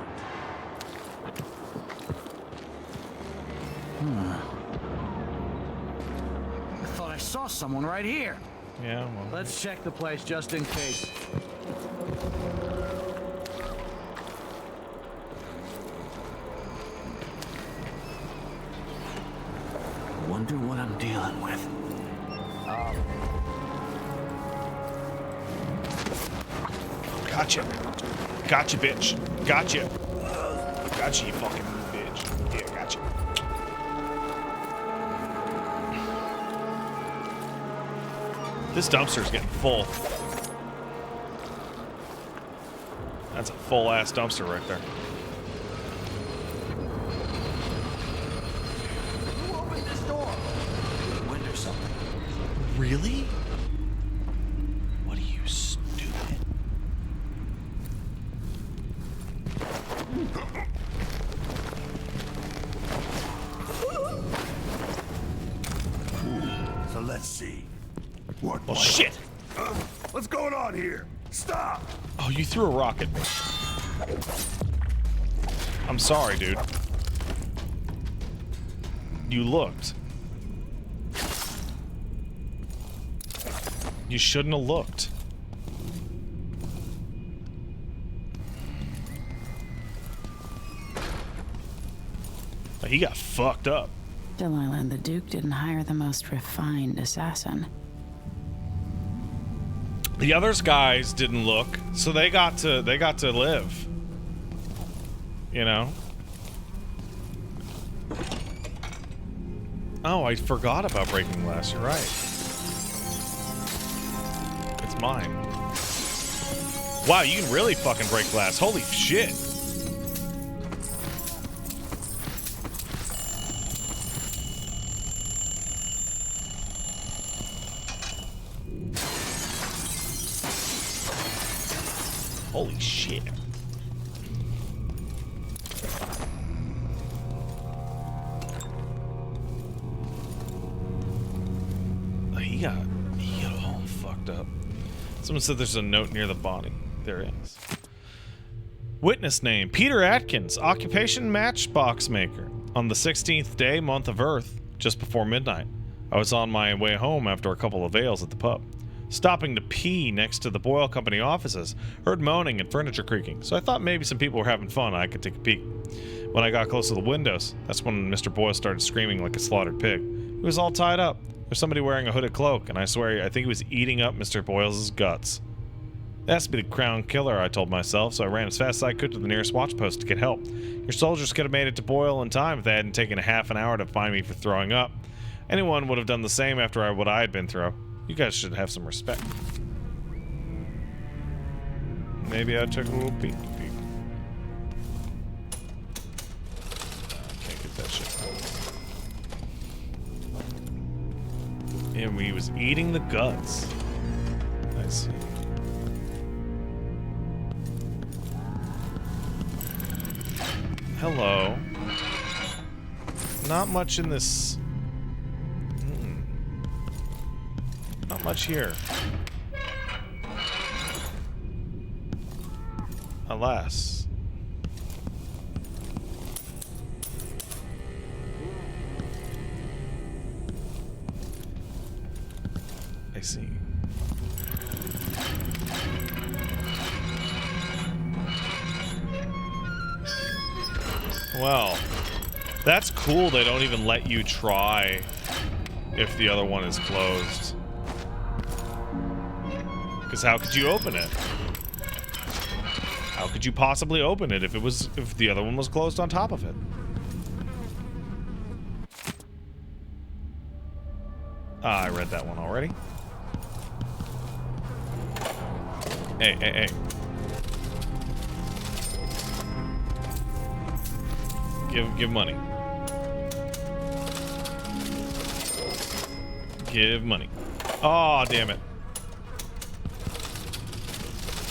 I thought I saw someone right here. Yeah, well. Let's check the place just in case. Wonder what I'm dealing with. Gotcha. Gotcha, bitch. Gotcha. Gotcha, you fucking bitch. Yeah, gotcha. This dumpster's getting full. That's a full-ass dumpster right there. Who opened this door? The wind or something. Really? What are you, stupid? So let's see. What? Oh, shit! What's going on here? Stop! Oh, you threw a rock at me. I'm sorry, dude. You looked. You shouldn't have looked. He got fucked up. Delilah and the Duke didn't hire the most refined assassin. The other guys didn't look, so they got to live. You know? Oh, I forgot about breaking glass. You're right. It's mine. Wow, you can really fucking break glass. Holy shit. Holy shit. He got all fucked up. Someone said there's a note near the body. There is. Witness name, Peter Atkins. Occupation, matchbox maker. On the 16th day, month of Earth, just before midnight. I was on my way home after a couple of ales at the pub. Stopping to pee next to the Boyle Company offices, heard moaning and furniture creaking, so I thought maybe some people were having fun and I could take a peek. When I got close to the windows, that's when Mr. Boyle started screaming like a slaughtered pig. He was all tied up. There's somebody wearing a hooded cloak, and I swear I think he was eating up Mr. Boyle's guts. That has to be the crown killer, I told myself, so I ran as fast as I could to the nearest watch post to get help. Your soldiers could have made it to Boyle in time if they hadn't taken a half an hour to find me for throwing up. Anyone would have done the same after what I had been through. You guys should have some respect. Maybe I took a little peek. Can't get that shit. And he was eating the guts. I see. Hello. Not much in this. Not much here. Alas. I see. Well, that's cool. They don't even let you try if the other one is closed. Because how could you open it? How could you possibly open it if the other one was closed on top of it? Ah, I read that one already. Hey. Give money. Give money. Oh, damn it.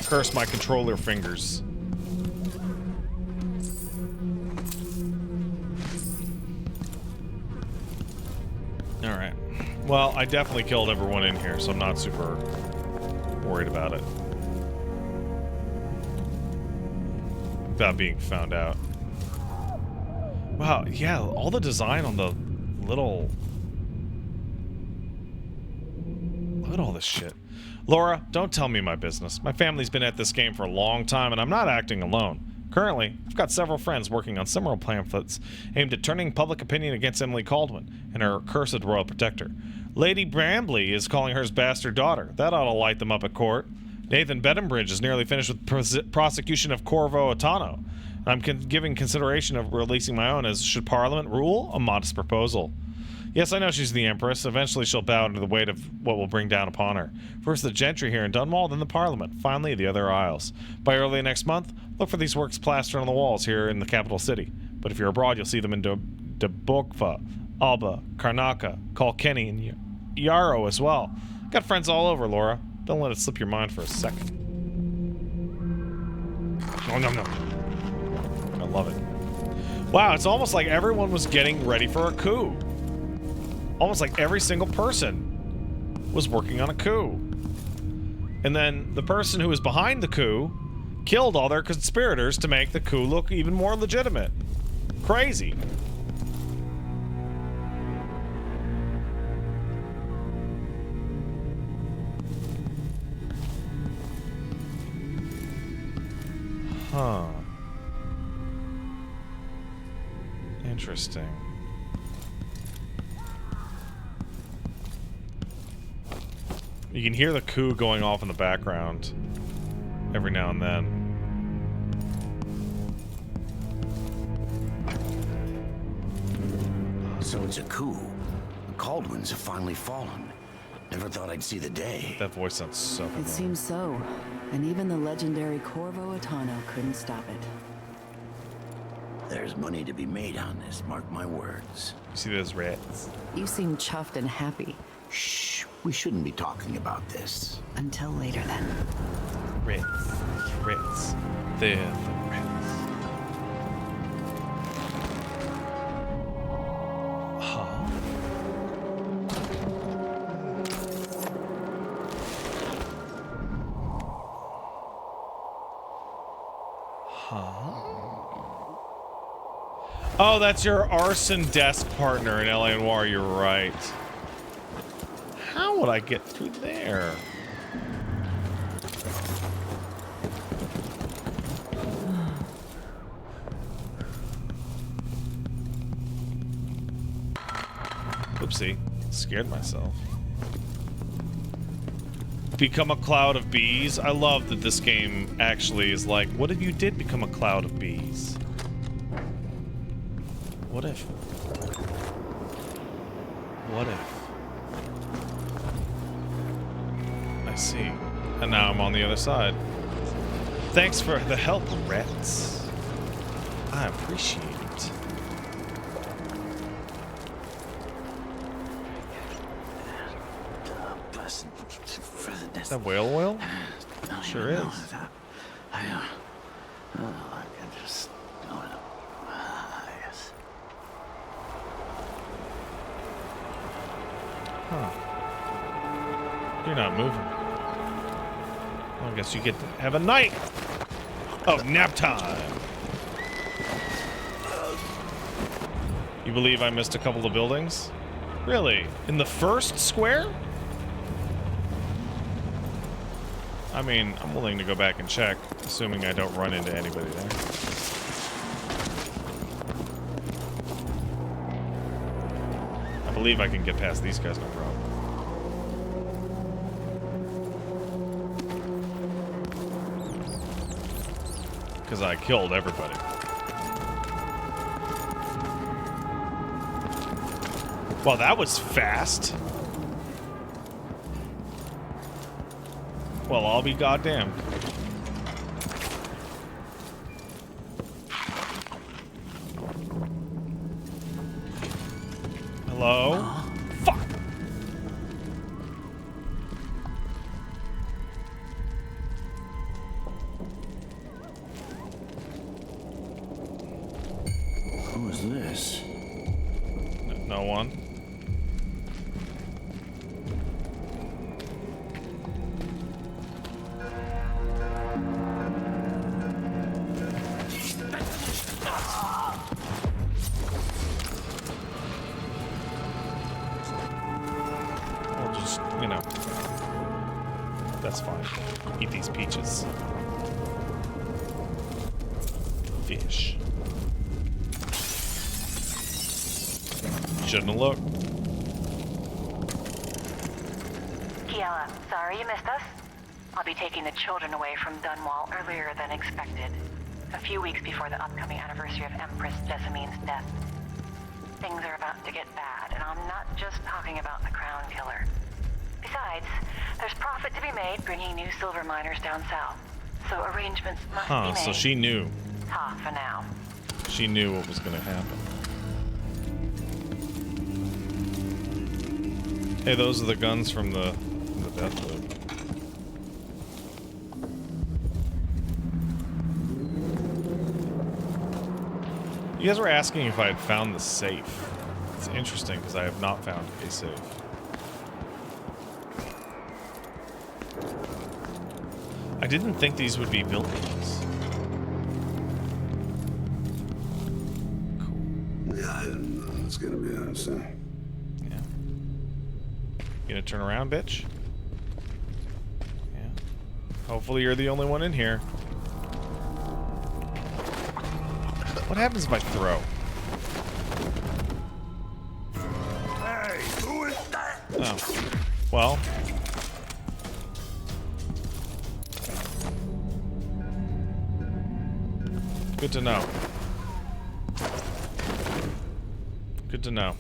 Curse my controller fingers. Alright. Well, I definitely killed everyone in here, so I'm not super worried about it. Without being found out. Wow, yeah, all the design on the little... Look at all this shit. Laura, don't tell me my business. My family's been at this game for a long time, and I'm not acting alone. Currently, I've got several friends working on similar pamphlets aimed at turning public opinion against Emily Caldwin and her cursed royal protector. Lady Brambley is calling her his bastard daughter. That ought to light them up at court. Nathan Beddenbridge is nearly finished with prosecution of Corvo Atano. I'm giving consideration of releasing my own as should Parliament rule a modest proposal. Yes, I know she's the Empress. Eventually she'll bow under the weight of what will bring down upon her. First the gentry here in Dunwall, then the Parliament. Finally, the other isles. By early next month, look for these works plastered on the walls here in the capital city. But if you're abroad, you'll see them in Dubokva, Alba, Karnaka, Kilkenny, and Yarrow as well. Got friends all over, Laura. Don't let it slip your mind for a second. Oh, no, no. I love it. Wow, it's almost like everyone was getting ready for a coup. Almost like every single person was working on a coup. And then the person who was behind the coup killed all their conspirators to make the coup look even more legitimate. Crazy. Huh. Interesting. You can hear the coup going off in the background every now and then. So it's a coup. The Caldwins have finally fallen. Never thought I'd see the day. That voice sounds so familiar. It seems so. And even the legendary Corvo Attano couldn't stop it. There's money to be made on this, mark my words. You see those rats? You seem chuffed and happy. Shh, we shouldn't be talking about this. Until later, then. Rats. Rats. They're the rats. Huh? Huh? Oh, that's your arson desk partner in L.A. Noire, you're right. How would I get through there? Oopsie. Scared myself. Become a cloud of bees? I love that this game actually is like, what if you did become a cloud of bees? What if? What if? I see. And now I'm on the other side. Thanks for the help, rats. I appreciate it. Is that whale oil? Sure is. Huh. You're not moving. Well, I guess you get to have a night of nap time. You believe I missed a couple of buildings? Really? In the first square? I mean, I'm willing to go back and check, assuming I don't run into anybody there. I believe I can get past these guys, no problem. Because I killed everybody. Well, that was fast. Well, I'll be goddamned. Hello? Fuck! Who is this? No one. That's fine. Eat these peaches. Fish. Shouldn't have looked. Kiela, sorry you missed us. I'll be taking the children away from Dunwall earlier than expected. A few weeks before the upcoming anniversary of Empress Jessamine's death. Things are about to get bad, and I'm not just talking about the Crown Killer. Besides, there's profit to be made bringing new silver miners down south. So arrangements must be made. So she knew. For now. She knew what was going to happen. Hey, those are the guns from the death loop. You guys were asking if I had found the safe. It's interesting because I have not found a safe. I didn't think these would be buildings. Yeah, it's gonna be on soon. Yeah. You gonna turn around, bitch? Yeah. Hopefully you're the only one in here. What happens if I throw? Hey, who is that? Oh. Well. Good to know. Good to know.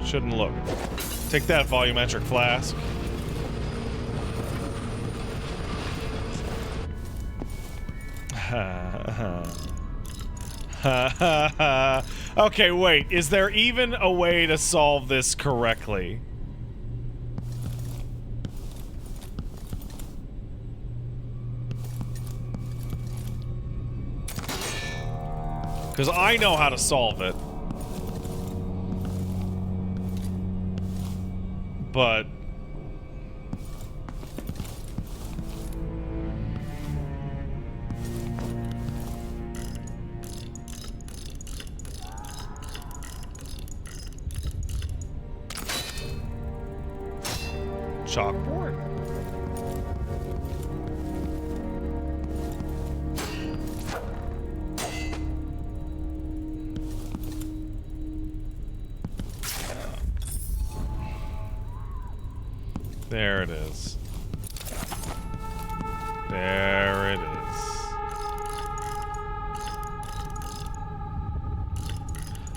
Shouldn't look. Take that volumetric flask. Okay, wait. Is there even a way to solve this correctly? Because I know how to solve it. But... chalkboard? There it is. There it is.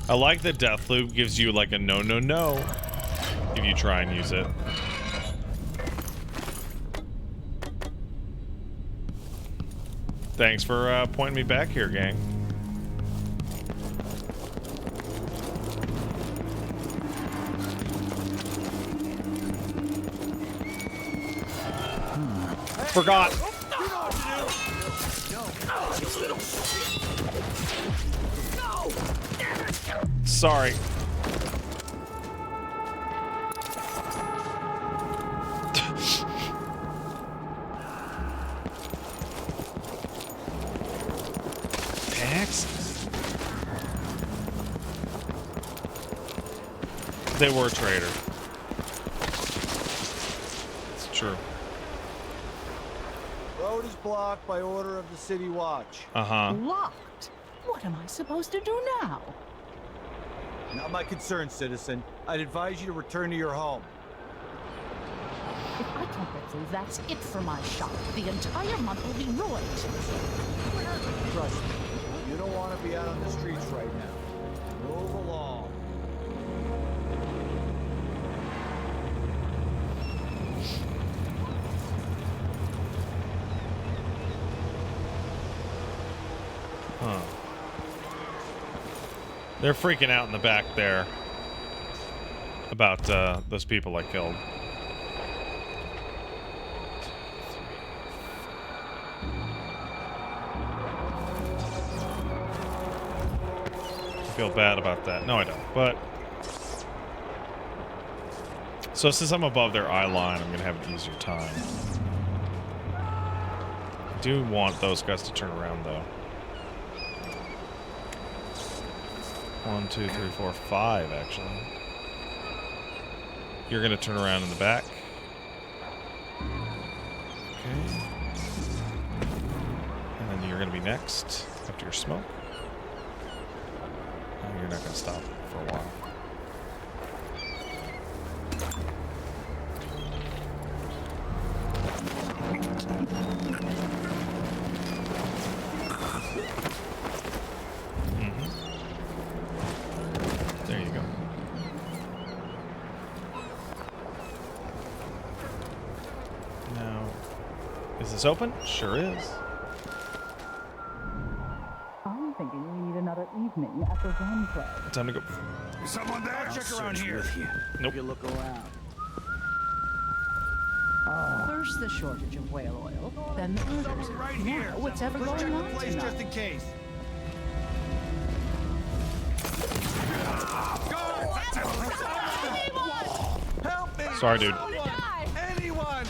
I like that Deathloop gives you like a no if you try and use it. Thanks for pointing me back here, gang. Forgot. Sorry. Taxes. They were a traitor. It's true. Road is blocked by order of the City Watch. Uh-huh. Locked? What am I supposed to do now? Not my concern, citizen. I'd advise you to return to your home. If I can't get through, that's it for my shop. The entire month will be ruined. Trust me, you don't want to be out on the streets right now. Move along. Huh. They're freaking out in the back there about those people I killed. I feel bad about that. No, I don't. But so since I'm above their eye line, I'm gonna have an easier time. I do want those guys to turn around though. 1, 2, 3, 4, 5, actually. You're gonna turn around in the back. Okay. And then you're gonna be next after your smoke. And you're not gonna stop for a while. There you go. Now, is this open? Sure is. I'm thinking we need another evening at the Ren Club. Time to go. Is someone there? Check around here. Nope. You look around. First the shortage of whale oil, then the others. Right here. Now what's ever Let's going check on the place tonight? just in case. Help me! Sorry, dude. Anyone!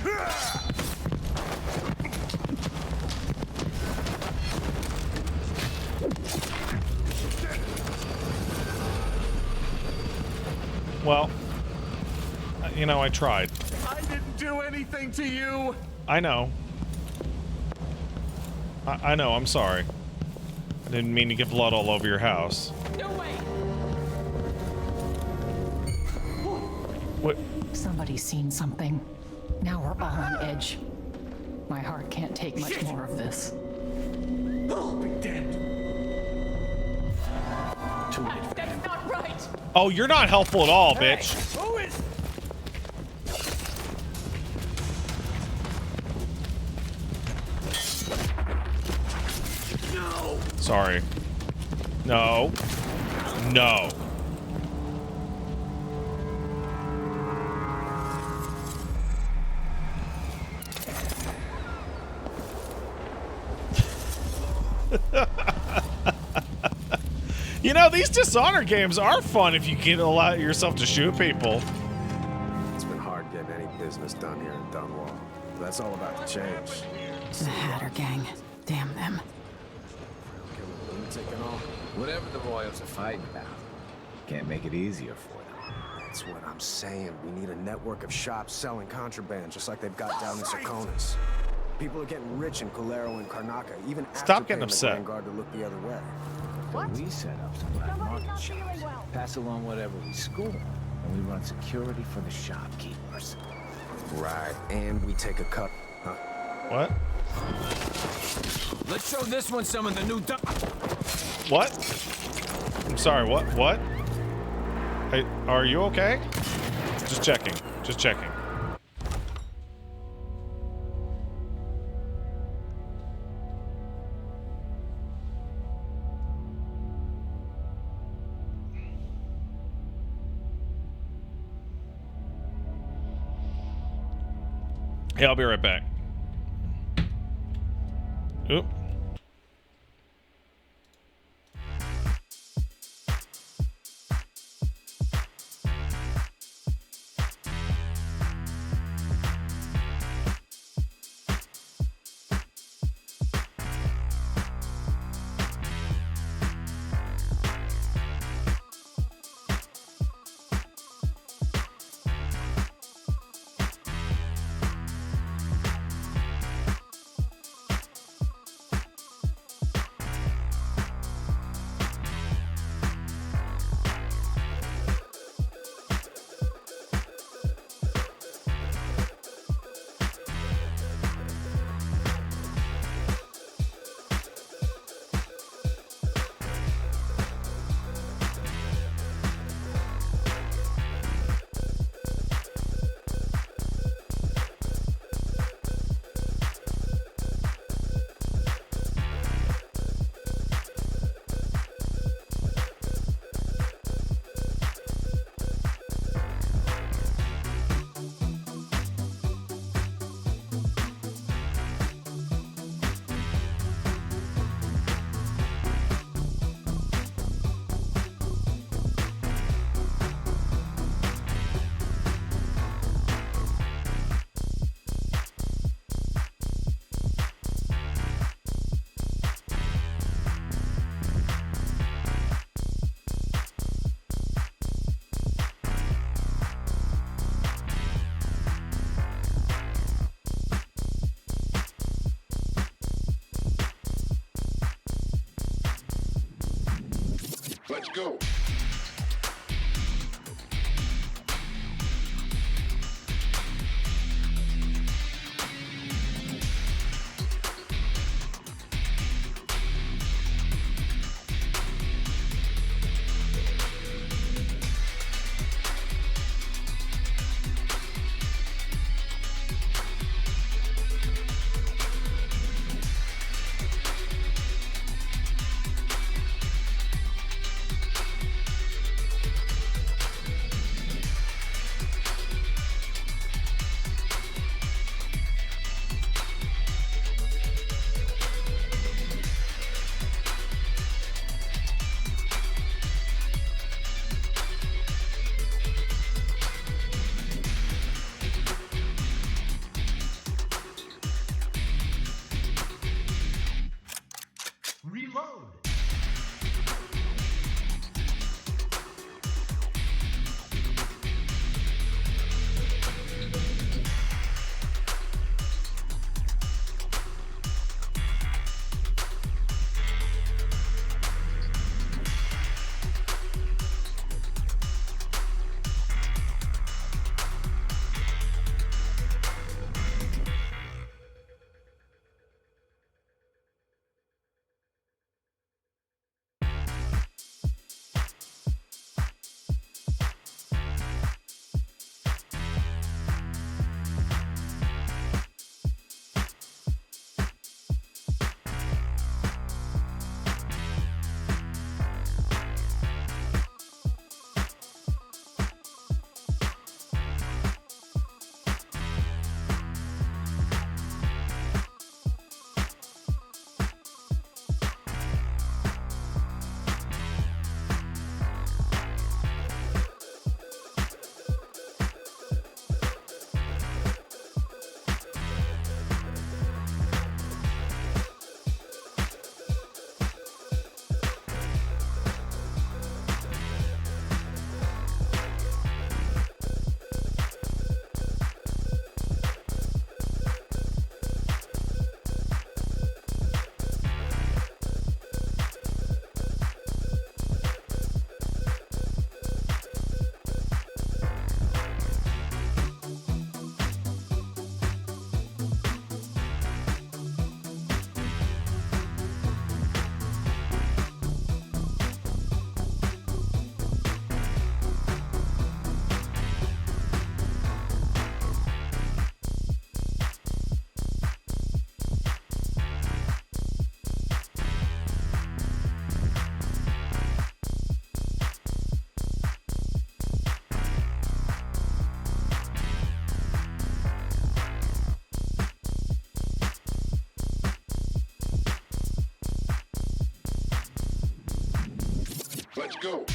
Well, you know, I tried. I didn't do anything to you. I know. I know, I'm sorry. I didn't mean to get blood all over your house. No way! What? Somebody's seen something. Now we're all on edge. My heart can't take much more of this. Oh, be dead. That's not right! Oh, you're not helpful at all, bitch. Who is... No! Sorry. No. No. You know, these Dishonored games are fun if you can allow yourself to shoot people. It's been hard getting any business done here in Dunwall. That's all about to change. The Hatter gang. Damn them. Lunatic and all. Whatever the Royals are fighting about, can't make it easier for them. That's what I'm saying. We need a network of shops selling contraband, just like they've got down in Serkonis. People are getting rich in Colero and Karnaca, even Stop after getting paying upset. the Grand Guard to look the other way. We set up some black market shops, pass along whatever we score, and we run security for the shopkeepers. Right, and we take a cut, huh? What? Let's show this one some of the new What? I'm sorry, what? What? Hey, are you okay? Just checking. Just checking. Yeah, I'll be right back. Oop. Let's go. go.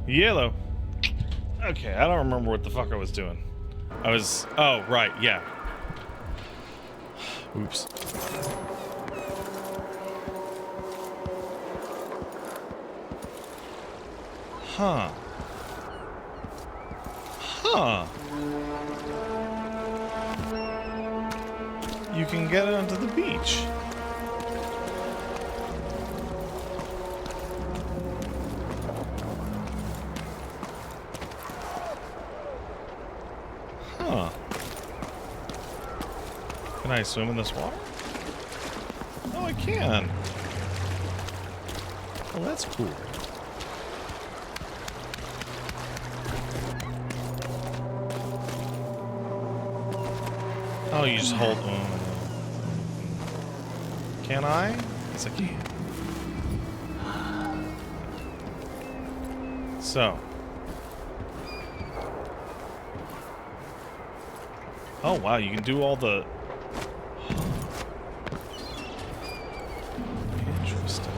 Yellow. Okay, I don't remember what the fuck I was doing. Oh, right, yeah. Oops. Huh. Huh. You can get onto the beach. Huh. Can I swim in this water? Oh, I can. Well, that's cool. Oh, you just hold. Can I? Yes, I can. So. Oh, wow, you can do all the... Interesting.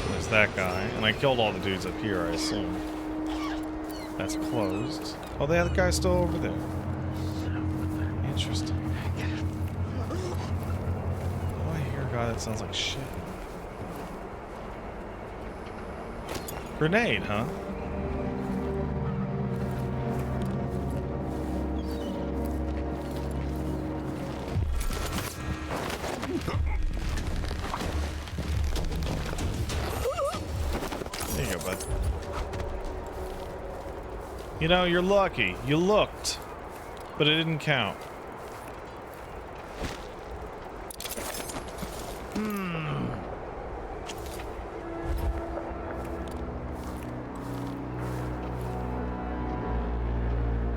There's that guy. And I killed all the dudes up here, I assume. That's closed. Oh, the other guy's still over there. Interesting. Oh, I hear a guy that sounds like shit. Grenade, huh? There you go, bud. You know, you're lucky. You looked, but it didn't count.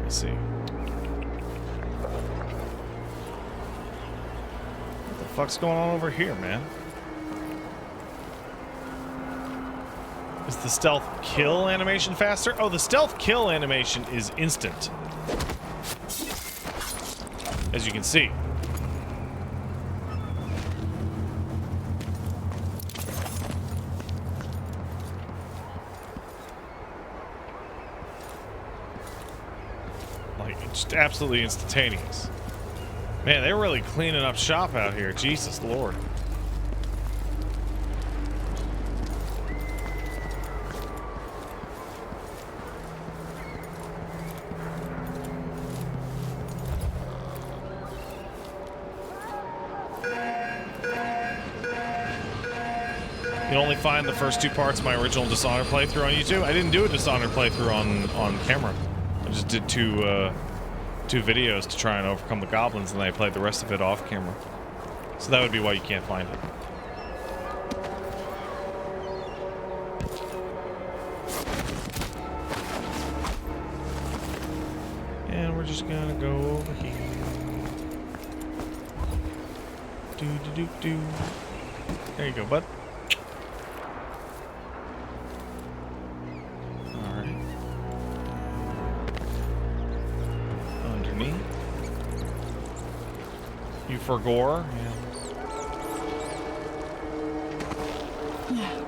Let's see. What the fuck's going on over here, man? Is the stealth kill animation faster? Oh, the stealth kill animation is instant. As you can see. Like, it's just absolutely instantaneous. Man, they're really cleaning up shop out here. Jesus Lord. You only find the first 2 parts of my original Dishonored playthrough on YouTube. I didn't do a Dishonored playthrough on camera. I just did two videos to try and overcome the goblins, and then I played the rest of it off camera. So that would be why you can't find it. And we're just gonna go over here. Do. There you go, bud. Alright. Underneath. You for gore? Yeah.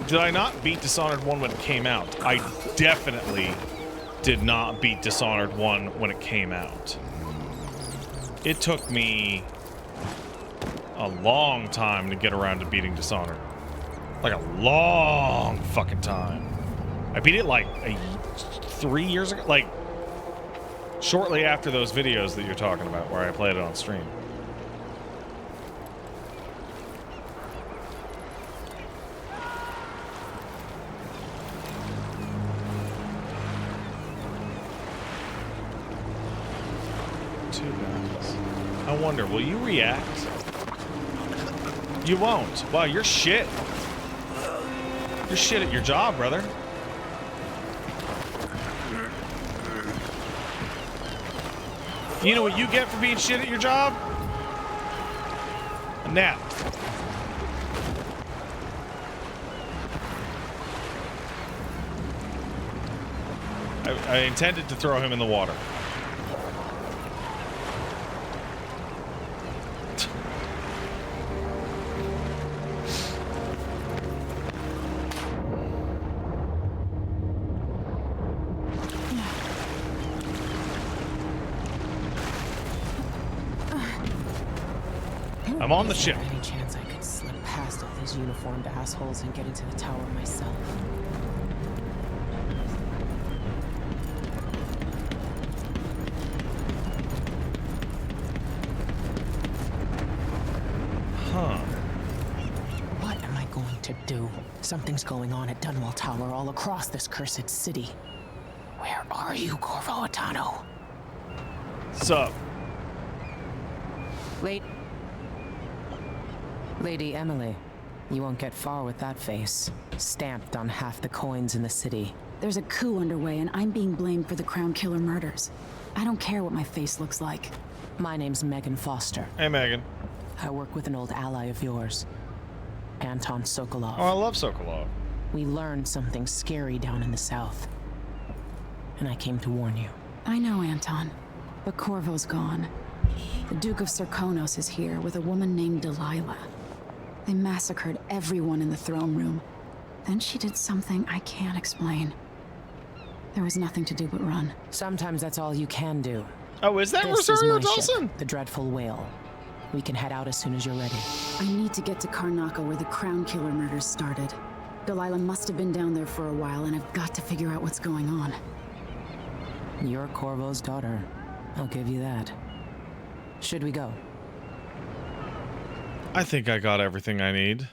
Did I not beat Dishonored 1 when it came out? I definitely did not beat Dishonored 1 when it came out. It took me a long time to get around to beating Dishonored. Like a long fucking time. I beat it like 3 years ago. Like, shortly after those videos that you're talking about where I played it on stream. I wonder, will you react? You won't. Wow, you're shit. You're shit at your job, brother. You know what you get for being shit at your job? A nap. I intended to throw him in the water. I'm on the ship. Any chance I could slip past all these uniformed assholes and get into the tower myself? Huh. What am I going to do? Something's going on at Dunwall Tower all across this cursed city. Where are you, Corvo Attano? Sup? Lady Emily, you won't get far with that face. Stamped on half the coins in the city. There's a coup underway, and I'm being blamed for the Crown Killer murders. I don't care what my face looks like. My name's Megan Foster. Hey, Megan. I work with an old ally of yours, Anton Sokolov. Oh, I love Sokolov. We learned something scary down in the south, and I came to warn you. I know, Anton, but Corvo's gone. The Duke of Serkonos is here with a woman named Delilah. They massacred everyone in the throne room. Then she did something I can't explain. There was nothing to do but run. Sometimes that's all you can do. Oh, is that This is Rosario my Dawson? ship, the Dreadful Whale. We can head out as soon as you're ready. I need to get to Karnaca where the Crown Killer murders started. Delilah must have been down there for a while, and I've got to figure out what's going on. You're Corvo's daughter. I'll give you that. Should we go? I think I got everything I need.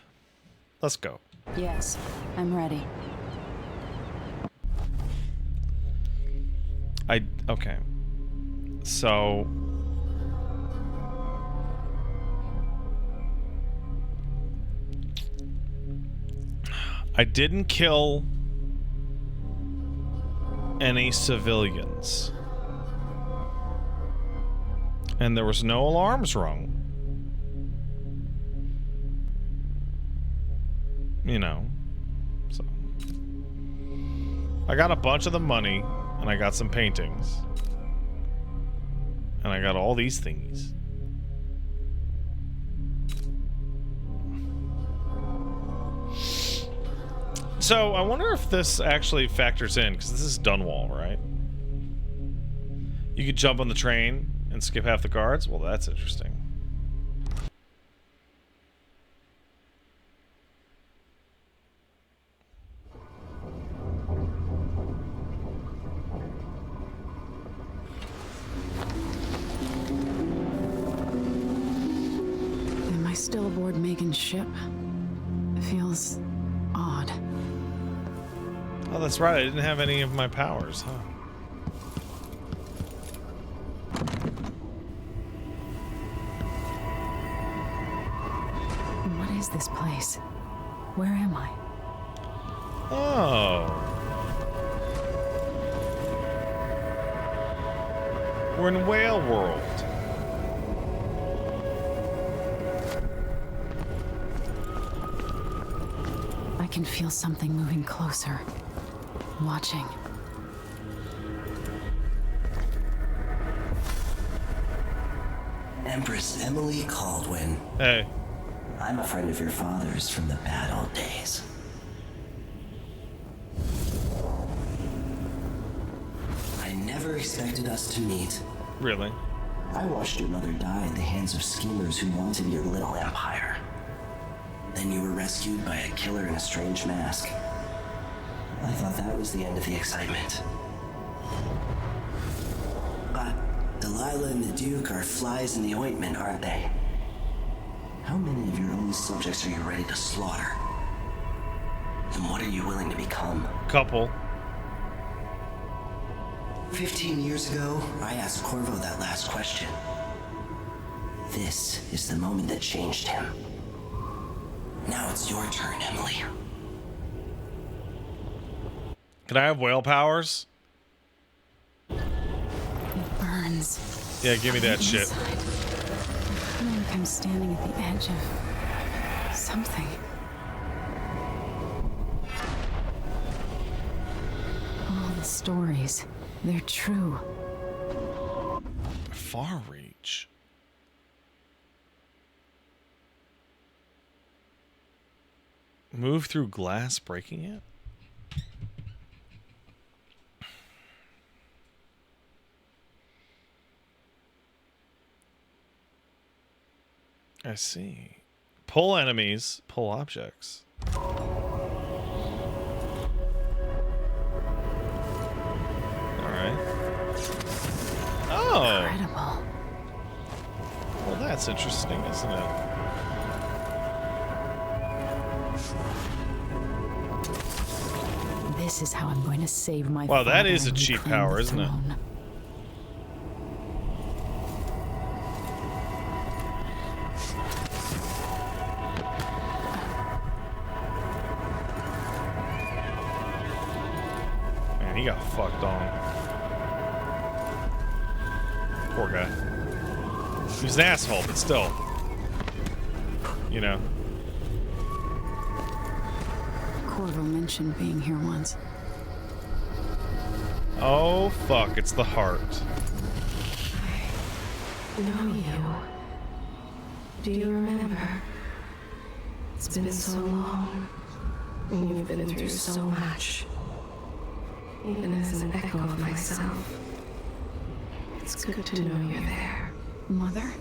Let's go. Yes, I'm ready. Okay. So... I didn't kill any civilians. And there was no alarms rung. You know. So. I got a bunch of the money, and I got some paintings. And I got all these thingies. So, I wonder if this actually factors in, because this is Dunwall, right? You could jump on the train and skip half the guards? Well, that's interesting. Am I still aboard Megan's ship. It feels odd. Oh, that's right. I didn't have any of my powers, huh? What is this place? Where am I? Oh. We're in Whale World. I can feel something moving closer. Watching. Empress Emily Caldwin. Hey. I'm a friend of your father's from the bad old days. I never expected us to meet. Really? I watched your mother die at the hands of schemers who wanted your little empire. Then you were rescued by a killer in a strange mask. I thought that was the end of the excitement. But Delilah and the Duke are flies in the ointment, aren't they? How many of your own subjects are you ready to slaughter? And what are you willing to become? Couple. 15 years ago, I asked Corvo that last question. This is the moment that changed him. Now it's your turn, Emily. Can I have whale powers? It burns. Yeah, give me that shit. I feel like I'm standing at the edge of something. All the stories, they're true. Far reach. Move through glass, breaking it? I see. Pull enemies, pull objects. Alright. Oh! Incredible. Well, that's interesting, isn't it? This is how I'm going to save my Wow, that father is a and cheap reclaim power, the isn't it? throne. Man, he got fucked on. Poor guy. He's an asshole, but still. You know. Corvo mentioned being here once. Oh, fuck. It's the heart. Know you. Do you remember? It's been so long, and you've been through so much. Even as an echo of myself, it's good to know you're there. Mother?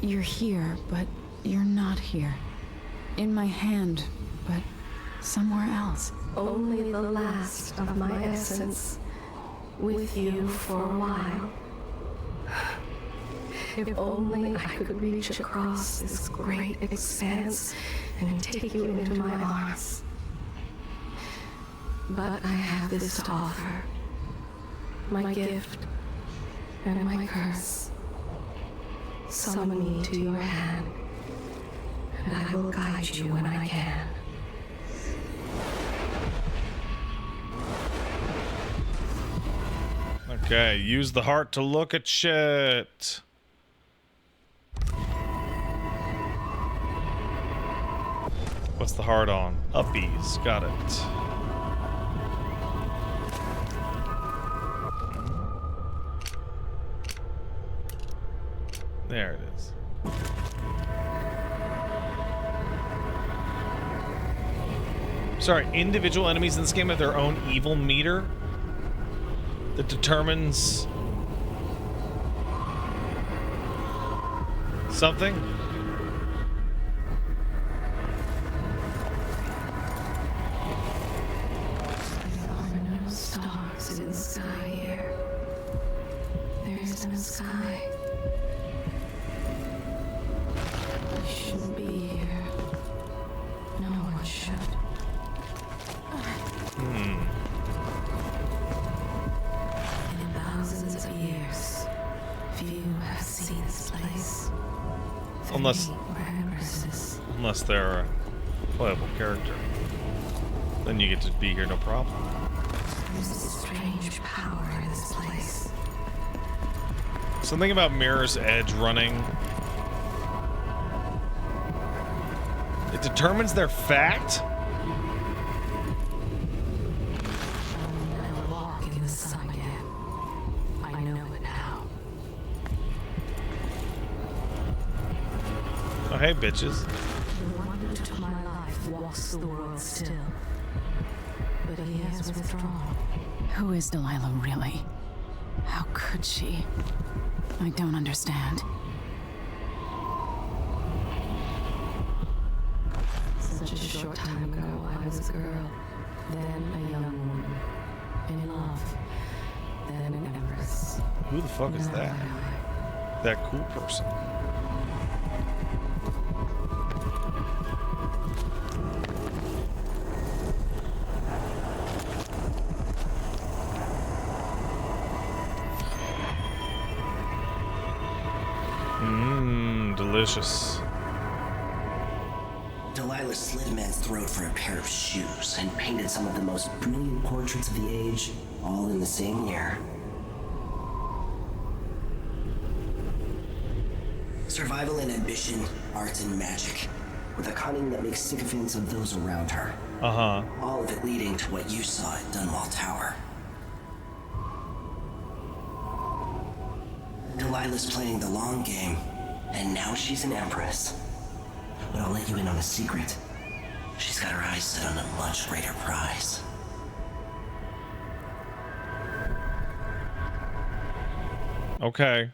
You're here, but you're not here. In my hand, but somewhere else. Only the last of my essence, with you for a while. If only I could reach across this great expanse and take you into my arms. But I have this to offer. My gift and my curse. Summon me to your hand, and I will guide you when I can. Okay, use the heart to look at shit. What's the heart on? Uppies. Got it. There it is. Sorry, individual enemies in this game have their own evil meter that determines something. There are no stars in the sky here. There is no sky. I shouldn't be here. Unless they're a playable character. Then you get to be here, no problem. There's a strange power in this place. Something about Mirror's Edge running. It determines their fact? I walk in the sun again. I know it now. Oh, hey, bitches. The one who took my life walks the world still. But he has withdrawn. Who is Delilah really? How could she? I don't understand. Such a short time ago, I was a girl, then a young woman, in love, then an empress. Who the fuck is that? That cool person. Delicious. Delilah slit a man's throat for a pair of shoes and painted some of the most brilliant portraits of the age, all in the same year. Survival and ambition, art and magic, with a cunning that makes sycophants of those around her. Uh-huh. All of it leading to what you saw at Dunwall Tower. Delilah's playing the long game, and now she's an empress. But I'll let you in on a secret. She's got her eyes set on a much greater prize. Okay.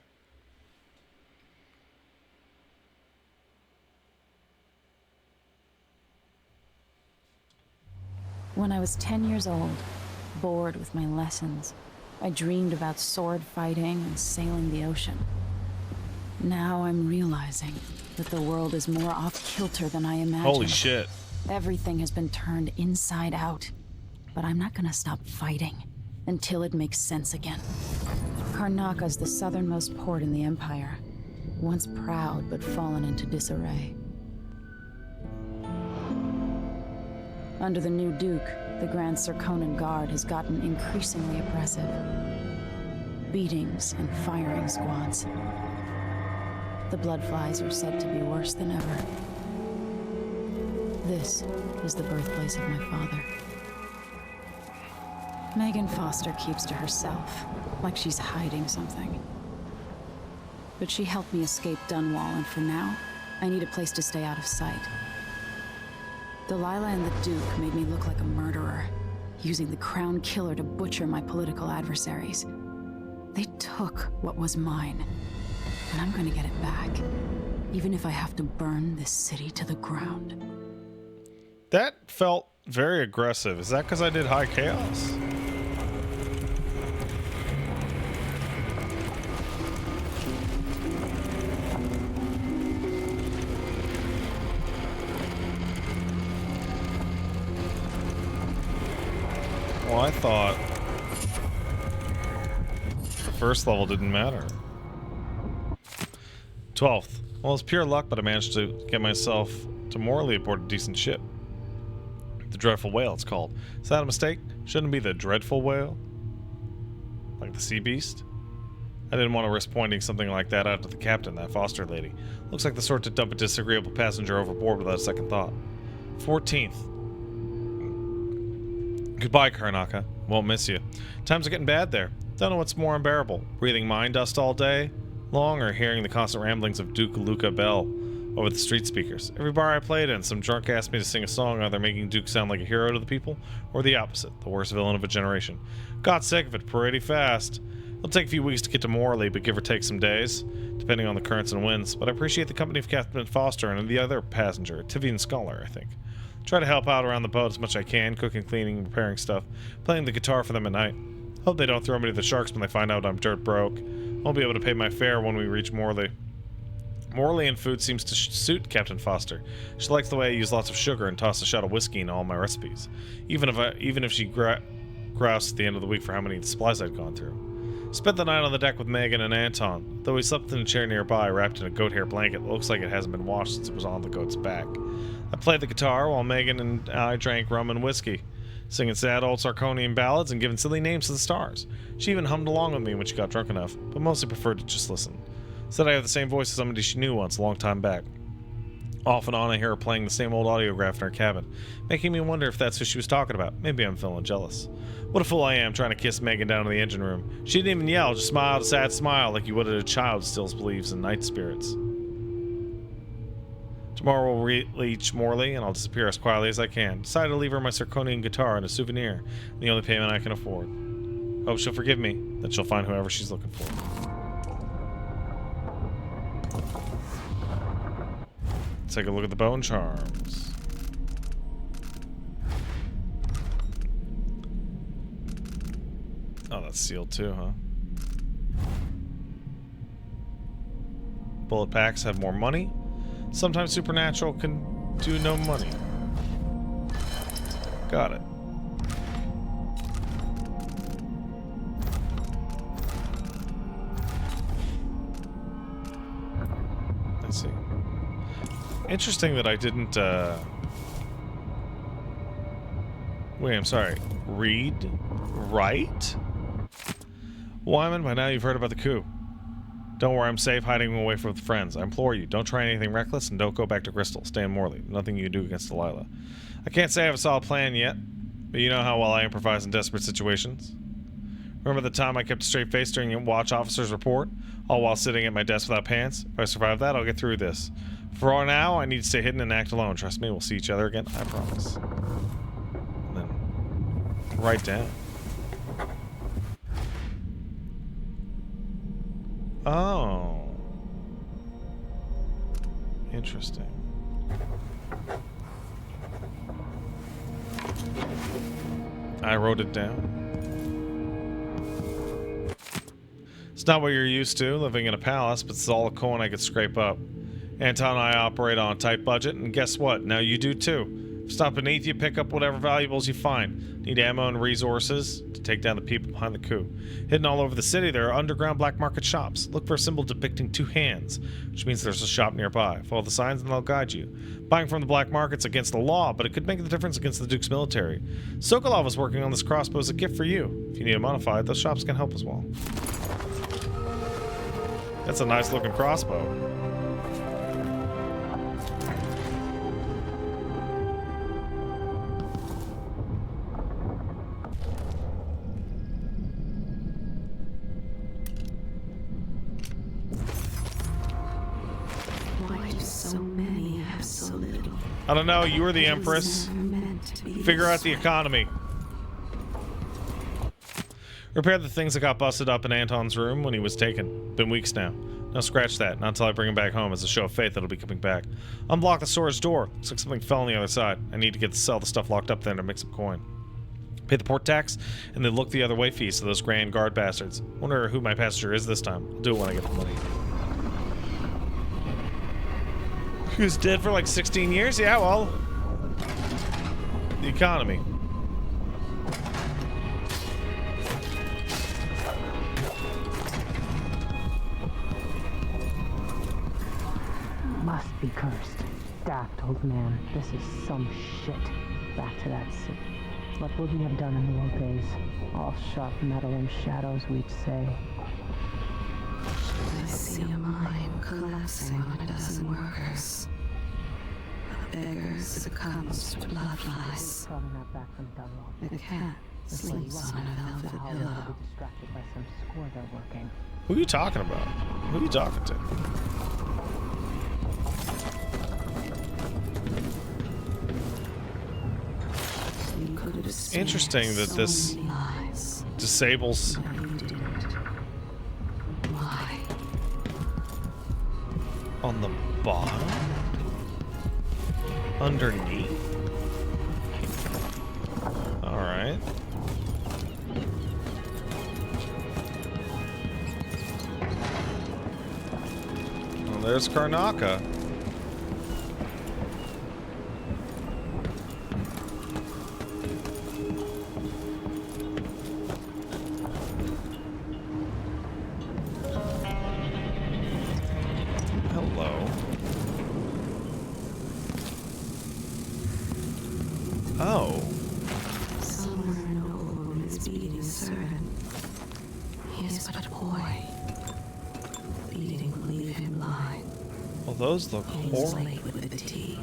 When I was 10 years old, bored with my lessons, I dreamed about sword fighting and sailing the ocean. Now I'm realizing that the world is more off-kilter than I imagined. Holy shit. Everything has been turned inside out. But I'm not gonna stop fighting until it makes sense again. Karnaka's the southernmost port in the Empire. Once proud, but fallen into disarray. Under the new Duke, the Grand Serkonan Guard has gotten increasingly oppressive. Beatings and firing squads. The Bloodflies are said to be worse than ever. This is the birthplace of my father. Megan Foster keeps to herself, like she's hiding something. But she helped me escape Dunwall, and for now, I need a place to stay out of sight. Delilah and the Duke made me look like a murderer, using the Crown Killer to butcher my political adversaries. They took what was mine, and I'm gonna get it back, even if I have to burn this city to the ground. That felt very aggressive. Is that because I did High Chaos? Well, I thought the first level didn't matter. 12th. Well, it's pure luck, but I managed to get myself to Morley aboard a decent ship. The Dreadful Whale, it's called. Is that a mistake? Shouldn't it be the Dreadful Whale? Like the sea beast? I didn't want to risk pointing something like that out to the captain, that Foster lady. Looks like the sort to dump a disagreeable passenger overboard without a second thought. 14th. Goodbye, Karnaka. Won't miss you. Times are getting bad there. Don't know what's more unbearable. Breathing mine dust all day long or hearing the constant ramblings of Duke Luca Bell over the street speakers. Every bar I played in, some drunk asked me to sing a song, either making Duke sound like a hero to the people, or the opposite, the worst villain of a generation. Got sick of it pretty fast. It'll take a few weeks to get to Morley, but give or take some days, depending on the currents and winds. But I appreciate the company of Captain Foster and the other passenger, Tivian Scholar, I think. Try to help out around the boat as much as I can, cooking, cleaning, repairing stuff, playing the guitar for them at night. Hope they don't throw me to the sharks when they find out I'm dirt broke. Won't be able to pay my fare when we reach Morley. Morley and food seems to suit Captain Foster. She likes the way I use lots of sugar and toss a shot of whiskey in all my recipes, even if she groused at the end of the week for how many supplies I'd gone through. Spent the night on the deck with Megan and Anton, though he slept in a chair nearby, wrapped in a goat hair blanket that looks like it hasn't been washed since it was on the goat's back. I played the guitar while Megan and I drank rum and whiskey, singing sad old Sarkonian ballads and giving silly names to the stars. She even hummed along with me when she got drunk enough, but mostly preferred to just listen. Said I have the same voice as somebody she knew once, a long time back. Off and on I hear her playing the same old audiograph in her cabin, making me wonder if that's who she was talking about. Maybe I'm feeling jealous. What a fool I am trying to kiss Megan down in the engine room. She didn't even yell, just smiled a sad smile like you would at a child who still believes in night spirits. Tomorrow we'll reach Morley and I'll disappear as quietly as I can. Decided to leave her my Sarkonian guitar and a souvenir, the only payment I can afford. Hope she'll forgive me, that she'll find whoever she's looking for. Let's take a look at the bone charms. Oh, that's sealed too, huh? Bullet packs have more money. Sometimes supernatural can do no money. Got it. Let's see. Interesting that I didn't, wait, I'm sorry. Write? Wyman, by now you've heard about the coup. Don't worry, I'm safe hiding away from friends. I implore you, don't try anything reckless and don't go back to Crystal. Stay in Morley. Nothing you can do against Delilah. I can't say I have a solid plan yet, but you know how well I improvise in desperate situations. Remember the time I kept a straight face during a watch officer's report, all while sitting at my desk without pants? If I survive that, I'll get through this. For now, I need to stay hidden and act alone. Trust me, we'll see each other again. I promise. And then write down. Oh. Interesting. I wrote it down. It's not what you're used to, living in a palace, but it's all a coin I could scrape up. Anton and I operate on a tight budget, and guess what? Now you do too. Stop beneath you, pick up whatever valuables you find. Need ammo and resources to take down the people behind the coup. Hidden all over the city, there are underground black market shops. Look for a symbol depicting two hands, which means there's a shop nearby. Follow the signs and they'll guide you. Buying from the black market's against the law, but it could make the difference against the Duke's military. Sokolov is working on this crossbow as a gift for you. If you need it modified, those shops can help as well. That's a nice looking crossbow. I don't know, you were the Empress. Figure out the economy. Repair the things that got busted up in Anton's room when he was taken. Been weeks now. No, scratch that. Not until I bring him back home as a show of faith that he'll be coming back. Unblock the storage door. Looks like something fell on the other side. I need to sell the stuff locked up there to make some coin. Pay the port tax, and then look the other way fees to those Grand Guard bastards. Wonder who my passenger is this time. I'll do it when I get the money. Who's dead for like 16 years? Yeah, well, the economy. Must be cursed. Daft old man. This is some shit. Back to that city. What would we have done in the old days? All sharp metal and shadows, we'd say. I see a mine collapsing on a dozen workers. A beggar succumbs to blood flies. A cat sleeps on a velvet pillow. Distracted by some score they're working. Who are you talking about? Who are you talking to? Interesting that this disables. Why? On the bottom? Underneath? Alright. Well, there's Karnaka. boy. Bleeding, leave him lie. Well, those look horrible. Late with the tea.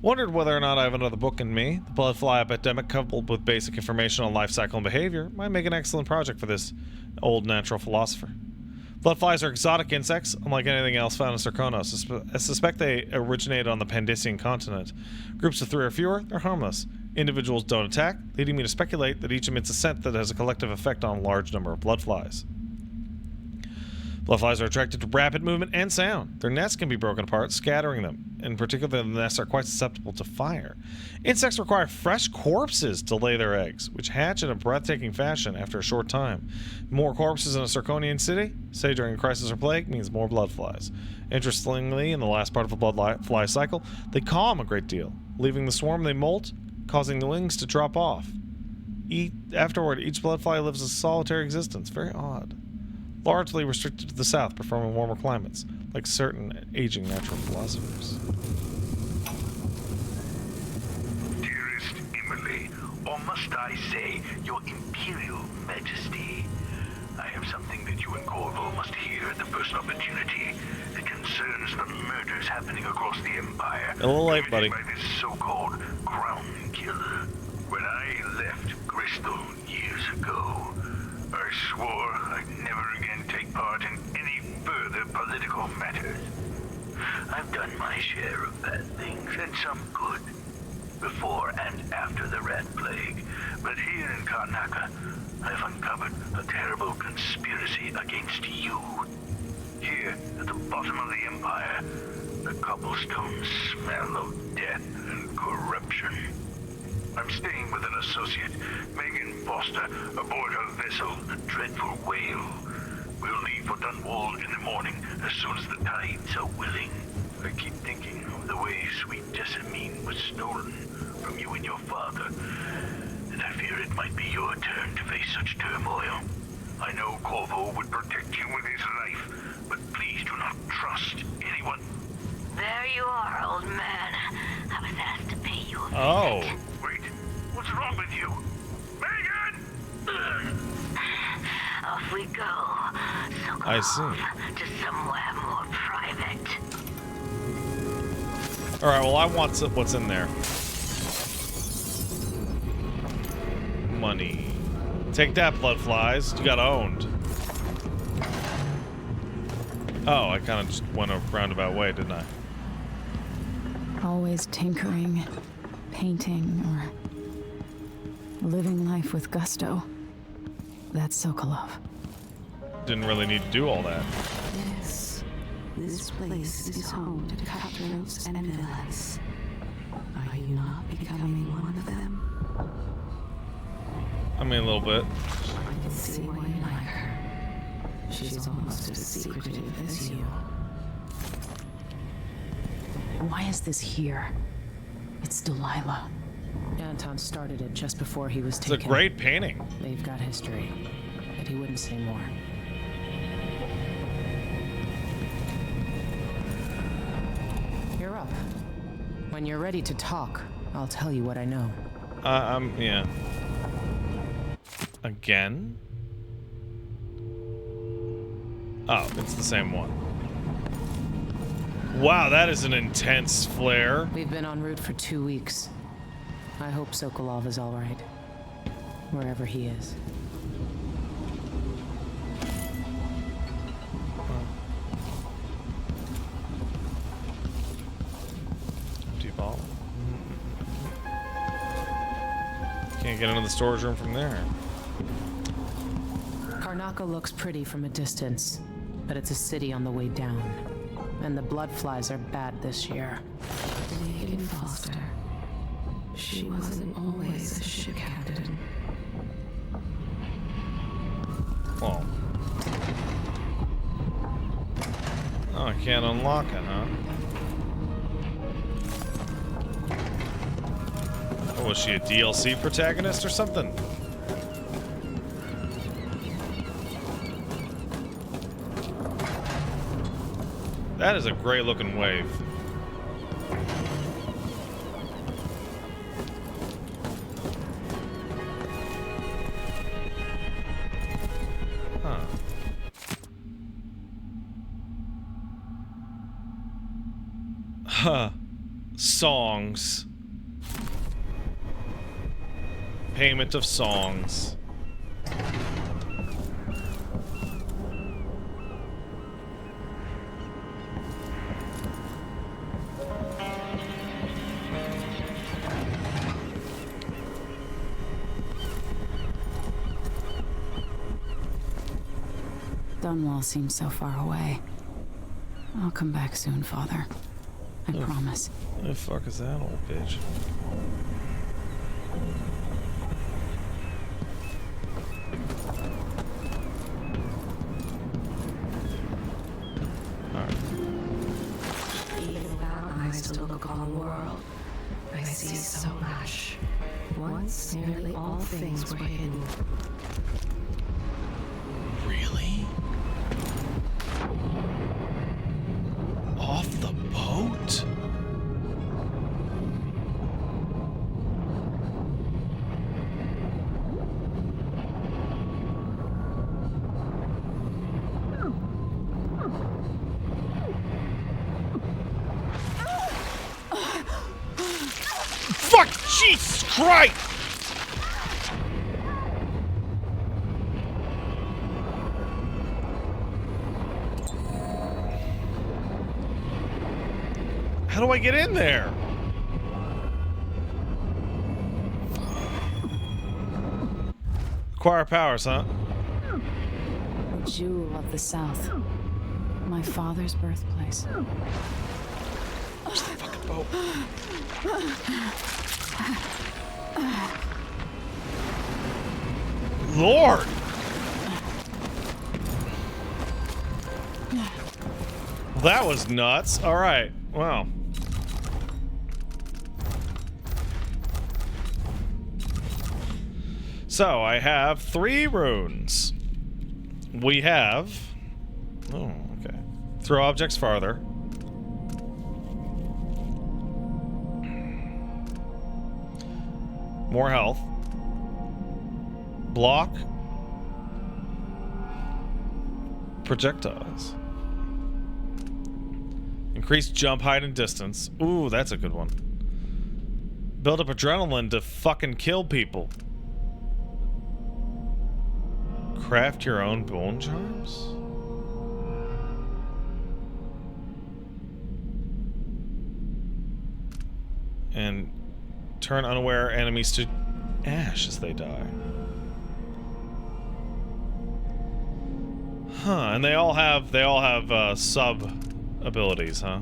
Wondered whether or not I have another book in me. The bloodfly epidemic, coupled with basic information on life cycle and behavior, might make an excellent project for this old natural philosopher. Bloodflies are exotic insects, unlike anything else found in Sarkonos. I suspect they originated on the Pandician continent. Groups of 3 or fewer, they're harmless. Individuals don't attack, leading me to speculate that each emits a scent that has a collective effect on a large number of bloodflies. Bloodflies are attracted to rapid movement and sound. Their nests can be broken apart, scattering them. In particular, the nests are quite susceptible to fire. Insects require fresh corpses to lay their eggs, which hatch in a breathtaking fashion after a short time. More corpses in a Sarkonian city, say during a crisis or plague, means more bloodflies. Interestingly, in the last part of a bloodfly cycle, they calm a great deal. Leaving the swarm, they molt, causing the wings to drop off. Afterward, each bloodfly lives a solitary existence. Very odd. Largely restricted to the south, preferring warmer climates, like certain aging natural philosophers. Dearest Emily, or must I say, your Imperial Majesty, I have something that you and Corvo must hear at the first opportunity. It concerns the murders happening across the Empire. A little late, buddy. By this so-called crown killer. When I left Bristol years ago, I swore I'd never again take part in any further political matters. I've done my share of bad things, and some good, before and after the Rat Plague. But here in Karnaca, I've uncovered a terrible conspiracy against you. Here, at the bottom of the Empire, the cobblestones smell of death and corruption. I'm staying with an associate, Megan Foster, aboard her vessel, the Dreadful Whale. We'll leave for Dunwall in the morning, as soon as the tides are willing. I keep thinking of the way sweet Jessamine was stolen from you and your father, and I fear it might be your turn to face such turmoil. I know Corvo would protect you with his life, but please do not trust anyone. There you are, old man. I was asked to pay you a visit. Oh. Wait, what's wrong with you? Megan! Off we go. So I see. to somewhere more private. Alright, well, I want what's in there. Money. Take that, bloodflies. You got owned. Oh, I kind of just went a roundabout way, didn't I? Always tinkering, painting, or living life with gusto. That's Sokolov. Didn't really need to do all that. Yes, this place is home to cutthroats and villains. Are you not becoming one of them? I mean, a little bit. I can see why you like her. She's almost as secretive as you. Why is this here? It's Delilah. Anton started it just before he was It's taken. a great painting. They've got history, but he wouldn't say more. You're up. When you're ready to talk, I'll tell you what I know. Yeah. Again? Oh, it's the same one. Wow, that is an intense flare. We've been en route for 2 weeks. I hope Sokolov is all right, wherever he is. Empty bottle. Can't get into the storage room from there. Karnaca looks pretty from a distance, but it's a city on the way down. And the bloodflies are bad this year. Megan Foster. She wasn't always a ship captain. Oh. Oh, I can't unlock it, huh? Oh, was she a DLC protagonist or something? That is a great looking wave. songs. Payment of songs. Dunwall seems so far away. I'll come back soon, Father. I promise. Who the fuck is that old bitch? Even without eyes to look on the world, I see so much. Once, nearly all things were hidden. Really? Off the boat? Fuck! Jesus Christ! How do I get in there? Acquire powers, huh? The jewel of the South. My father's birthplace. Where's the fucking boat? Lord! That was nuts. All right. Wow. So I have 3 runes. We have... Oh, okay. Throw objects farther. More health. Block. Projectiles. Increase jump height and distance. Ooh, that's a good one. Build up adrenaline to fucking kill people. Craft your own bone charms? And turn unaware enemies to ash as they die. Huh, and they all have sub abilities, huh?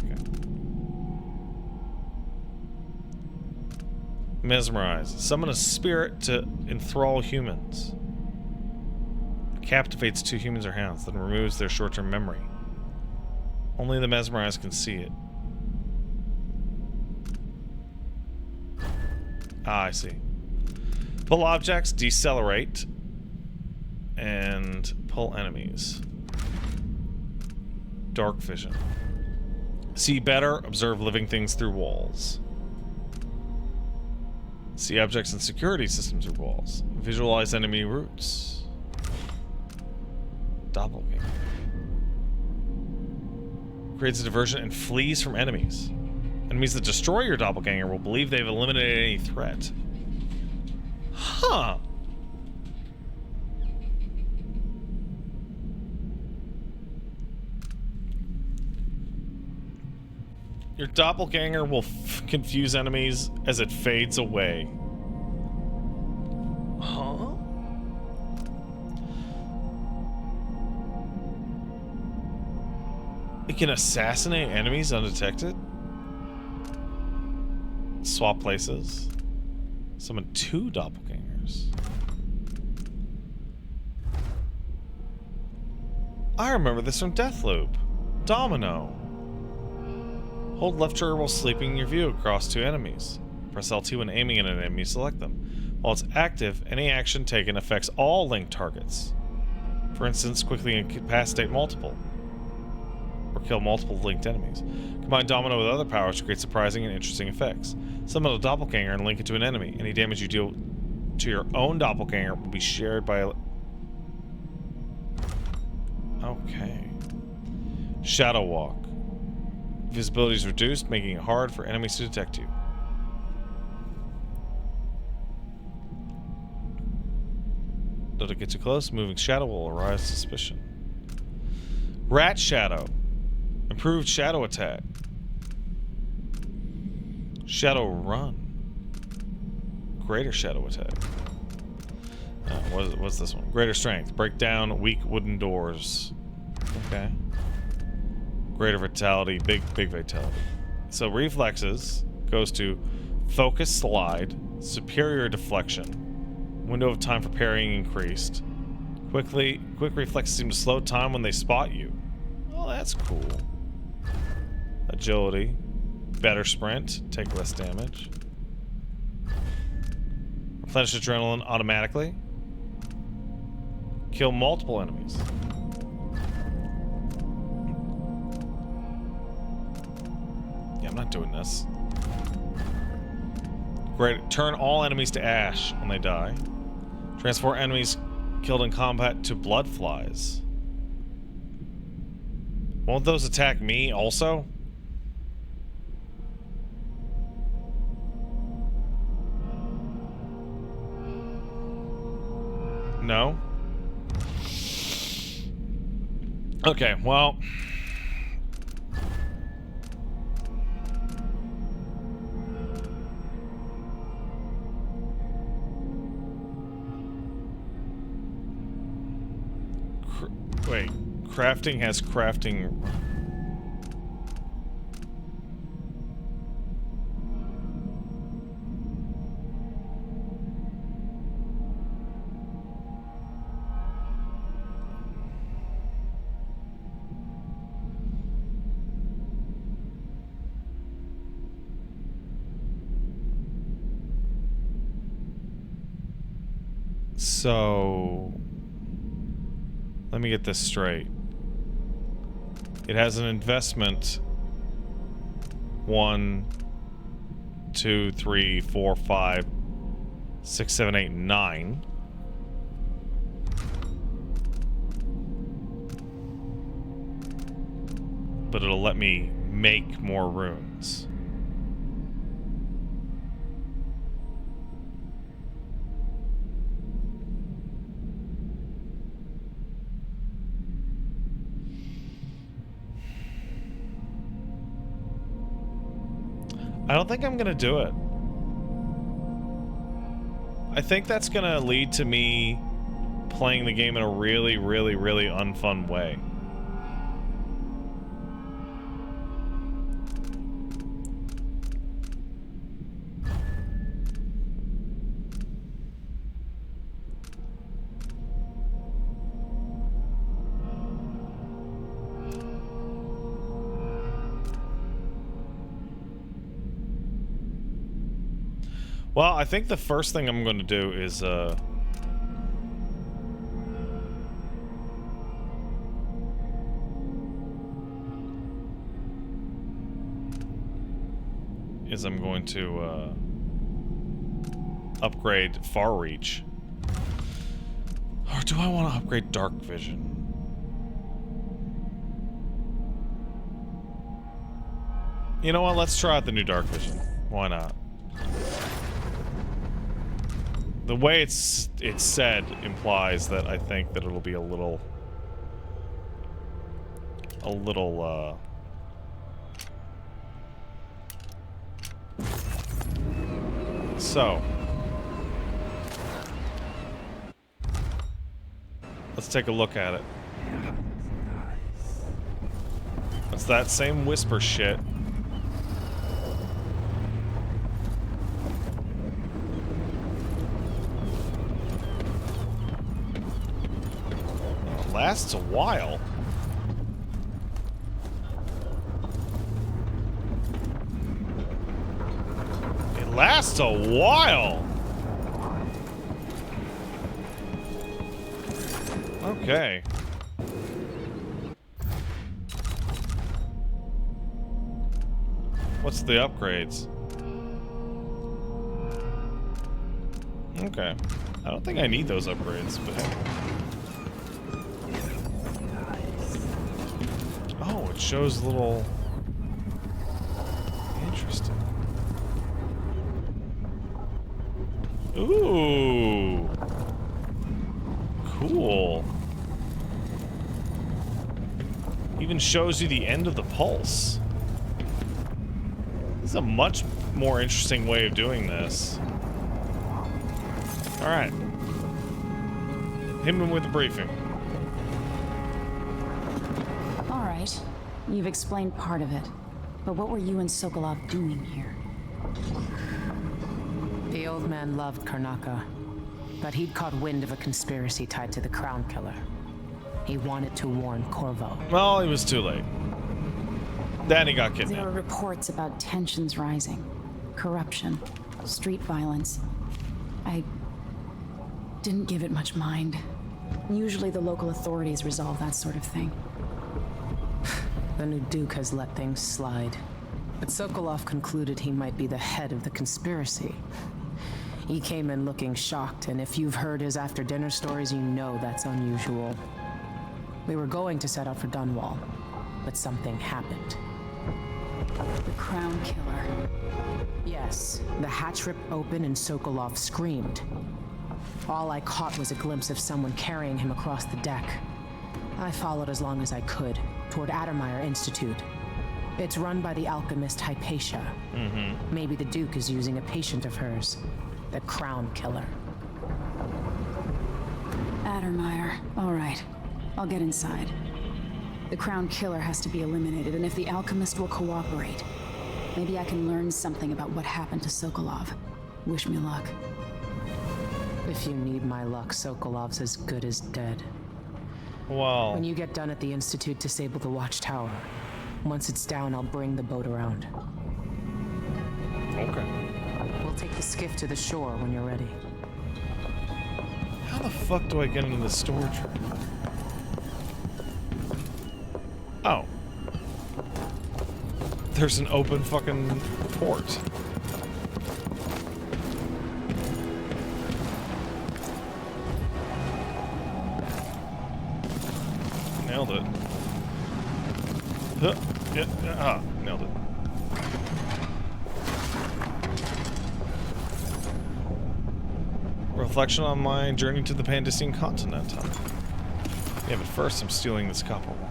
Okay. Mesmerize. Summon a spirit to enthrall humans. Captivates 2 humans or hounds, then removes their short-term memory. Only the mesmerized can see it. Ah, I see. Pull objects, decelerate, and pull enemies. Dark vision. See better, observe living things through walls. See objects and security systems through walls. Visualize enemy routes. Doppelganger. Creates a diversion and flees from enemies. Enemies that destroy your doppelganger will believe they've eliminated any threat. Huh. Your doppelganger will confuse enemies as it fades away. Huh? It can assassinate enemies undetected? Swap places. Summon 2 doppelgangers. I remember this from Deathloop. Domino. Hold left trigger while sleeping in your view across 2 enemies. Press L2 when aiming at an enemy, select them. While it's active, any action taken affects all linked targets. For instance, quickly incapacitate multiple. Or kill multiple linked enemies. Combine Domino with other powers to create surprising and interesting effects. Summon a doppelganger and link it to an enemy. Any damage you deal to your own doppelganger will be shared by a... Okay. Shadow Walk. Visibility is reduced, making it hard for enemies to detect you. Don't get too close. Moving shadow will arouse suspicion. Rat shadow. Improved shadow attack. Shadow run. Greater shadow attack. What's this one? Greater strength. Break down weak wooden doors. Okay. Greater vitality. Big vitality. So reflexes goes to focus slide. Superior deflection. Window of time for parrying increased. Quick reflexes seem to slow time when they spot you. Oh, that's cool. Agility. Better sprint. Take less damage. Replenish adrenaline automatically. Kill multiple enemies. Yeah, I'm not doing this. Great. Turn all enemies to ash when they die. Transform enemies killed in combat to blood flies. Won't those attack me also? No? Okay, well... Wait, crafting has crafting... So... Let me get this straight. It has an investment 1, 2, 3, 4, 5, 6, 7, 8, 9. But it'll let me make more runes. I don't think I'm gonna do it. I think that's gonna lead to me playing the game in a really, really, really unfun way. Well, I think the first thing I'm going to do is I'm going to upgrade Far Reach. Or do I want to upgrade Dark Vision? You know what? Let's try out the new Dark Vision. Why not? The way it's said implies that I think that it'll be a little so let's take a look at it. It's that same whisper shit. Lasts a while. It lasts a while. Okay. What's the upgrades? Okay. I don't think I need those upgrades, but... Oh, it shows little... Interesting. Ooh. Cool. Even shows you the end of the pulse. This is a much more interesting way of doing this. Alright. Hit him with the briefing. Alright. You've explained part of it. But what were you and Sokolov doing here? The old man loved Karnaka, but he'd caught wind of a conspiracy tied to the Crown Killer. He wanted to warn Corvo. Well, he was too late. Then he got kidnapped. There were reports about tensions rising, corruption, street violence. I didn't give it much mind. Usually the local authorities resolve that sort of thing. The new Duke has let things slide. But Sokolov concluded he might be the head of the conspiracy. He came in looking shocked, and if you've heard his after-dinner stories, you know that's unusual. We were going to set out for Dunwall, but something happened. The Crown Killer. Yes, the hatch ripped open and Sokolov screamed. All I caught was a glimpse of someone carrying him across the deck. I followed as long as I could, toward Addermeyer Institute. It's run by the alchemist Hypatia. Maybe the Duke is using a patient of hers, the Crown Killer. Addermeyer. All right. I'll get inside. The Crown Killer has to be eliminated, and if the alchemist will cooperate, maybe I can learn something about what happened to Sokolov. Wish me luck. If you need my luck, Sokolov's as good as dead. Wow. When you get done at the Institute, disable the watchtower. Once it's down, I'll bring the boat around. Okay. We'll take the skiff to the shore when you're ready. How the fuck do I get into the storage room? Oh. There's an open fucking port. Nailed it. Nailed it. Reflection on my journey to the Pandician continent. Huh? Yeah, but first I'm stealing this copper wire.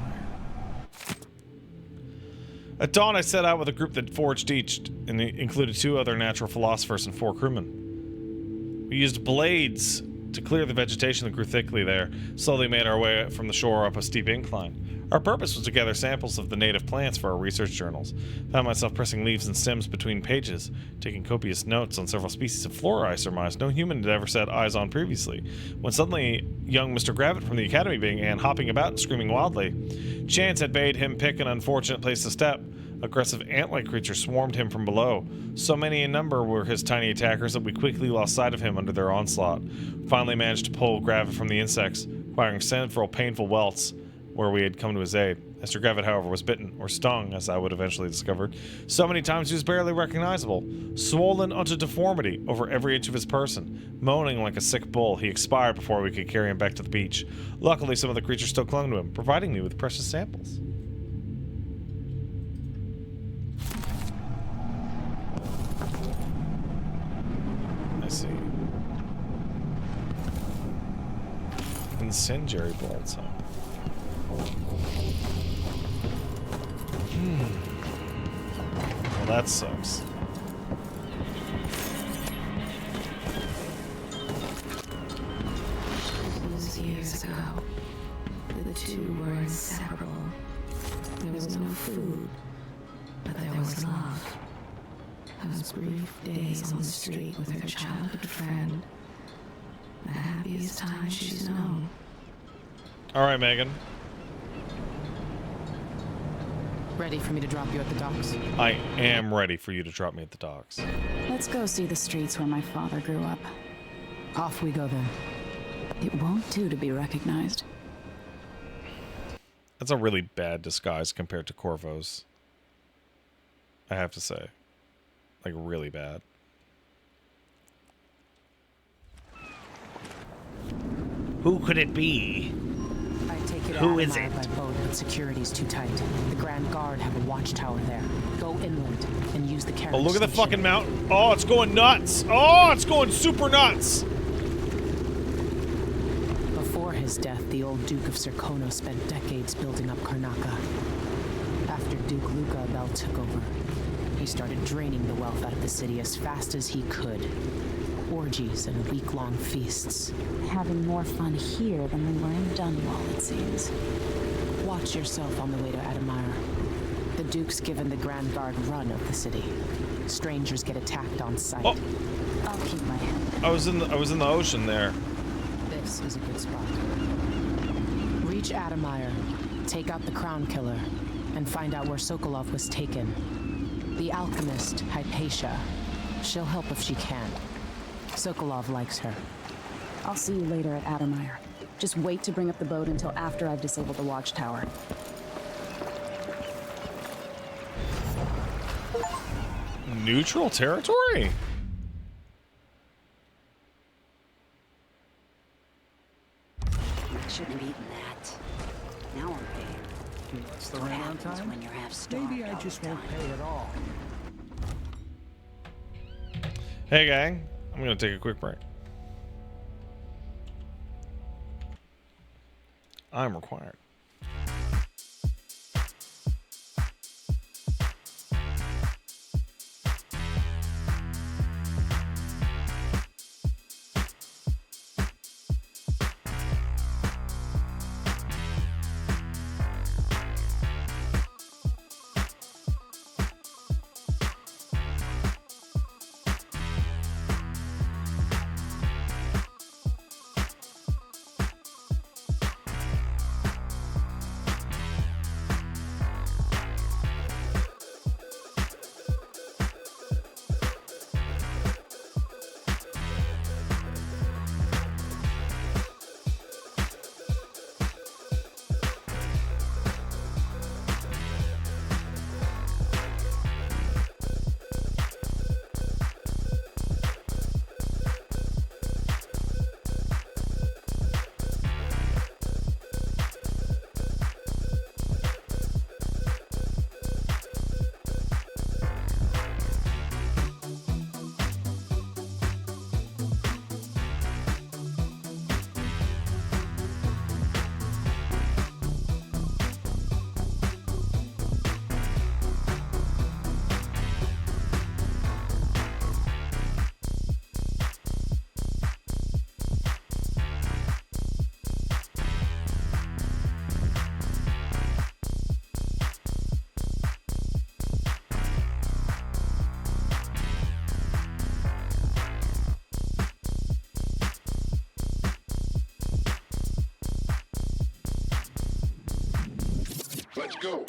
At dawn, I set out with a group that foraged each, and it included 2 other natural philosophers and 4 crewmen. We used blades to clear the vegetation that grew thickly there, slowly made our way from the shore up a steep incline. Our purpose was to gather samples of the native plants for our research journals. Found myself pressing leaves and stems between pages, taking copious notes on several species of flora I surmised no human had ever set eyes on previously, when suddenly young Mr. Gravitt from the academy began hopping about and screaming wildly. Chance had bade him pick an unfortunate place to step. Aggressive ant-like creatures swarmed him from below. So many in number were his tiny attackers that we quickly lost sight of him under their onslaught. Finally managed to pull Gravitt from the insects, acquiring several painful welts where we had come to his aid. Mr. Gravitt, however, was bitten, or stung, as I would eventually discover. So many times he was barely recognizable. Swollen unto deformity over every inch of his person. Moaning like a sick bull, he expired before we could carry him back to the beach. Luckily, some of the creatures still clung to him, providing me with precious samples. I see. Incendiary bolts, huh? Well, that sucks. It was years ago. The 2 were inseparable. There was no food, but there was love. Those brief days on the street with her childhood friend. The happiest time she's known. All right, Megan. Ready for me to drop you at the docks? I am ready for you to drop me at the docks. Let's go see the streets where my father grew up. Off we go then. It won't do to be recognized. That's a really bad disguise compared to Corvo's. I have to say. Like, really bad. Who could it be? I take get Who to is Admire it? by boat, but security's too tight. The Grand Guard have a watchtower there. Go inland and use the carriage. Oh, look at the station. fucking mountain. Oh, it's going nuts. Oh, it's going super nuts. Before his death, the old Duke of Serkonos spent decades building up Karnaca. After Duke Luca Abel took over, he started draining the wealth out of the city as fast as he could. Orgies and week-long feasts. Having more fun here than we were in Dunwall, it seems. Watch yourself on the way to Admire. The Duke's given the Grand Guard run of the city. Strangers get attacked on sight. Oh. I'll keep my head. I was in the ocean there. This is a good spot. Reach Admire, take out the Crown Killer, and find out where Sokolov was taken. The alchemist, Hypatia. She'll help if she can. Sokolov likes her. I'll see you later at Admire. Just wait to bring up the boat until after I've disabled the watchtower. Neutral territory? Shouldn't have eaten that. Now I'm paying. What's the What rent on happens time? when you're half-starved Maybe I all just the won't time? pay at all. Hey, gang. I'm going to take a quick break. I'm required. Let's go.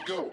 go.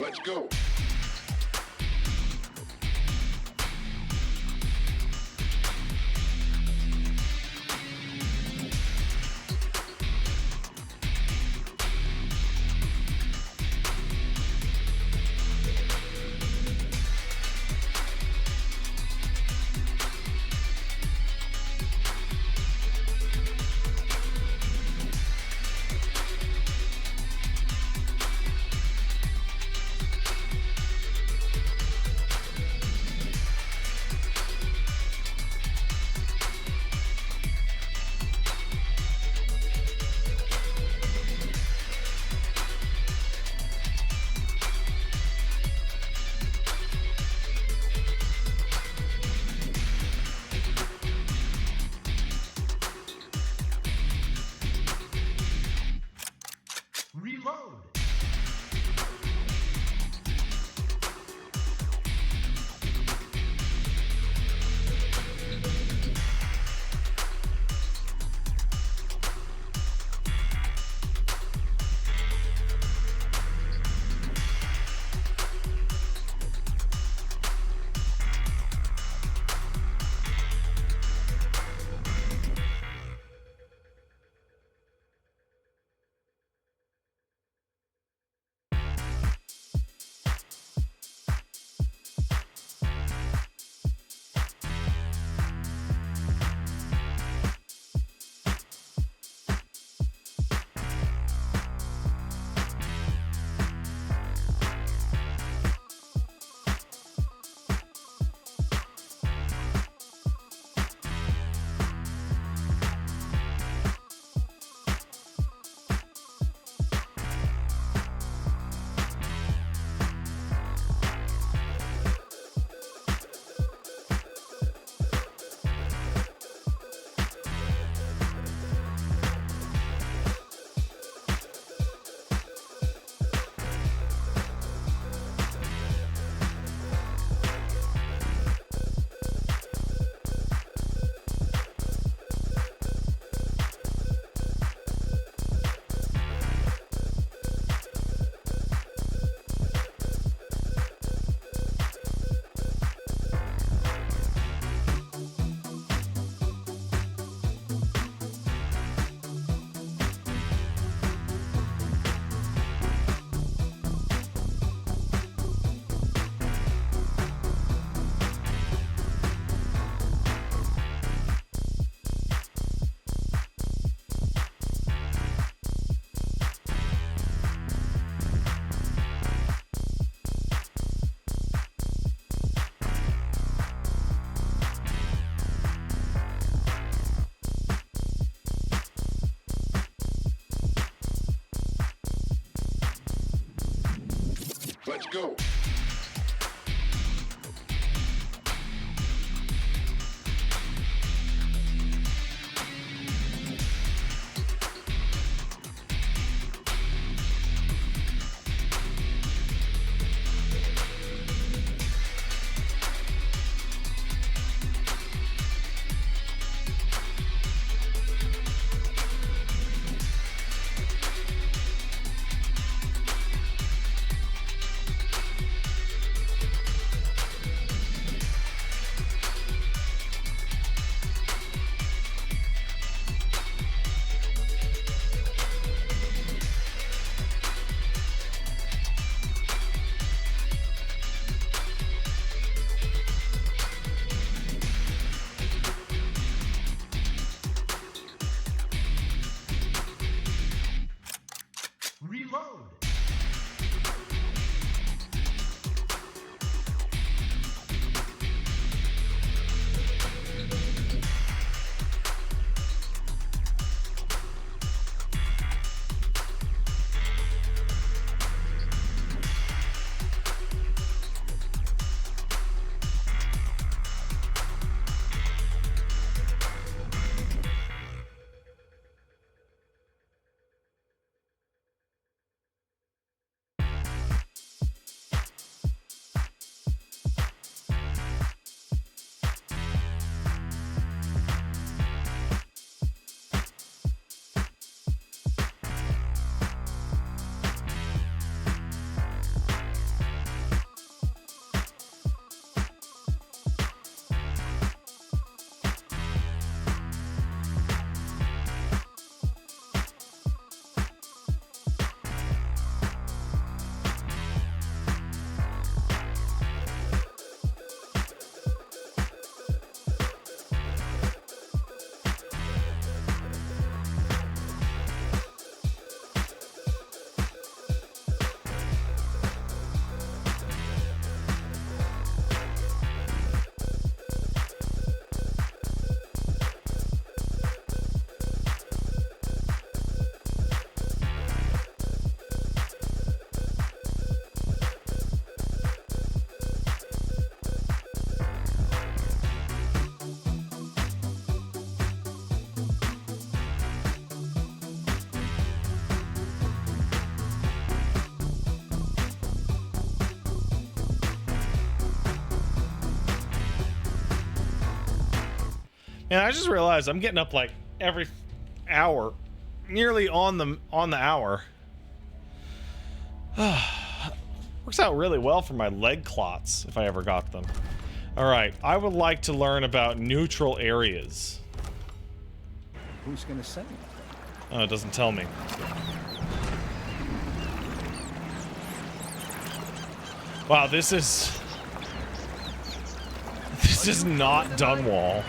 Let's go. Let's go. And I just realized I'm getting up like every hour, nearly on the hour. Works out really well for my leg clots if I ever got them. All right, I would like to learn about neutral areas. Who's gonna say? Oh, it doesn't tell me. Wow, this is not Dunwall.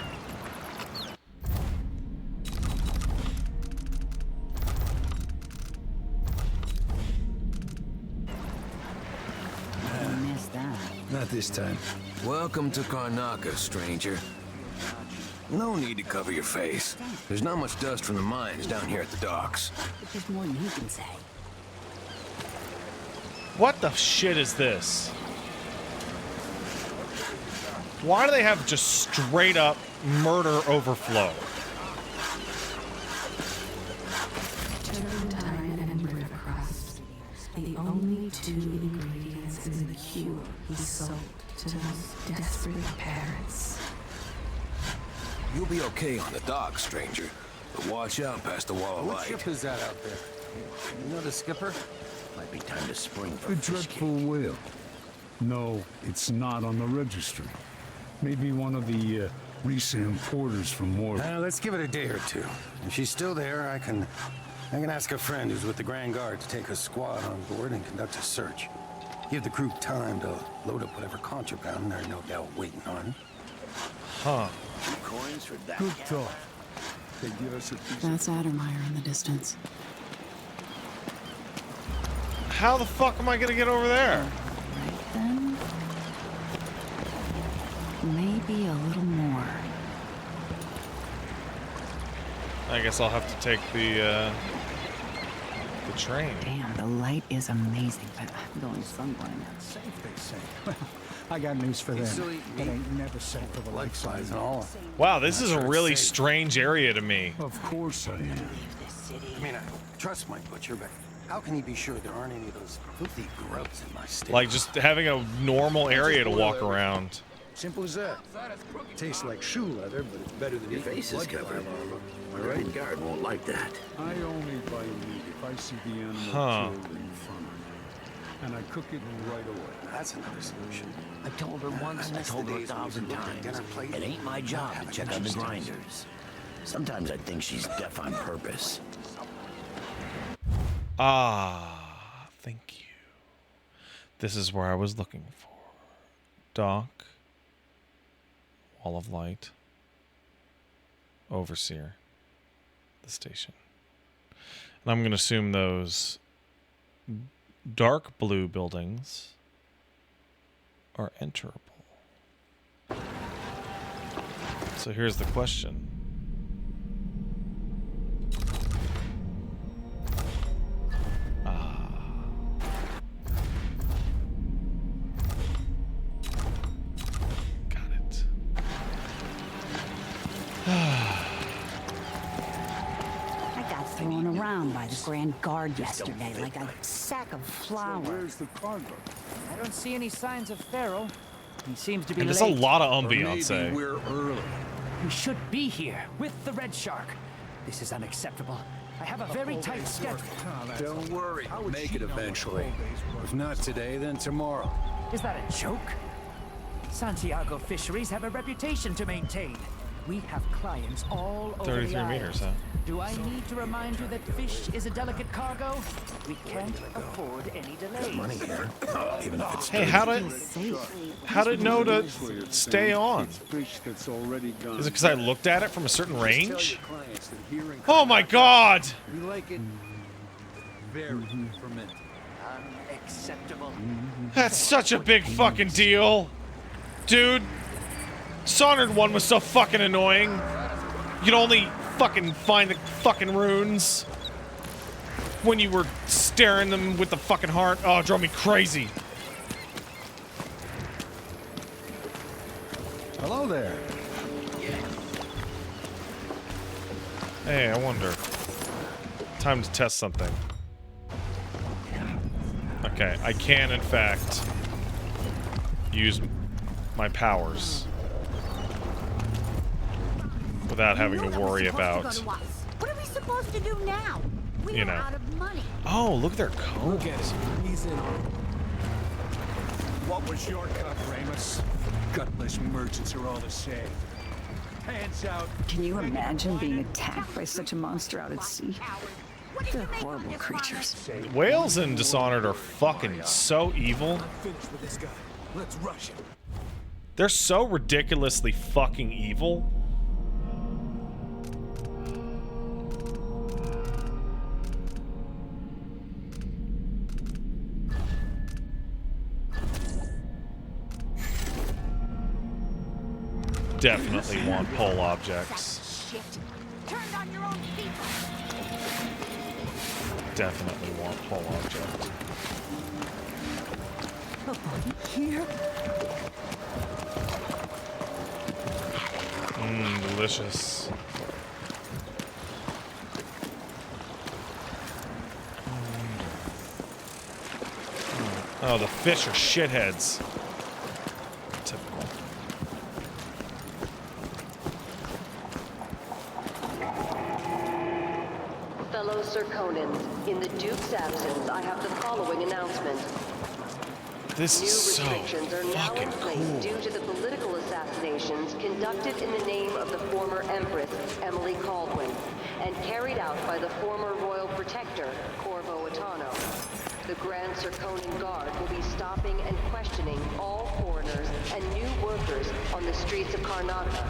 Not this time. Welcome to Karnaca, stranger. No need to cover your face. There's not much dust from the mines down here at the docks. There's more than you can say. What the shit is this? Why do they have just straight up murder overflow? Turpentine and river crust. The only two ingredients in the cure he sold to those desperate parents. You'll be okay on the docks, stranger. But watch out past the wall of What light. ship is that out there? You know the skipper? Might be time to spring for A fish dreadful whale. No, it's not on the registry. Maybe one of the recent importers from Morley. Let's give it a day or two. If she's still there, I can ask a friend who's with the Grand Guard to take a squad on board and conduct a search. Give the crew time to load up whatever contraband they're no doubt waiting on. Huh. 2 coins for that. Good talk. They give us a piece. That's Addermeyer in the distance. How the fuck am I gonna get over there? Right then. Maybe a little more. I guess I'll have to take the the train. Damn, the light is amazing, but I'm going sunblind. Safe, they say. Well, I got news for them. It ain't never safe for the likes of us all. Wow, this is a really strange area to me. Of course I am. I mean, I trust my butcher, but how can he be sure there aren't any of those filthy grubs in my stable? Like just having a normal area to walk around. Simple as that. Tastes like shoe leather, but it's better than Your face is covered. My right guard won't like that. I only buy meat if I see the animal Huh. killed in front of me. And I cook it right away. That's another solution. I told her once and I told her 1,000 times. It ain't my job to check on the grinders. Sometimes I think she's deaf on purpose. Ah, thank you. This is where I was looking for. Dock. Wall of Light. Overseer. The station. And I'm going to assume those dark blue buildings are enterable. So here's the question. I got thrown around by the Grand Guard yesterday like a sack of flour. Where's the cargo? I don't see any signs of Pharaoh. He seems to be And late. there's a lot of Or ambiance. maybe we're early. We should be here with the Red Shark. This is unacceptable. I have a very tight schedule. Don't worry, I'll make it eventually. If not today, then tomorrow. Is that a joke? Santiago fisheries have a reputation to maintain. We have clients all over 33 the meters, island. huh? Do I need to remind you that fish is a delicate cargo? We can't afford any delays. Money here, even if it's Hey, how did it know to stay on? Is it because I looked at it from a certain range? Oh my god! We like it very fermented. Unacceptable. That's such a big fucking deal. Dude, Dishonored 1 was so fucking annoying. You could only fucking find the fucking runes when you were staring them with the fucking heart. Oh, it drove me crazy. Hello there. Hey, I wonder. Time to test something. Okay, I can, in fact, use my powers without having to worry about, What are we supposed to do now? We you are know. out of money. Oh, look at their coat. He's in on it. What was your cut, Ramus? Gutless merchants are all the same. Hands out. Can you imagine being attacked by such a monster out at sea? They're horrible creatures. Whales in Dishonored are fucking so evil. Finish with this guy. Let's rush him. They're so ridiculously fucking evil. Definitely want pole objects. Shit. Turned on your own people. Definitely want pole objects. A body here? Mmm, delicious. Oh, the fish are shitheads. Typical. Fellow Serconans, in the Duke's absence, I have the following announcement. This is so New restrictions are now in fucking place cool. due to the political assassinations conducted in the name of the former Empress, Emily Caldwin, and carried out by the former Royal Protector, Corvo Attano. The Grand Serconan Guard will be stopping and questioning all foreigners and new workers on the streets of Karnataka.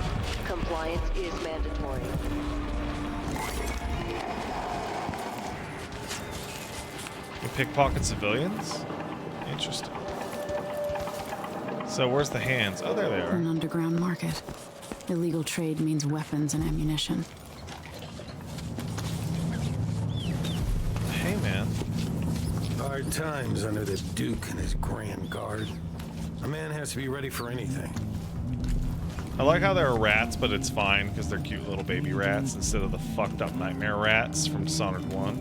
Compliance is mandatory. You pickpocket civilians? Interesting. So where's the hands? Oh, there they are. An underground market. Illegal trade means weapons and ammunition. Hey, man. Hard times under the Duke and his Grand Guard. A man has to be ready for anything. I like how there are rats, but it's fine because they're cute little baby rats instead of the fucked up nightmare rats from Dishonored 1.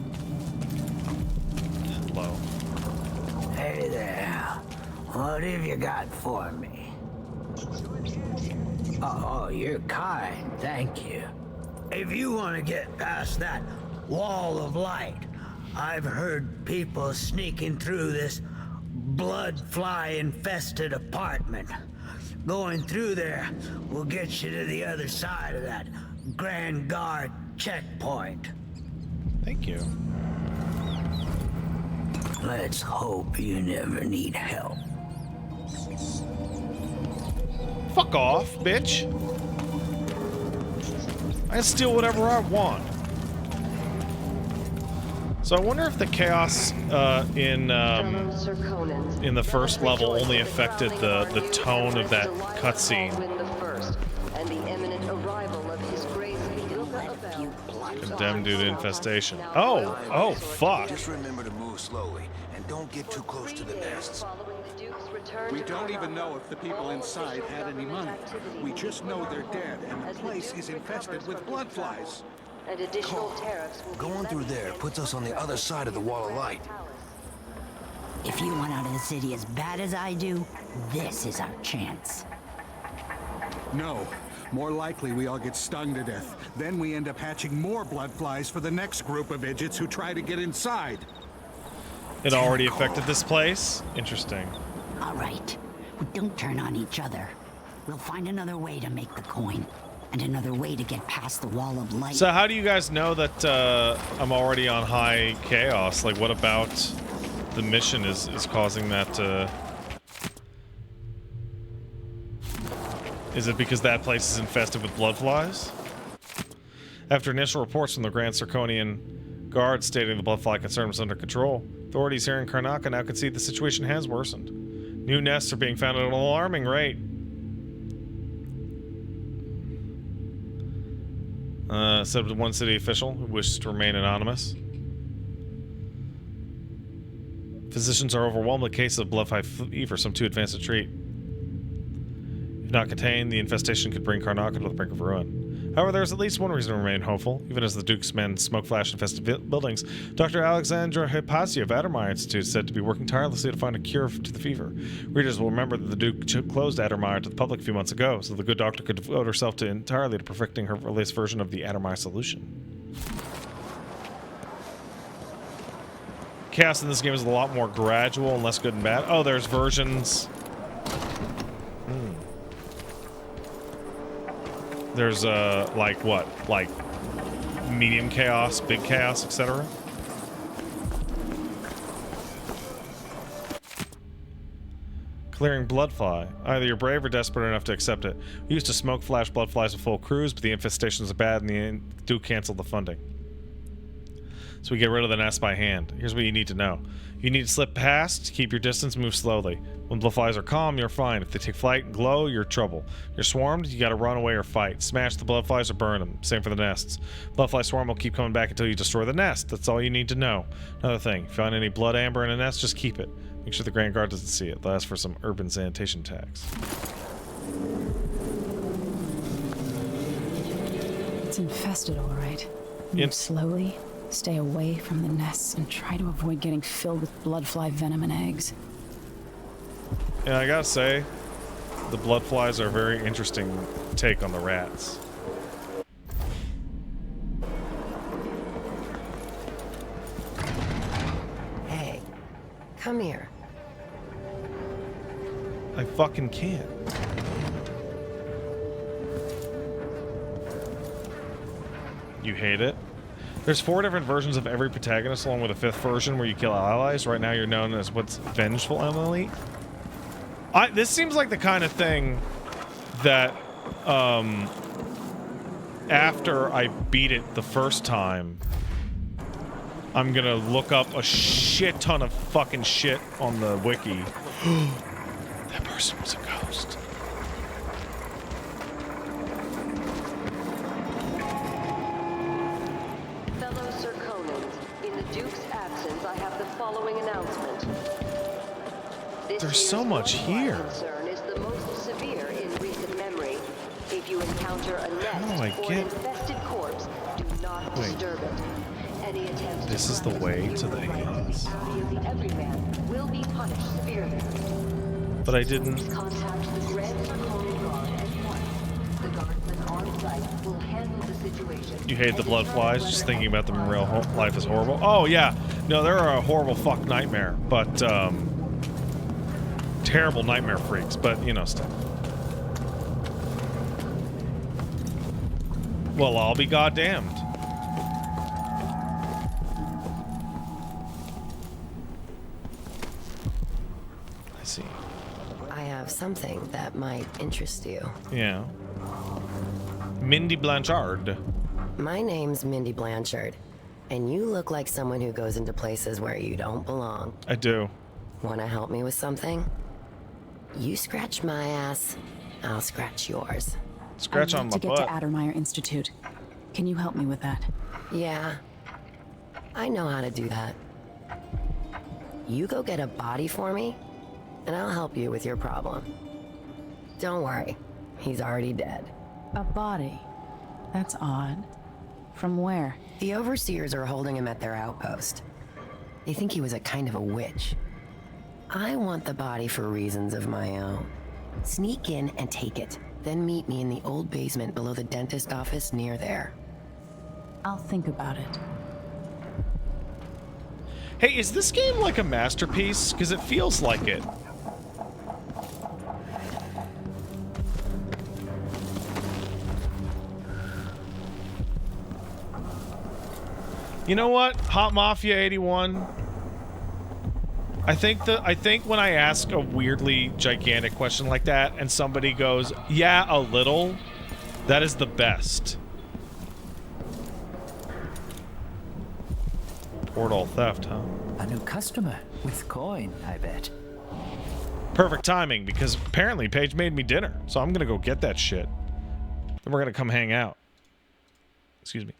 Hello. Hey there. What have you got for me? Oh, you're kind. Thank you. If you want to get past that wall of light, I've heard people sneaking through this blood fly infested apartment. Going through there will get you to the other side of that Grand Guard checkpoint. Thank you. Let's hope you never need help. Fuck off, bitch. I can steal whatever I want. So I wonder if the chaos in the first level only affected the tone of that cutscene. Condemned due to infestation. Oh, fuck. Just remember to move slowly and don't get too close to the nests. We don't even know if the people inside had any money. We just know they're dead and the place is infested with blood flies. And additional tariffs will Going through there puts us on the other side of the wall of light. If you want out of the city as bad as I do, this is our chance. No. More likely we all get stung to death. Then we end up hatching more blood flies for the next group of idiots who try to get inside. It already affected this place? Interesting. All right. We don't turn on each other. We'll find another way to make the coin. And another way to get past the wall of light. So how do you guys know that I'm already on high chaos? Like, what about the mission is causing that to... Is it because that place is infested with blood flies? After initial reports from the Grand Zirconian Guard stating the blood fly concern was under control, authorities here in Karnaca now concede the situation has worsened. New nests are being found at an alarming rate. Said one city official who wishes to remain anonymous. Physicians are overwhelmed with cases of blood fly fever, some too advanced to treat. If not contained, the infestation could bring Karnaca to the brink of ruin. However, there is at least one reason to remain hopeful. Even as the Duke's men smoke flash infested buildings, Dr. Alexandra Hypatia of Addermire Institute is said to be working tirelessly to find a cure to the fever. Readers will remember that the Duke closed Addermire to the public a few months ago, so the good doctor could devote herself entirely to perfecting her latest version of the Addermire solution. Chaos in this game is a lot more gradual and less good and bad. Oh, there's versions. There's like what? Like medium chaos, big chaos, etc. Clearing blood fly. Either you're brave or desperate enough to accept it. We used to smoke flash blood flies with full crews, but the infestations are bad and the Duke canceled the funding. So we get rid of the nest by hand. Here's what you need to know. You need to slip past, keep your distance, move slowly. When blood flies are calm, you're fine. If they take flight and glow, you're trouble. You're swarmed, you gotta run away or fight. Smash the blood flies or burn them. Same for the nests. Blood fly swarm will keep coming back until you destroy the nest. That's all you need to know. Another thing, if you find any blood amber in a nest, just keep it. Make sure the Grand Guard doesn't see it. They'll ask for some urban sanitation tax. It's infested, all right. Move slowly, stay away from the nests, and try to avoid getting filled with blood fly venom and eggs. Yeah, I gotta say, the blood flies are a very interesting take on the rats. Hey, come here. I fucking can't. You hate it? There's 4 different versions of every protagonist, along with a 5th version where you kill allies. Right now you're known as what's Vengeful Emily. This seems like the kind of thing that, after I beat it the first time, I'm gonna look up a shit ton of fucking shit on the wiki. That person was a ghost. Duke's absence, I have the following announcement. This There's so much here. concern is the most severe in recent memory. If you encounter a nest or an infested corpse, do not disturb it. Any attempt This is the way to the Hades. of the everyman will be punished severely. But I didn't. Contact the Grand Draconian Guard at once. The guardsmen on site will handle the situation. You hate the blood flies? Just thinking about them in real life is horrible. Oh yeah, no, they're a horrible fuck nightmare, but terrible nightmare freaks. But you know stuff. Well, I'll be goddamned. I see. I have something that might interest you. Yeah. Mindy Blanchard. My name's Mindy Blanchard, and you look like someone who goes into places where you don't belong. I do. Want to help me with something? You scratch my ass, I'll scratch yours. Scratch on my to get butt. to Addermeyer Institute. Can you help me with that? Yeah, I know how to do that. You go get a body for me, and I'll help you with your problem. Don't worry, he's already dead. A body? That's odd. From where? The overseers are holding him at their outpost. They think he was a kind of a witch. I want the body for reasons of my own. Sneak in and take it, then meet me in the old basement below the dentist office near there. I'll think about it. Hey, is this game like a masterpiece? Because it feels like it. You know what? Hot Mafia 81. I think when I ask a weirdly gigantic question like that and somebody goes, "Yeah, a little," that is the best. Portal theft, huh? A new customer with coin, I bet. Perfect timing, because apparently Paige made me dinner, so I'm gonna go get that shit. Then we're gonna come hang out. Excuse me.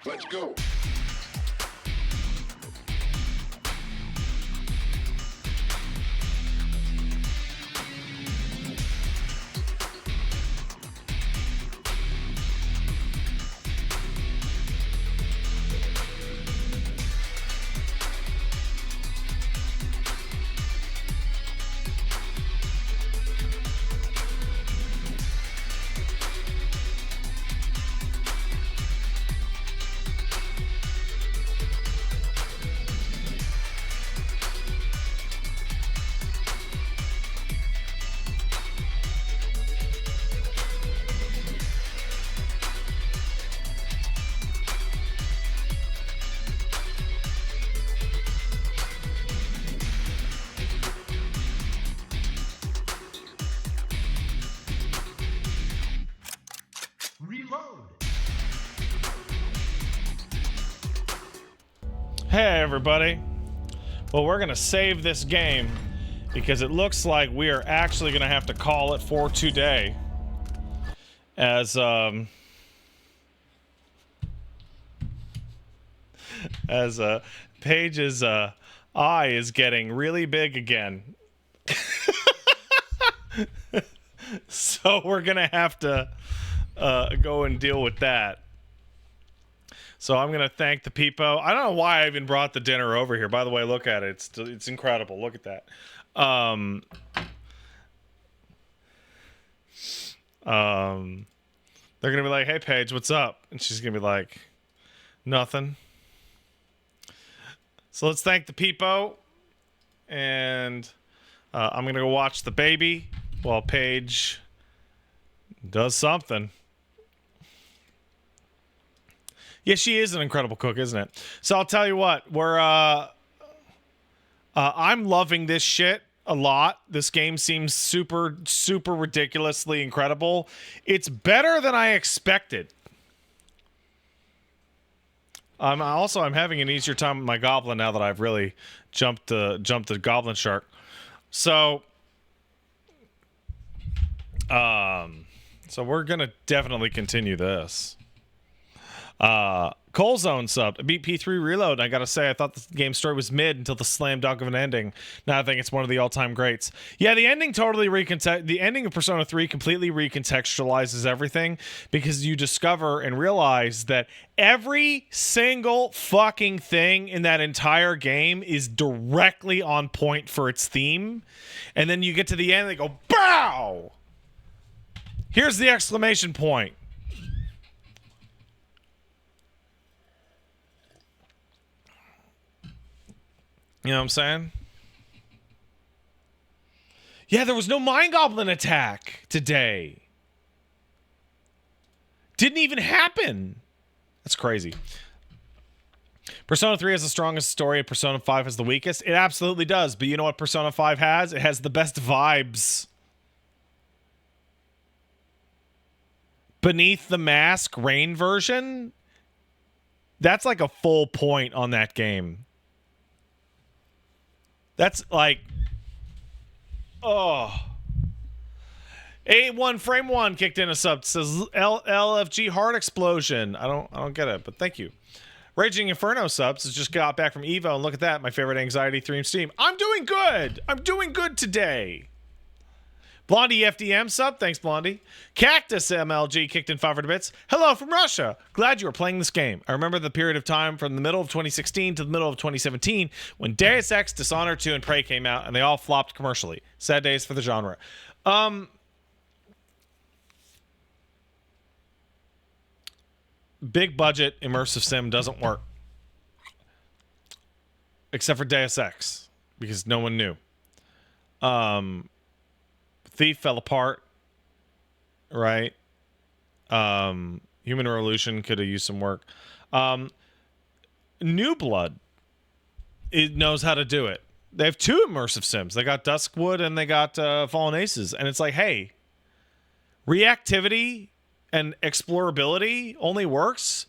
Let's go. Hey, everybody. Well, we're going to save this game because it looks like we are actually going to have to call it for today. As Paige's eye is getting really big again. So we're going to have to go and deal with that. So I'm going to thank the people. I don't know why I even brought the dinner over here. By the way, look at it. It's incredible. Look at that. They're going to be like, hey, Paige, what's up? And she's going to be like, nothing. So let's thank the people. And I'm going to go watch the baby while Paige does something. Yeah, she is an incredible cook, isn't it? So I'll tell you what, I'm loving this shit a lot. This game seems super, super ridiculously incredible. It's better than I expected. I'm having an easier time with my goblin now that I've really jumped the goblin shark. So we're gonna definitely continue this. Coal Zone subbed. I beat P3 Reload. And I gotta say, I thought the game's story was mid until the slam dunk of an ending. Now I think it's one of the all-time greats. Yeah, the ending totally the ending of Persona 3 completely recontextualizes everything because you discover and realize that every single fucking thing in that entire game is directly on point for its theme. And then you get to the end and they go, BOW! Here's the exclamation point. You know what I'm saying? Yeah, there was no Mind Goblin attack today. Didn't even happen. That's crazy. Persona 3 has the strongest story and Persona 5 has the weakest. It absolutely does. But you know what Persona 5 has? It has the best vibes. Beneath the Mask Rain version, that's like a full point on that game. That's like, oh. A1 Frame 1 kicked in a sub. It says LFG Heart Explosion. I don't get it, but thank you. Raging Inferno subs has just got back from Evo, and look at that, my favorite anxiety 3 in Steam. I'm doing good. I'm doing good today. Blondie FDM sub. Thanks, Blondie. Cactus MLG kicked in 500 bits. Hello from Russia. Glad you were playing this game. I remember the period of time from the middle of 2016 to the middle of 2017 when Deus Ex, Dishonored 2, and Prey came out, and they all flopped commercially. Sad days for the genre. Big budget immersive sim doesn't work. Except for Deus Ex, because no one knew. Thief fell apart, right? Human Revolution could have used some work. New Blood, it knows how to do it. They have 2 immersive sims. They got Duskwood and they got Fallen Aces. And it's like, hey, reactivity and explorability only works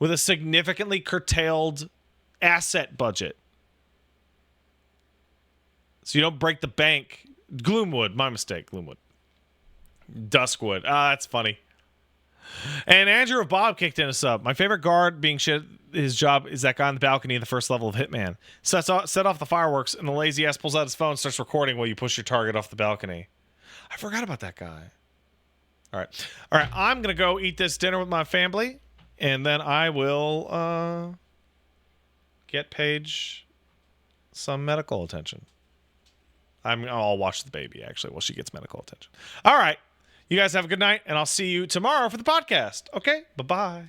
with a significantly curtailed asset budget. So you don't break the bank. Gloomwood, my mistake, Gloomwood. Duskwood. That's funny. And Andrew of Bob kicked in a sub. My favorite guard being shit his job is that guy on the balcony in the first level of Hitman. Set off the fireworks and the lazy ass pulls out his phone and starts recording while you push your target off the balcony. I forgot about that guy. All right. I'm going to go eat this dinner with my family and then I will get Paige some medical attention. I'll watch the baby, actually, while she gets medical attention. All right. You guys have a good night, and I'll see you tomorrow for the podcast. Okay? Bye-bye.